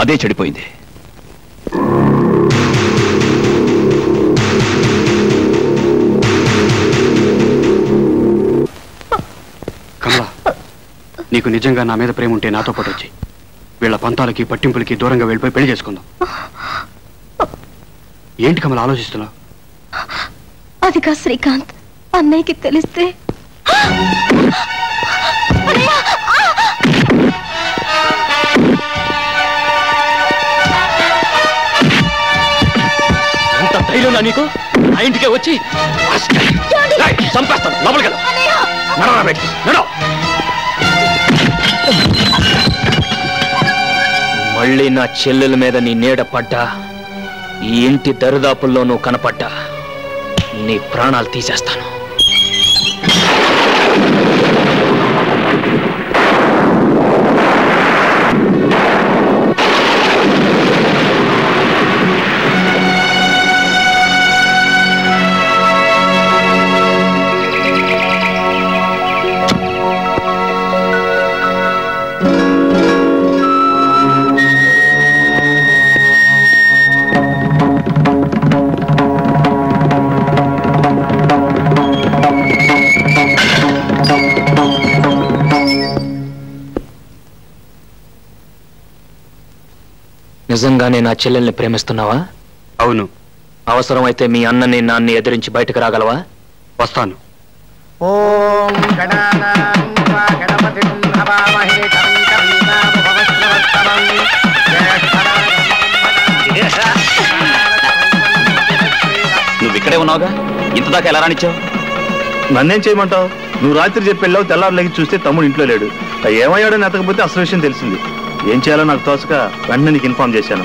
Speaker 5: అదే చెడిపోయింది.
Speaker 15: కమలా, నీకు నిజంగా నా మీద ప్రేమ ఉంటే నాతో పాటు వచ్చి వీళ్ళ పంతాలకి పట్టింపులకి దూరంగా వెళ్ళిపోయి పెళ్లి చేసుకుందాం. ఏంటి కమలా ఆలోచిస్తున్నావు?
Speaker 3: అది కా శ్రీకాంత్, అన్నయ్యకి తెలిస్తే
Speaker 8: ఎంత ధైర్యం నీకు? ఆ ఇంటికే వచ్చి చంపేస్తాను. లోపలికి వెళ్ళు. నడవరా బయటికి, నడవ. మళ్ళీ నా చెల్లెల మీద నీ నీడ పడ్డా, ఈ ఇంటి దరిదాపుల్లో నువ్వు కనపడ్డా, నీ ప్రాణాలు తీసేస్తాను. నిజంగానే నా చెల్లెల్ని ప్రేమిస్తున్నావా?
Speaker 15: అవును.
Speaker 8: అవసరమైతే మీ అన్నని నాన్ని ఎదిరించి బయటకు రాగలవా?
Speaker 15: వస్తాను.
Speaker 6: ఓం గణానాం త్వా గణపతిం హవామహే కవిం కవీనాముపమశ్రవస్తమం
Speaker 5: నువ్వు ఇక్కడే ఉన్నావుగా, ఇంతదాకా ఎలా రానిచ్చావు?
Speaker 4: నన్నేం చేయమంటావు? నువ్వు రాత్రి చెప్పి వెళ్ళావు, తెల్లారులకి చూస్తే తమ్ముడు ఇంట్లో లేడు. ఏమయ్యాడని ఎతకపోతే అసలు విషయం తెలిసింది. ఏం చేయాలో నాకు తోచక వెంటనే నీకు ఇన్ఫార్మ్ చేశాను.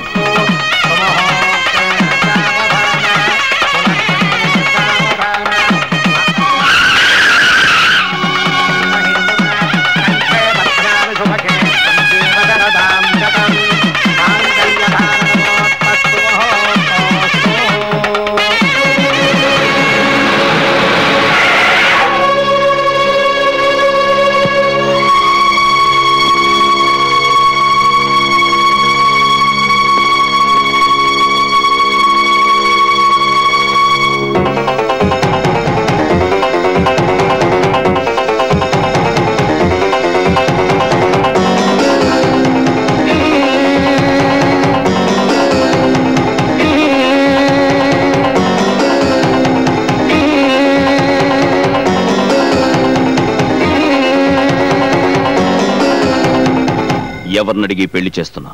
Speaker 5: ఎవరినడిగి పెళ్లి చేస్తున్నా?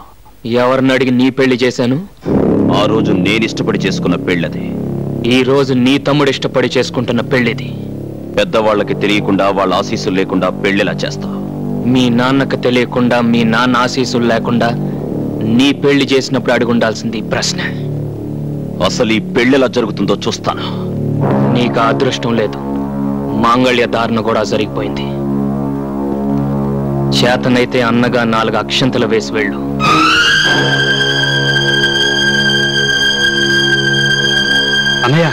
Speaker 8: ఎవరినడిగి నీ పెళ్లి చేశాను?
Speaker 5: ఆ రోజు నేను ఇష్టపడి చేసుకున్న పెళ్ళది.
Speaker 8: ఈ రోజు నీ తమ్ముడు ఇష్టపడి చేసుకుంటున్న పెళ్లిది.
Speaker 5: పెద్దవాళ్ళకి తెలియకుండా వాళ్ళ ఆశీస్సులు లేకుండా పెళ్లిలా చేస్తా.
Speaker 8: మీ నాన్నకు తెలియకుండా, మీ నాన్న ఆశీస్సులు లేకుండా నీ పెళ్లి చేసినప్పుడు అడుగుండాల్సింది ప్రశ్న.
Speaker 5: అసలు ఈ పెళ్లిలా జరుగుతుందో చూస్తాను.
Speaker 8: నీకు అదృష్టం లేదు, మాంగళ్య ధారణ కూడా జరిగిపోయింది. చేతనైతే అన్నగా 4 అక్షంతలు వేసి వెళ్ళు.
Speaker 7: అన్నయ్య,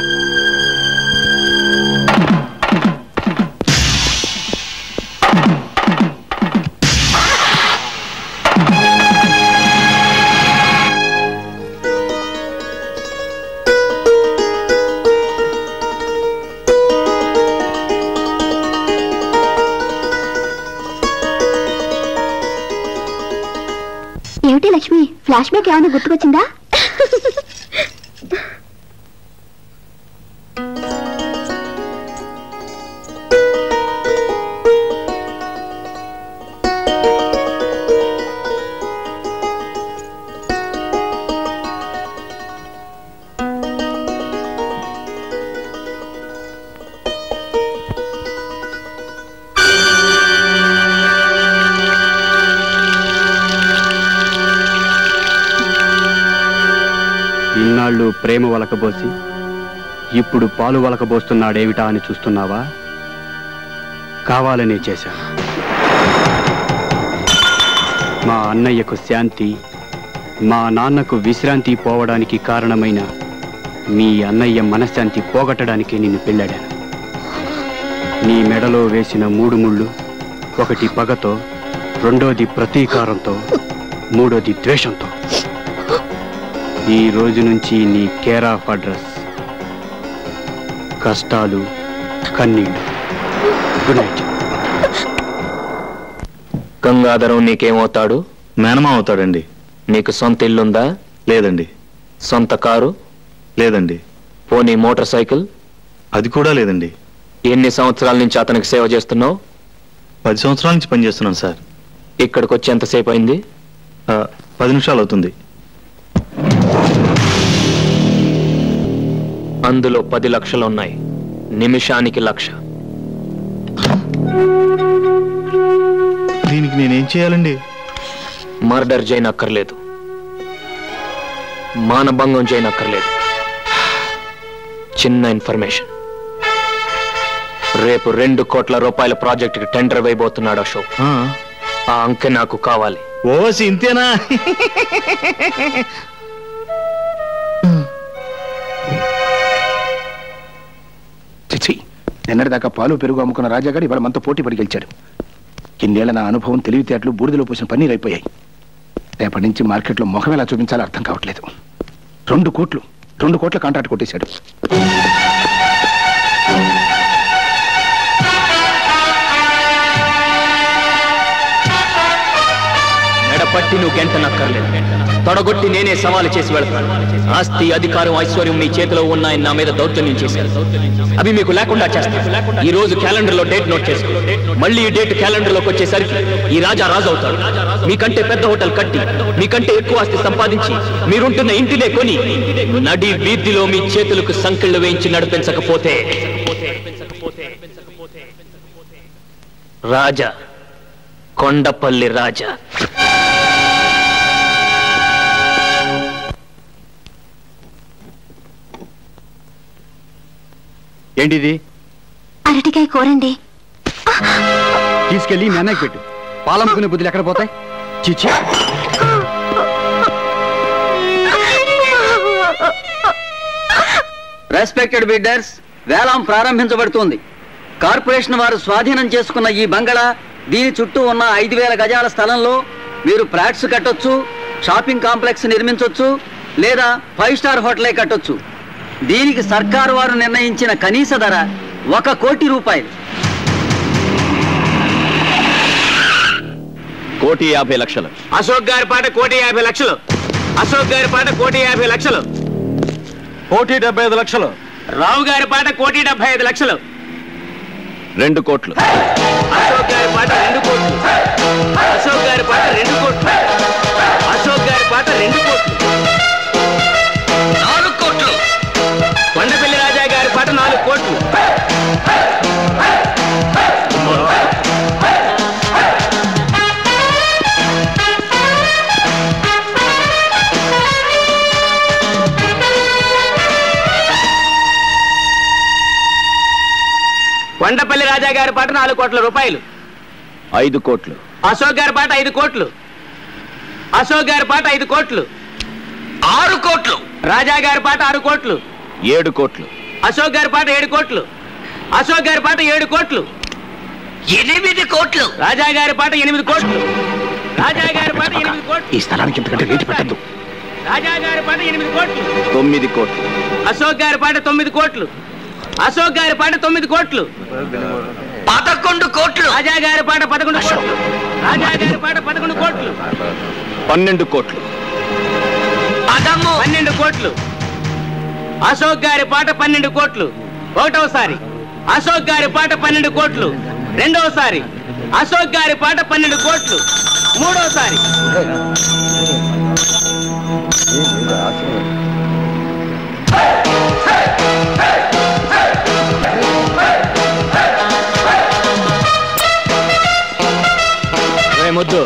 Speaker 2: ఏమిటి లక్ష్మి, ఫ్లాష్ బ్యాక్ ఏమైనా గుర్తుకొచ్చిందా?
Speaker 7: ఇన్నాళ్ళు ప్రేమ వలకబోసి ఇప్పుడు పాలు వలకబోస్తున్నాడేమిటా అని చూస్తున్నావా? కావాలనే చేశాను. మా అన్నయ్యకు శాంతి, మా నాన్నకు విశ్రాంతి పోవడానికి కారణమైన మీ అన్నయ్య మనశ్శాంతి పోగొట్టడానికి నిన్ను పెళ్ళాడాను. నీ మెడలో వేసిన 3 ముళ్ళు, ఒకటి పగతో, రెండోది ప్రతీకారంతో, మూడోది ద్వేషంతో. ఈ రోజు నుంచి నీ కేర్ ఆఫ్ అడ్రస్ కష్టాలు, కన్నీళ్ళు. Good night.
Speaker 8: గంగాధరం నీకేమవుతాడు?
Speaker 4: మేనమా అవుతాడండి.
Speaker 8: నీకు సొంత ఇల్లుందా?
Speaker 4: లేదండి.
Speaker 8: సొంత కారు?
Speaker 4: లేదండి.
Speaker 8: పోనీ మోటార్ సైకిల్?
Speaker 4: అది కూడా లేదండి.
Speaker 8: ఎన్ని సంవత్సరాల నుంచి అతనికి సేవ చేస్తున్నావు?
Speaker 4: 10 సంవత్సరాల నుంచి పనిచేస్తున్నాను సార్.
Speaker 8: ఇక్కడికి వచ్చి ఎంతసేపు అయింది?
Speaker 4: 10 నిమిషాలు అవుతుంది.
Speaker 8: అందులో 10 లక్షలు ఉన్నాయి. నిమిషానికి 1,00,000.
Speaker 4: దీనికి నేనేం చేయాలండి?
Speaker 8: మర్డర్ చేయనక్కర్లేదు, మానభంగం చేయనక్కర్లేదు. చిన్న ఇన్ఫర్మేషన్. రేపు 2 కోట్ల రూపాయల ప్రాజెక్టుకి టెండర్ వేయబోతున్నాడు అశోక్. ఆ అంకె నాకు కావాలి.
Speaker 4: ఓసి ఇంతేనా?
Speaker 16: చిచి, నిన్నటిదాకా పాలు పెరుగు అమ్ముకున్న రాజాగారు ఇవాళ మనతో పోటీ పడి గెలిచాడు. ఇన్నేళ్ల నా అనుభవం, తెలివితేటలు బూడిదలో పోసిన పన్నీరు అయిపోయాయి. రేపటి నుంచి మార్కెట్లో ముఖం ఎలా చూపించాలో అర్థం కావట్లేదు. 2 కోట్ల కాంట్రాక్ట్ కొట్టేశాడు.
Speaker 8: మెడపట్టి నువ్వు గెంటనక్కర్లేదు, తొడగొట్టి నేనే సవాలు చేసి వెళ్తాను. ఆస్తి, అధికారం, ఐశ్వర్యం మీ చేతిలో ఉన్నాయని నా మీద దౌర్జన్యం చేశారు. అవి మీకు లేకుండా చేస్తాను. ఈ రోజు క్యాలెండర్ లో డేట్ నోట్ చేసుకో. మళ్ళీ ఈ డేట్ క్యాలెండర్ లోకి వచ్చేసరికి ఈ రాజా రాజు అవుతాడు. మీకంటే పెద్ద హోటల్ కట్టి, మీకంటే ఎక్కువ ఆస్తి సంపాదించి, మీరుంటున్న ఇంటినే కొని, నడి వీధిలో మీ చేతులకు సంకెళ్ళు వేయించి నడిపించకపోతే రాజా, కొండపల్లి రాజా.
Speaker 7: ఏంటిది?
Speaker 2: అరటికాయ కూరండి.
Speaker 7: తీసుకెళ్ళి మీ అన్నయ్యకి పెట్టు. పాలమ్ముకునే బుద్ధులు ఎక్కడ పోతాయి? చిచ్చి.
Speaker 11: రెస్పెక్టెడ్ బిడ్డర్స్, వేలం ప్రారంభించబడుతోంది. కార్పొరేషన్ వారు స్వాధీనం చేసుకున్న ఈ బంగళా, దీని చుట్టూ ఉన్న 5,000 గజాల స్థలంలో మీరు ఫ్లాట్స్ కట్టొచ్చు, షాపింగ్ కాంప్లెక్స్ నిర్మించొచ్చు, లేదా 5 స్టార్ హోటలే కట్టొచ్చు. దీనికి సర్కారు వారు నిర్ణయించిన కనీస ధర 1 కోటి రూపాయలు.
Speaker 5: 1,50,00,000.
Speaker 8: అశోక్ గారి పాట 1,50,00,000. అశోక్ గారి పాట 1,50,00,000.
Speaker 10: 1,75,00,000.
Speaker 8: రావు గారి పాట 1,75,00,000.
Speaker 5: 2 కోట్లు.
Speaker 8: అశోక్ గారి పాట 2 కోట్లు. అశోక్ గారి పాట 2 కోట్లు.
Speaker 11: కొండపల్లి రాజా గారి పాట 4 కోట్ల రూపాయలు.
Speaker 10: 5 కోట్లు.
Speaker 11: అశోక్ గారి పాట 5 కోట్లు. అశోక్ గారి పాట 5 కోట్లు.
Speaker 10: 6 కోట్లు.
Speaker 11: రాజా గారి పాట 6 కోట్లు.
Speaker 10: 7 కోట్లు.
Speaker 11: అశోక్ గారి పాట 7 కోట్లు. అశోక్ గారి పాట 7 కోట్లు.
Speaker 10: 8 కోట్లు.
Speaker 11: రాజా గారి పాట 8 కోట్లు. రాజా గారి పాట 8 కోట్లు.
Speaker 16: ఈ స్థలానికి ఇంతకంటే రేటు పెట్టద్దు.
Speaker 11: రాజా గారి పాట 8 కోట్లు.
Speaker 10: 9 కోట్లు.
Speaker 11: అశోక్ గారి పాట 9 కోట్లు. అశోక్ గారి పాట 9 కోట్లు.
Speaker 10: 11 కోట్లు.
Speaker 11: రాజా గారి పాట 11 కోట్లు. రాజా గారి పాట 11 కోట్లు.
Speaker 10: 12 కోట్లు.
Speaker 11: 12 కోట్లు. అశోక్ గారి పాట 12 కోట్లు. ఒకటోసారి అశోక్ గారి పాట 12 కోట్లు. రెండోసారి అశోక్ గారి పాట 12 కోట్లు. మూడోసారి
Speaker 8: ముద్దు.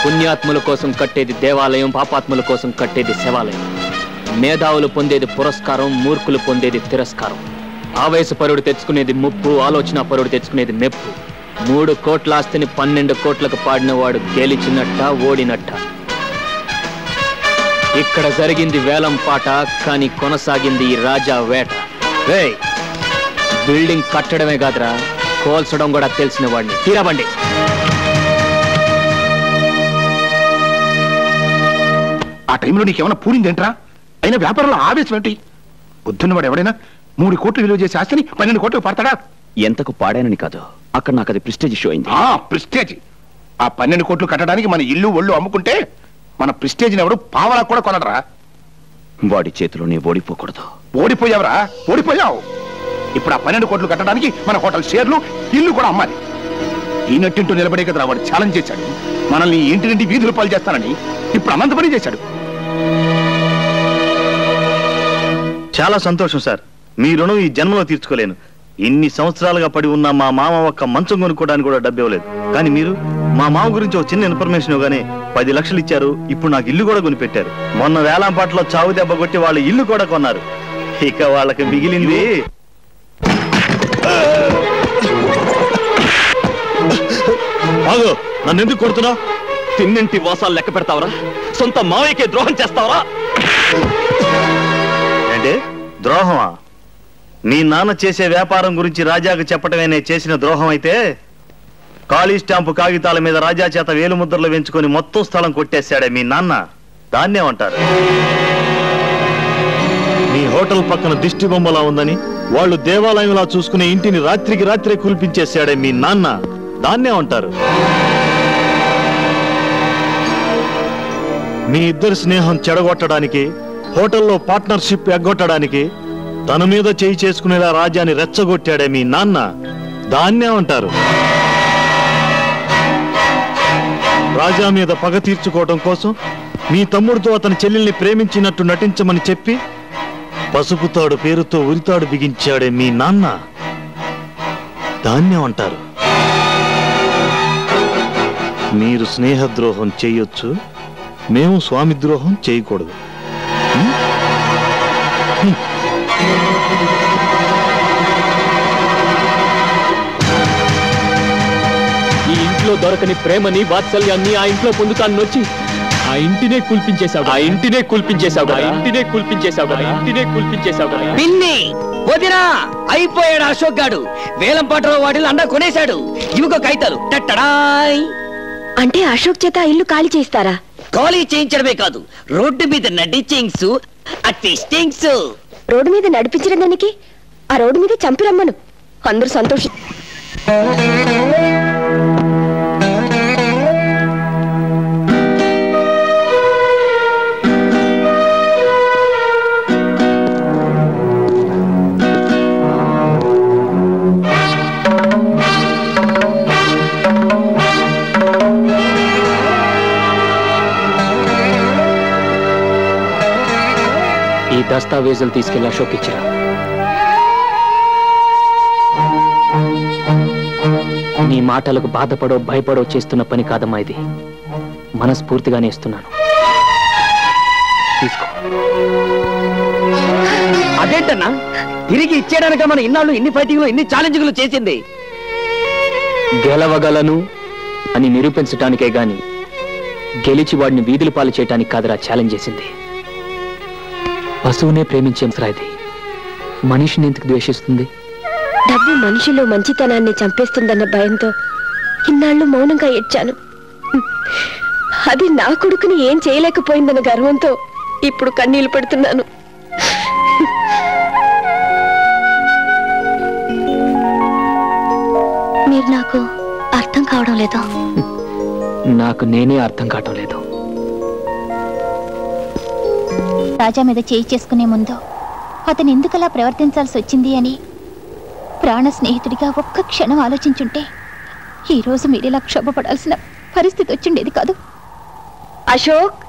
Speaker 8: పుణ్యాత్ముల కోసం కట్టేది దేవాలయం, పాపాత్ముల కోసం కట్టేది శివాలయం. మేధావులు పొందేది పురస్కారం, మూర్ఖులు పొందేది తిరస్కారం. ఆవేశపరుడు తెచ్చుకునేది ముప్పు, ఆలోచన పరుడు తెచ్చుకునేది మెప్పు. 3 కోట్ల ఆస్తిని 12 కోట్లకు పాడినవాడు గెలిచినట్ట, ఓడినట్ట. ఇక్కడ జరిగింది వేలం పాట, కానీ కొనసాగింది ఈ రాజా వేట. బిల్డింగ్ కట్టడమే కాదురా, కోల్చడం కూడా తెలిసిన వాడిని. తీరబండి.
Speaker 16: ఆ టైంలో నీకేమైనా పూరిందేంట్రా? అయినా వ్యాపారంలో ఆవేశం ఏంటి? బుద్ధున్నవాడు ఎవడైనా 3 కోట్లు విలువ చేసే ఆస్తిని 12 కోట్లకు పడతాడా?
Speaker 10: ఎంతకు పాడానని కాదు, అక్కడ నాకు అది ప్రెస్టేజ్ ఇష్యూ అయింది.
Speaker 16: ప్రెస్టేజ్. ఆ 12 కోట్లు కట్టడానికి మన ఇల్లు ఒళ్ళు అమ్ముకుంటే మన ప్రెస్టేజ్ని ఎవడు పావలా కూడా కొనడరా?
Speaker 10: వాడి చేతిలో నీ ఓడిపోకూడదు.
Speaker 16: ఓడిపోయావరా? ఓడిపోయావు. ఇప్పుడు ఆ 12 కోట్లు కట్టడానికి మన హోటల్ షేర్లు, ఇల్లు కూడా అమ్మాలి. ఈ నట్టింటూ నిలబడే కదరా వాడు ఛాలెంజ్ చేశాడు. మనల్ని ఇంటి వీధులు పాలు చేస్తానని ఇప్పుడు అనంత పని చేశాడు.
Speaker 4: చాలా సంతోషం సార్. మీ రుణం ఈ జన్మలో తీర్చుకోలేను. ఇన్ని సంవత్సరాలుగా పడి ఉన్న మా మామ ఒక్క మంచం కొనుక్కోవడానికి కూడా డబ్బు ఇవ్వలేదు. కానీ మీరు మా మామ గురించి ఒక చిన్న ఇన్ఫర్మేషన్ ఇవ్వగానే 10 లక్షలు ఇచ్చారు. ఇప్పుడు నాకు ఇల్లు కూడా కొనిపెట్టారు. మొన్న వేలంపాటలో చావు దెబ్బ కొట్టి వాళ్ళ ఇల్లు కూడా కొన్నారు. ఇక వాళ్ళకి మిగిలింది.
Speaker 10: ఆగు, నన్ను ఎందుకు కొడుతున్నావు? తిన్నింటి వాసాలు లెక్క పెడతావరా? సొంత మావయ్యకే ద్రోహం చేస్తావరా?
Speaker 4: అంటే ద్రోహమా? మీ నాన్న చేసే వ్యాపారం గురించి రాజాకు చెప్పటమే నేను చేసిన ద్రోహం అయితే, ఖాళీ స్టాంపు కాగితాల మీద రాజా చేత వేలు ముద్రలు వెంచుకొని మొత్తం స్థలం కొట్టేశాడే మీ నాన్న. దాన్నేమంటారు? మీ హోటల్ పక్కన దిష్టి బొమ్మలా ఉందని వాళ్ళు దేవాలయంలా చూసుకునే ఇంటిని రాత్రికి రాత్రే కూల్పించేశాడే మీ నాన్న. దాన్నేమంటారు? మీ ఇద్దరి స్నేహం చెడగొట్టడానికి, హోటల్లో పార్ట్నర్షిప్ ఎగ్గొట్టడానికి తన మీద చేయి చేసుకునేలా రాజాని రెచ్చగొట్టాడే మీ నాన్న. దాన్నేమంటారు? రాజా మీద పగ తీర్చుకోవడం కోసం మీ తమ్ముడితో అతని చెల్లెల్ని ప్రేమించినట్టు నటించమని చెప్పి పసుపుతాడు పేరుతో ఉరితాడు బిగించాడే మీ నాన్న. దాన్నేమంటారు? మీరు స్నేహద్రోహం చేయొచ్చు, మేము స్వామి ద్రోహం చేయకూడదు.
Speaker 8: ఈ ఇంట్లో దొరకని ప్రేమని, వాత్సల్యాన్ని ఆ ఇంట్లో పొందుతాను వచ్చి ఆ ఇంటినే కూల్పించేశావు. ఆ ఇంటినే కూల్పించేశావు. ఆ ఇంటినే కూల్పించేశావు. ఆ ఇంటినే కూల్పించేశావు.
Speaker 9: పిన్ని వదినా అయిపోయాడు అశోక్ గాడు. వేలం పాటలో వాటిలో అండా కొనేశాడు. ఇవిగో కాగితాలు. టట్టడాయ్.
Speaker 2: అంటే అశోక్ చేత ఇల్లు ఖాళీ చేస్తారా?
Speaker 9: ఖాళీ చేయించడమే కాదు, రోడ్డు మీద నడిచింగ్స్, అట్టిస్టింగ్స్.
Speaker 2: రోడ్డు మీద నడిపించిన దానికి ఆ రోడ్డు మీద చంపి రమ్మను. అందరూ సంతోషం.
Speaker 8: ఈ దస్తావేజులు తీసుకెళ్లి అశోక్ ఇచ్చిరా. నీ మాటలకు బాధపడో భయపడో చేస్తున్న పని కాదమ్మా ఇది. మనస్ఫూర్తిగానే ఇస్తున్నాను. తీసుకో.
Speaker 9: అదేంటన్నా తిరిగి ఇచ్చేయడానిక మనం ఇన్నాళ్ళు ఇన్ని ఫైటింగ్లు ఇన్ని ఛాలెంజింగ్లు చేసింది.
Speaker 8: గెలవగలను అని నిరూపించటానికే గాని గెలిచి వాడిని వీధుల పాలు చేయటానికి కాదురా ఛాలెంజ్ చేసింది. పశువునే ప్రేమించే ఇది మనిషిని ఎందుకు ద్వేషిస్తుంది?
Speaker 3: డబ్బు మనిషిలో మంచితనాన్ని చంపేస్తుందన్న భయంతో ఇన్నాళ్ళు మౌనంగా ఏడ్చాను. అది నా కొడుకుని ఏం చేయలేకపోయిందన్న గర్వంతో ఇప్పుడు కన్నీళ్లు పడుతున్నాను.
Speaker 2: మీరు నాకు అర్థం కావడం లేదు.
Speaker 8: నాకు నేనే అర్థం కావటం లేదు.
Speaker 2: రాజా మీద చేయి చేసుకునే ముందు అతను ఎందుకలా ప్రవర్తించాల్సి వచ్చింది అని ప్రాణ స్నేహితుడిగా ఒక్క క్షణం ఆలోచించుంటే ఈరోజు మీరిలా క్షోభపడాల్సిన పరిస్థితి వచ్చిండేది కాదు.
Speaker 3: అశోక్,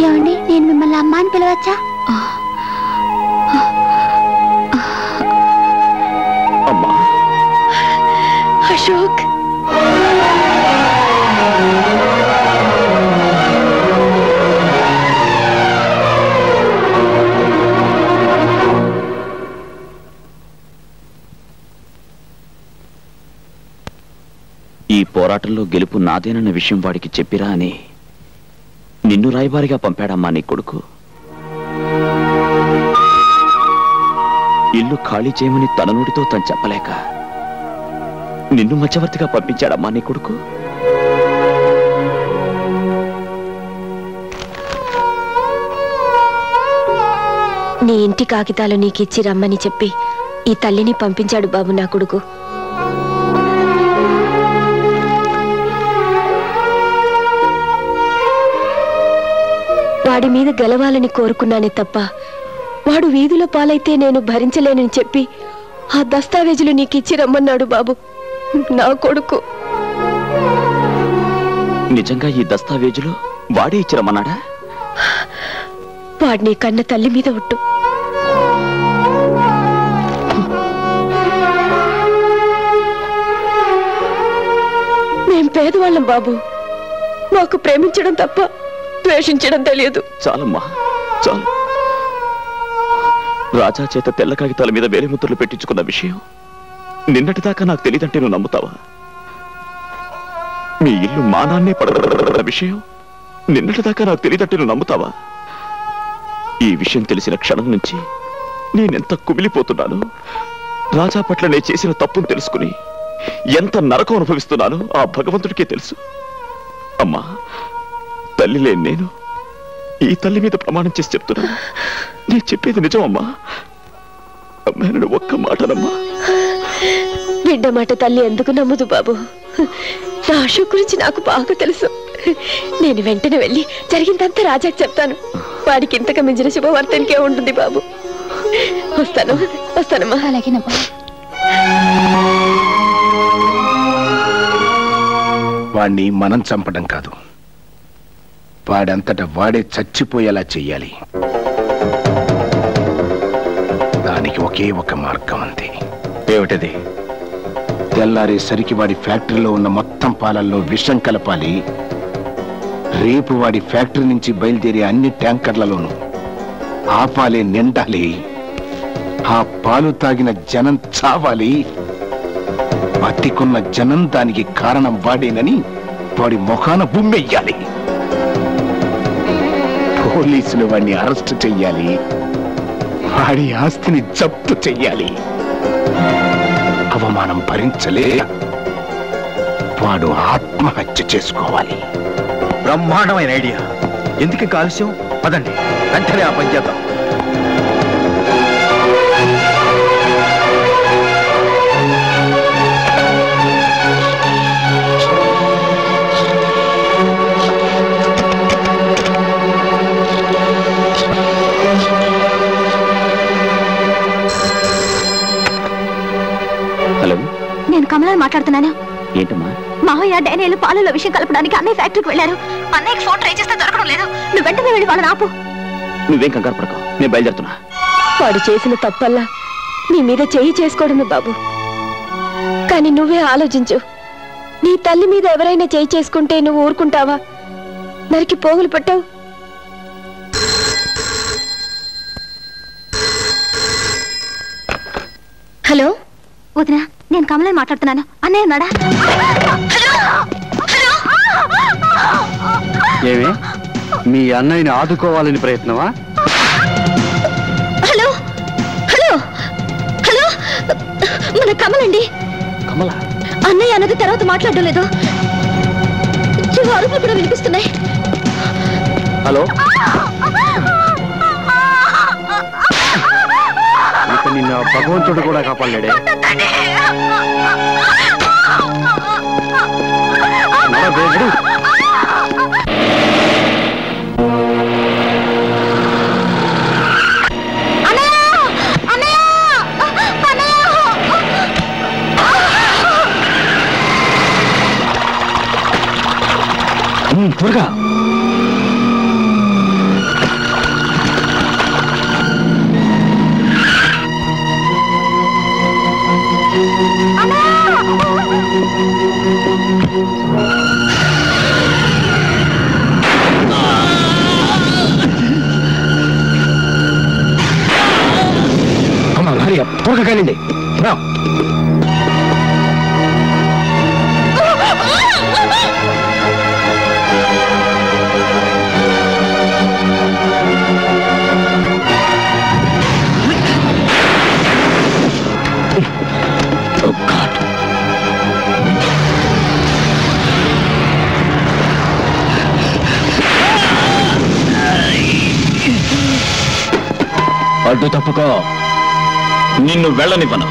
Speaker 2: ఏమండి, నేను మిమ్మల్ని అమ్మ అని పిలవచ్చా?
Speaker 3: అశోక్,
Speaker 11: ఈ పోరాటంలో గెలుపు నాదేనన్న విషయం వాడికి చెప్పిరా అని నిన్ను రాయబారిగా పంపాడమ్మా నీ కొడుకు. ఇల్లు ఖాళీ చేయమని తన నోటితో తను చెప్పలేక నిన్ను మధ్యవర్తిగా పంపించాడమ్మా నీ కొడుకు.
Speaker 3: నీ ఇంటి కాగితాలు నీకిచ్చి రమ్మని చెప్పి ఈ తల్లిని పంపించాడు బాబు నా కొడుకు. వాడి మీద గెలవాలని కోరుకున్నానే తప్ప వాడు వీధుల పాలైతే నేను భరించలేనని చెప్పి ఆ దస్తావేజులు నీకిచ్చి రమ్మన్నాడు బాబు నా కొడుకు.
Speaker 11: నిజంగా ఈ దస్తావేజులు వాడే ఇచ్చిరమ్మన్నాడా?
Speaker 3: వాడిని కన్న తల్లి మీద ఒట్టు. మేం పేదవాళ్ళం బాబు, మాకు ప్రేమించడం తప్ప ద్వేషించడం తెలియదు.
Speaker 11: చాలమ్మా చాలు. రాజా చేత తెల్ల కాగితాల మీద వేలిముద్రలు పెట్టించుకున్న విషయం నిన్నటిదాకా నాకు తెలియదంటే నువ్వు నమ్ముతావా? మీ ఇల్లు మానాన్నే పడగొన్న విషయం నిన్నటిదాకా నాకు తెలియదంటే నువ్వు నమ్ముతావా? ఈ విషయం తెలిసిన క్షణం నుంచి నేనెంత కుమిలిపోతున్నాను. రాజా పట్ల నేను చేసిన తప్పును తెలుసుకుని ఎంత నరకం అనుభవిస్తున్నానో ఆ భగవంతుడికే తెలుసు. అమ్మా, తల్లి లేని నేను ఈ తల్లి మీద ప్రమాణం చేసి చెప్తున్నాను, నేను చెప్పేది నిజమమ్మా. అమ్మాయిని ఒక్క మాటనమ్మా.
Speaker 3: బిడ్డ మాట తల్లి ఎందుకు నమ్మదు బాబు? నా అశోక్ గురించి నాకు బాగా తెలుసు. నేను వెంటనే వెళ్ళి జరిగిందంతా రాజాకి చెప్తాను. వాడికి ఇంతగా మించిన శుభవార్తనికే ఉంటుంది బాబు. వస్తానమ్మా.
Speaker 2: అలాగేనమ్మా.
Speaker 16: వాణ్ణి మనం చంపడం కాదు, వాడంతట వాడే చచ్చిపోయేలా చెయ్యాలి. దానికి ఒకే ఒక మార్గం ఉంది.
Speaker 10: ఏమిటది?
Speaker 16: తెల్లారేసరికి వాడి ఫ్యాక్టరీలో ఉన్న మొత్తం పాలల్లో విషం కలపాలి. రేపు వాడి ఫ్యాక్టరీ నుంచి బయలుదేరే అన్ని ట్యాంకర్లలోనూ ఆ పాలే నిండాలి. ఆ పాలు తాగిన జనం చావాలి. బతికున్న జనం దానికి కారణం వాడేనని వాడి ముఖాన బుమ్మెయ్యాలి. పోలీసులు వాడిని అరెస్ట్ చెయ్యాలి. వాడి ఆస్తిని జప్తు చెయ్యాలి. అవమానం భరించలే వాడు ఆత్మహత్య చేసుకోవాలి.
Speaker 10: బ్రహ్మాండమైన ఐడియా. ఎందుకు కాలుష్యం? పదండి వెంటనే ఆ పని చేద్దాం.
Speaker 11: హలో,
Speaker 2: నేను కమలాన్ని మాట్లాడుతున్నాను.
Speaker 11: ఏంటమ్మా?
Speaker 2: మావయ్య డైనేలు పాలలో విషయం కలపడానికి అన్నయ్య ఫ్యాక్టరీకి వెళ్ళారు. అన్నయ్యకి ఫోన్ ట్రై చేస్తే దొరకడం లేదు. నువ్వు వెంటనే వెళ్ళి వాళ్ళని ఆపు.
Speaker 11: నువ్వేం కంగారు పడకు, నేను బయలుదేరుతున్నా.
Speaker 3: వాడు చేసిన తప్పల్లా నీ మీద చేయి చేసుకోవడమే బాబు. కానీ నువ్వే ఆలోచించు. నీ తల్లి మీద ఎవరైనా చేయి చేసుకుంటే నువ్వు ఊరుకుంటావా? నరికి పోగులు పట్టావు.
Speaker 2: హలో వదినా, నేను కమలని మాట్లాడుతున్నాను. అన్నయ్య ఉన్నాడా?
Speaker 15: ఏమి మీ అన్నయ్యని ఆదుకోవాలని ప్రయత్నమా?
Speaker 2: హలో హలో హలో, మన కమలండి.
Speaker 8: కమల
Speaker 2: అన్నయ్య అన్నది తర్వాత మాట్లాడడం లేదు. అరుపులు కూడా వినిపిస్తున్నాయి.
Speaker 15: హలో, ఇక నిన్న భగవంతుడు కూడా కాపాడలేడే. త్వరగా త్వరగా కానివ్వండి.
Speaker 4: అడ్డు తప్పుకో, నిన్ను వెళ్ళనివ్వను.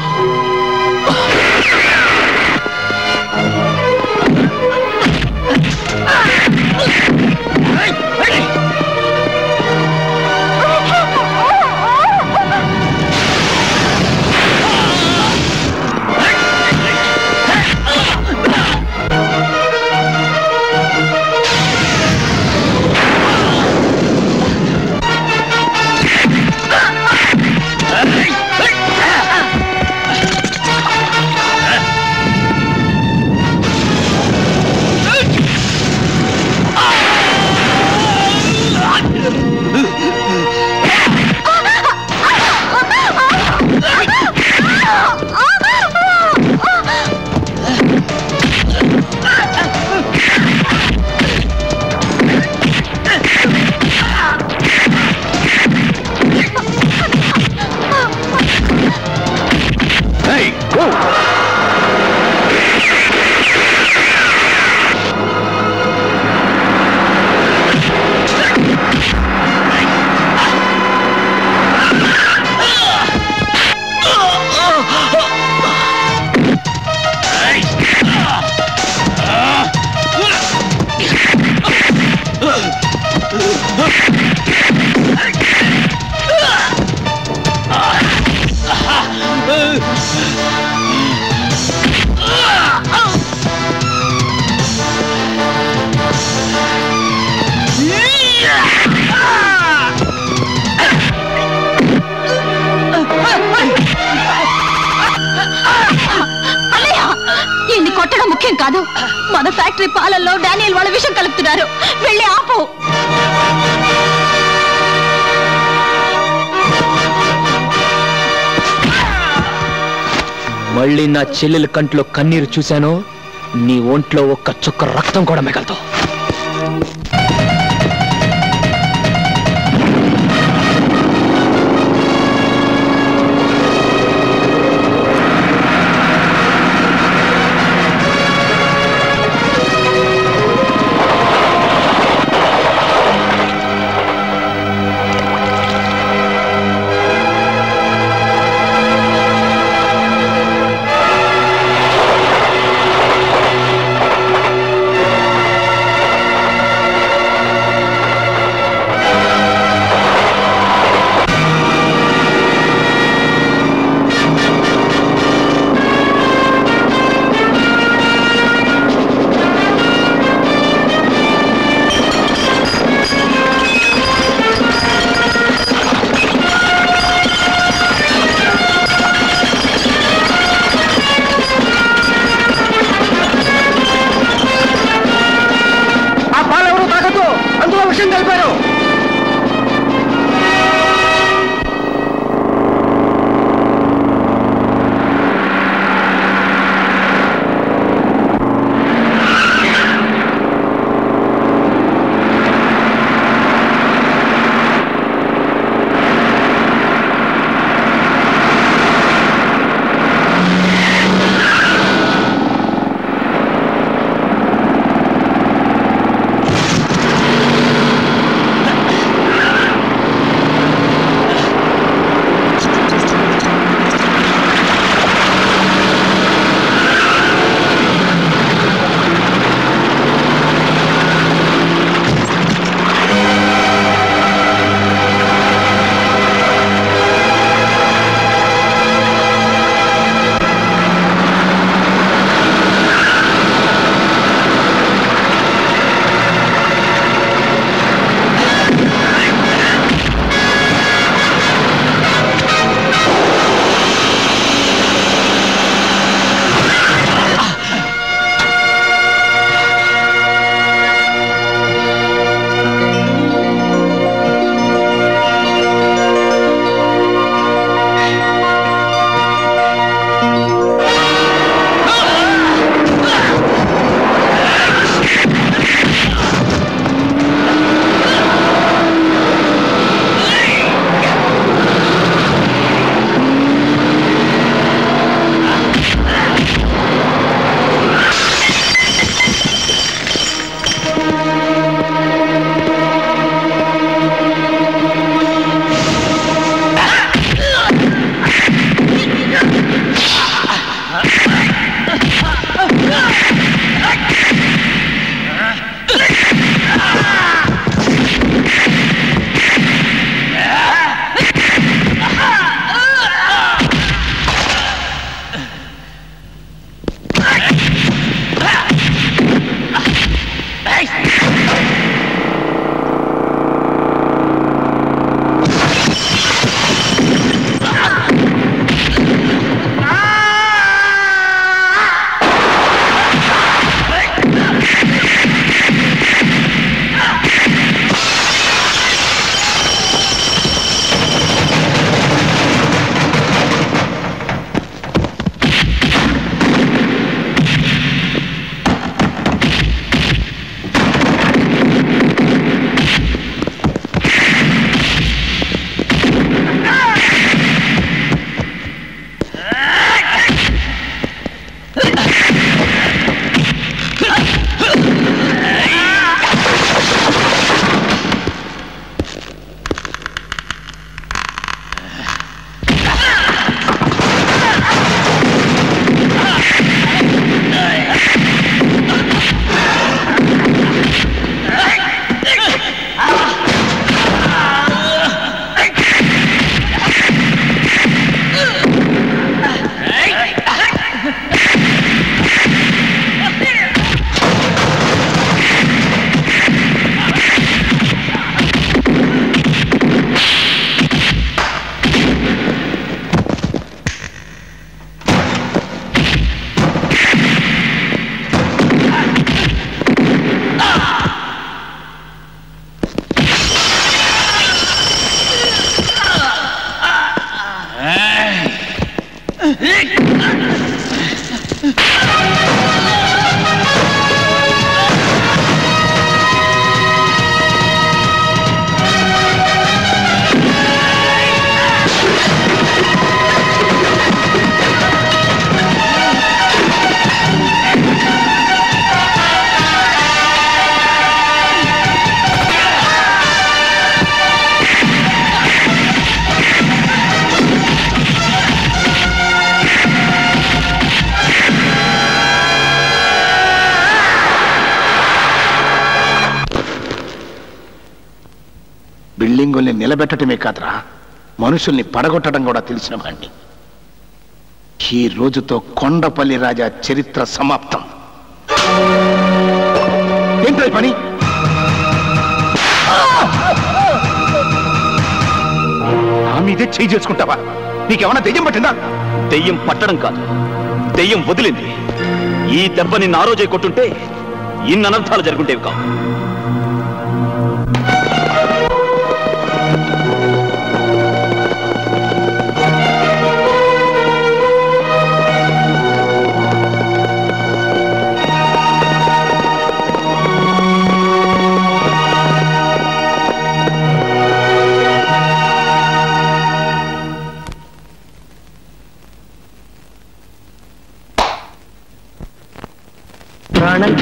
Speaker 2: కొట్టడం ముఖ్యం కాదు. మన ఫ్యాక్టరీ పాలల్లో డానియల్ వాళ్ళ విషయం కలుపుతున్నారు. వెళ్ళి ఆపు.
Speaker 8: మళ్ళీ నా చెల్లెల కంట్లో కన్నీరు చూశాను, నీ ఒంట్లో ఒక్క చుక్క రక్తం కూడా మిగలదు.
Speaker 16: బిల్డింగుల్ని నిలబెట్టడమే కాదురా, మనుషుల్ని పడగొట్టడం కూడా తెలిసిన వాణ్ణి. ఈ రోజుతో కొండపల్లి రాజా చరిత్ర సమాప్తం. ఏంటో ఈ పని? నా మీదే చేయి చేసుకుంటావా? నీకేమన్నా దెయ్యం పట్టిందా?
Speaker 5: దెయ్యం పట్టడం కాదు, దెయ్యం వదిలింది. ఈ దెబ్బ నిన్ను ఆ రోజే కొట్టుంటే ఇన్ని అనర్థాలు జరుగుంటేవి కావు.
Speaker 15: ప్రాణం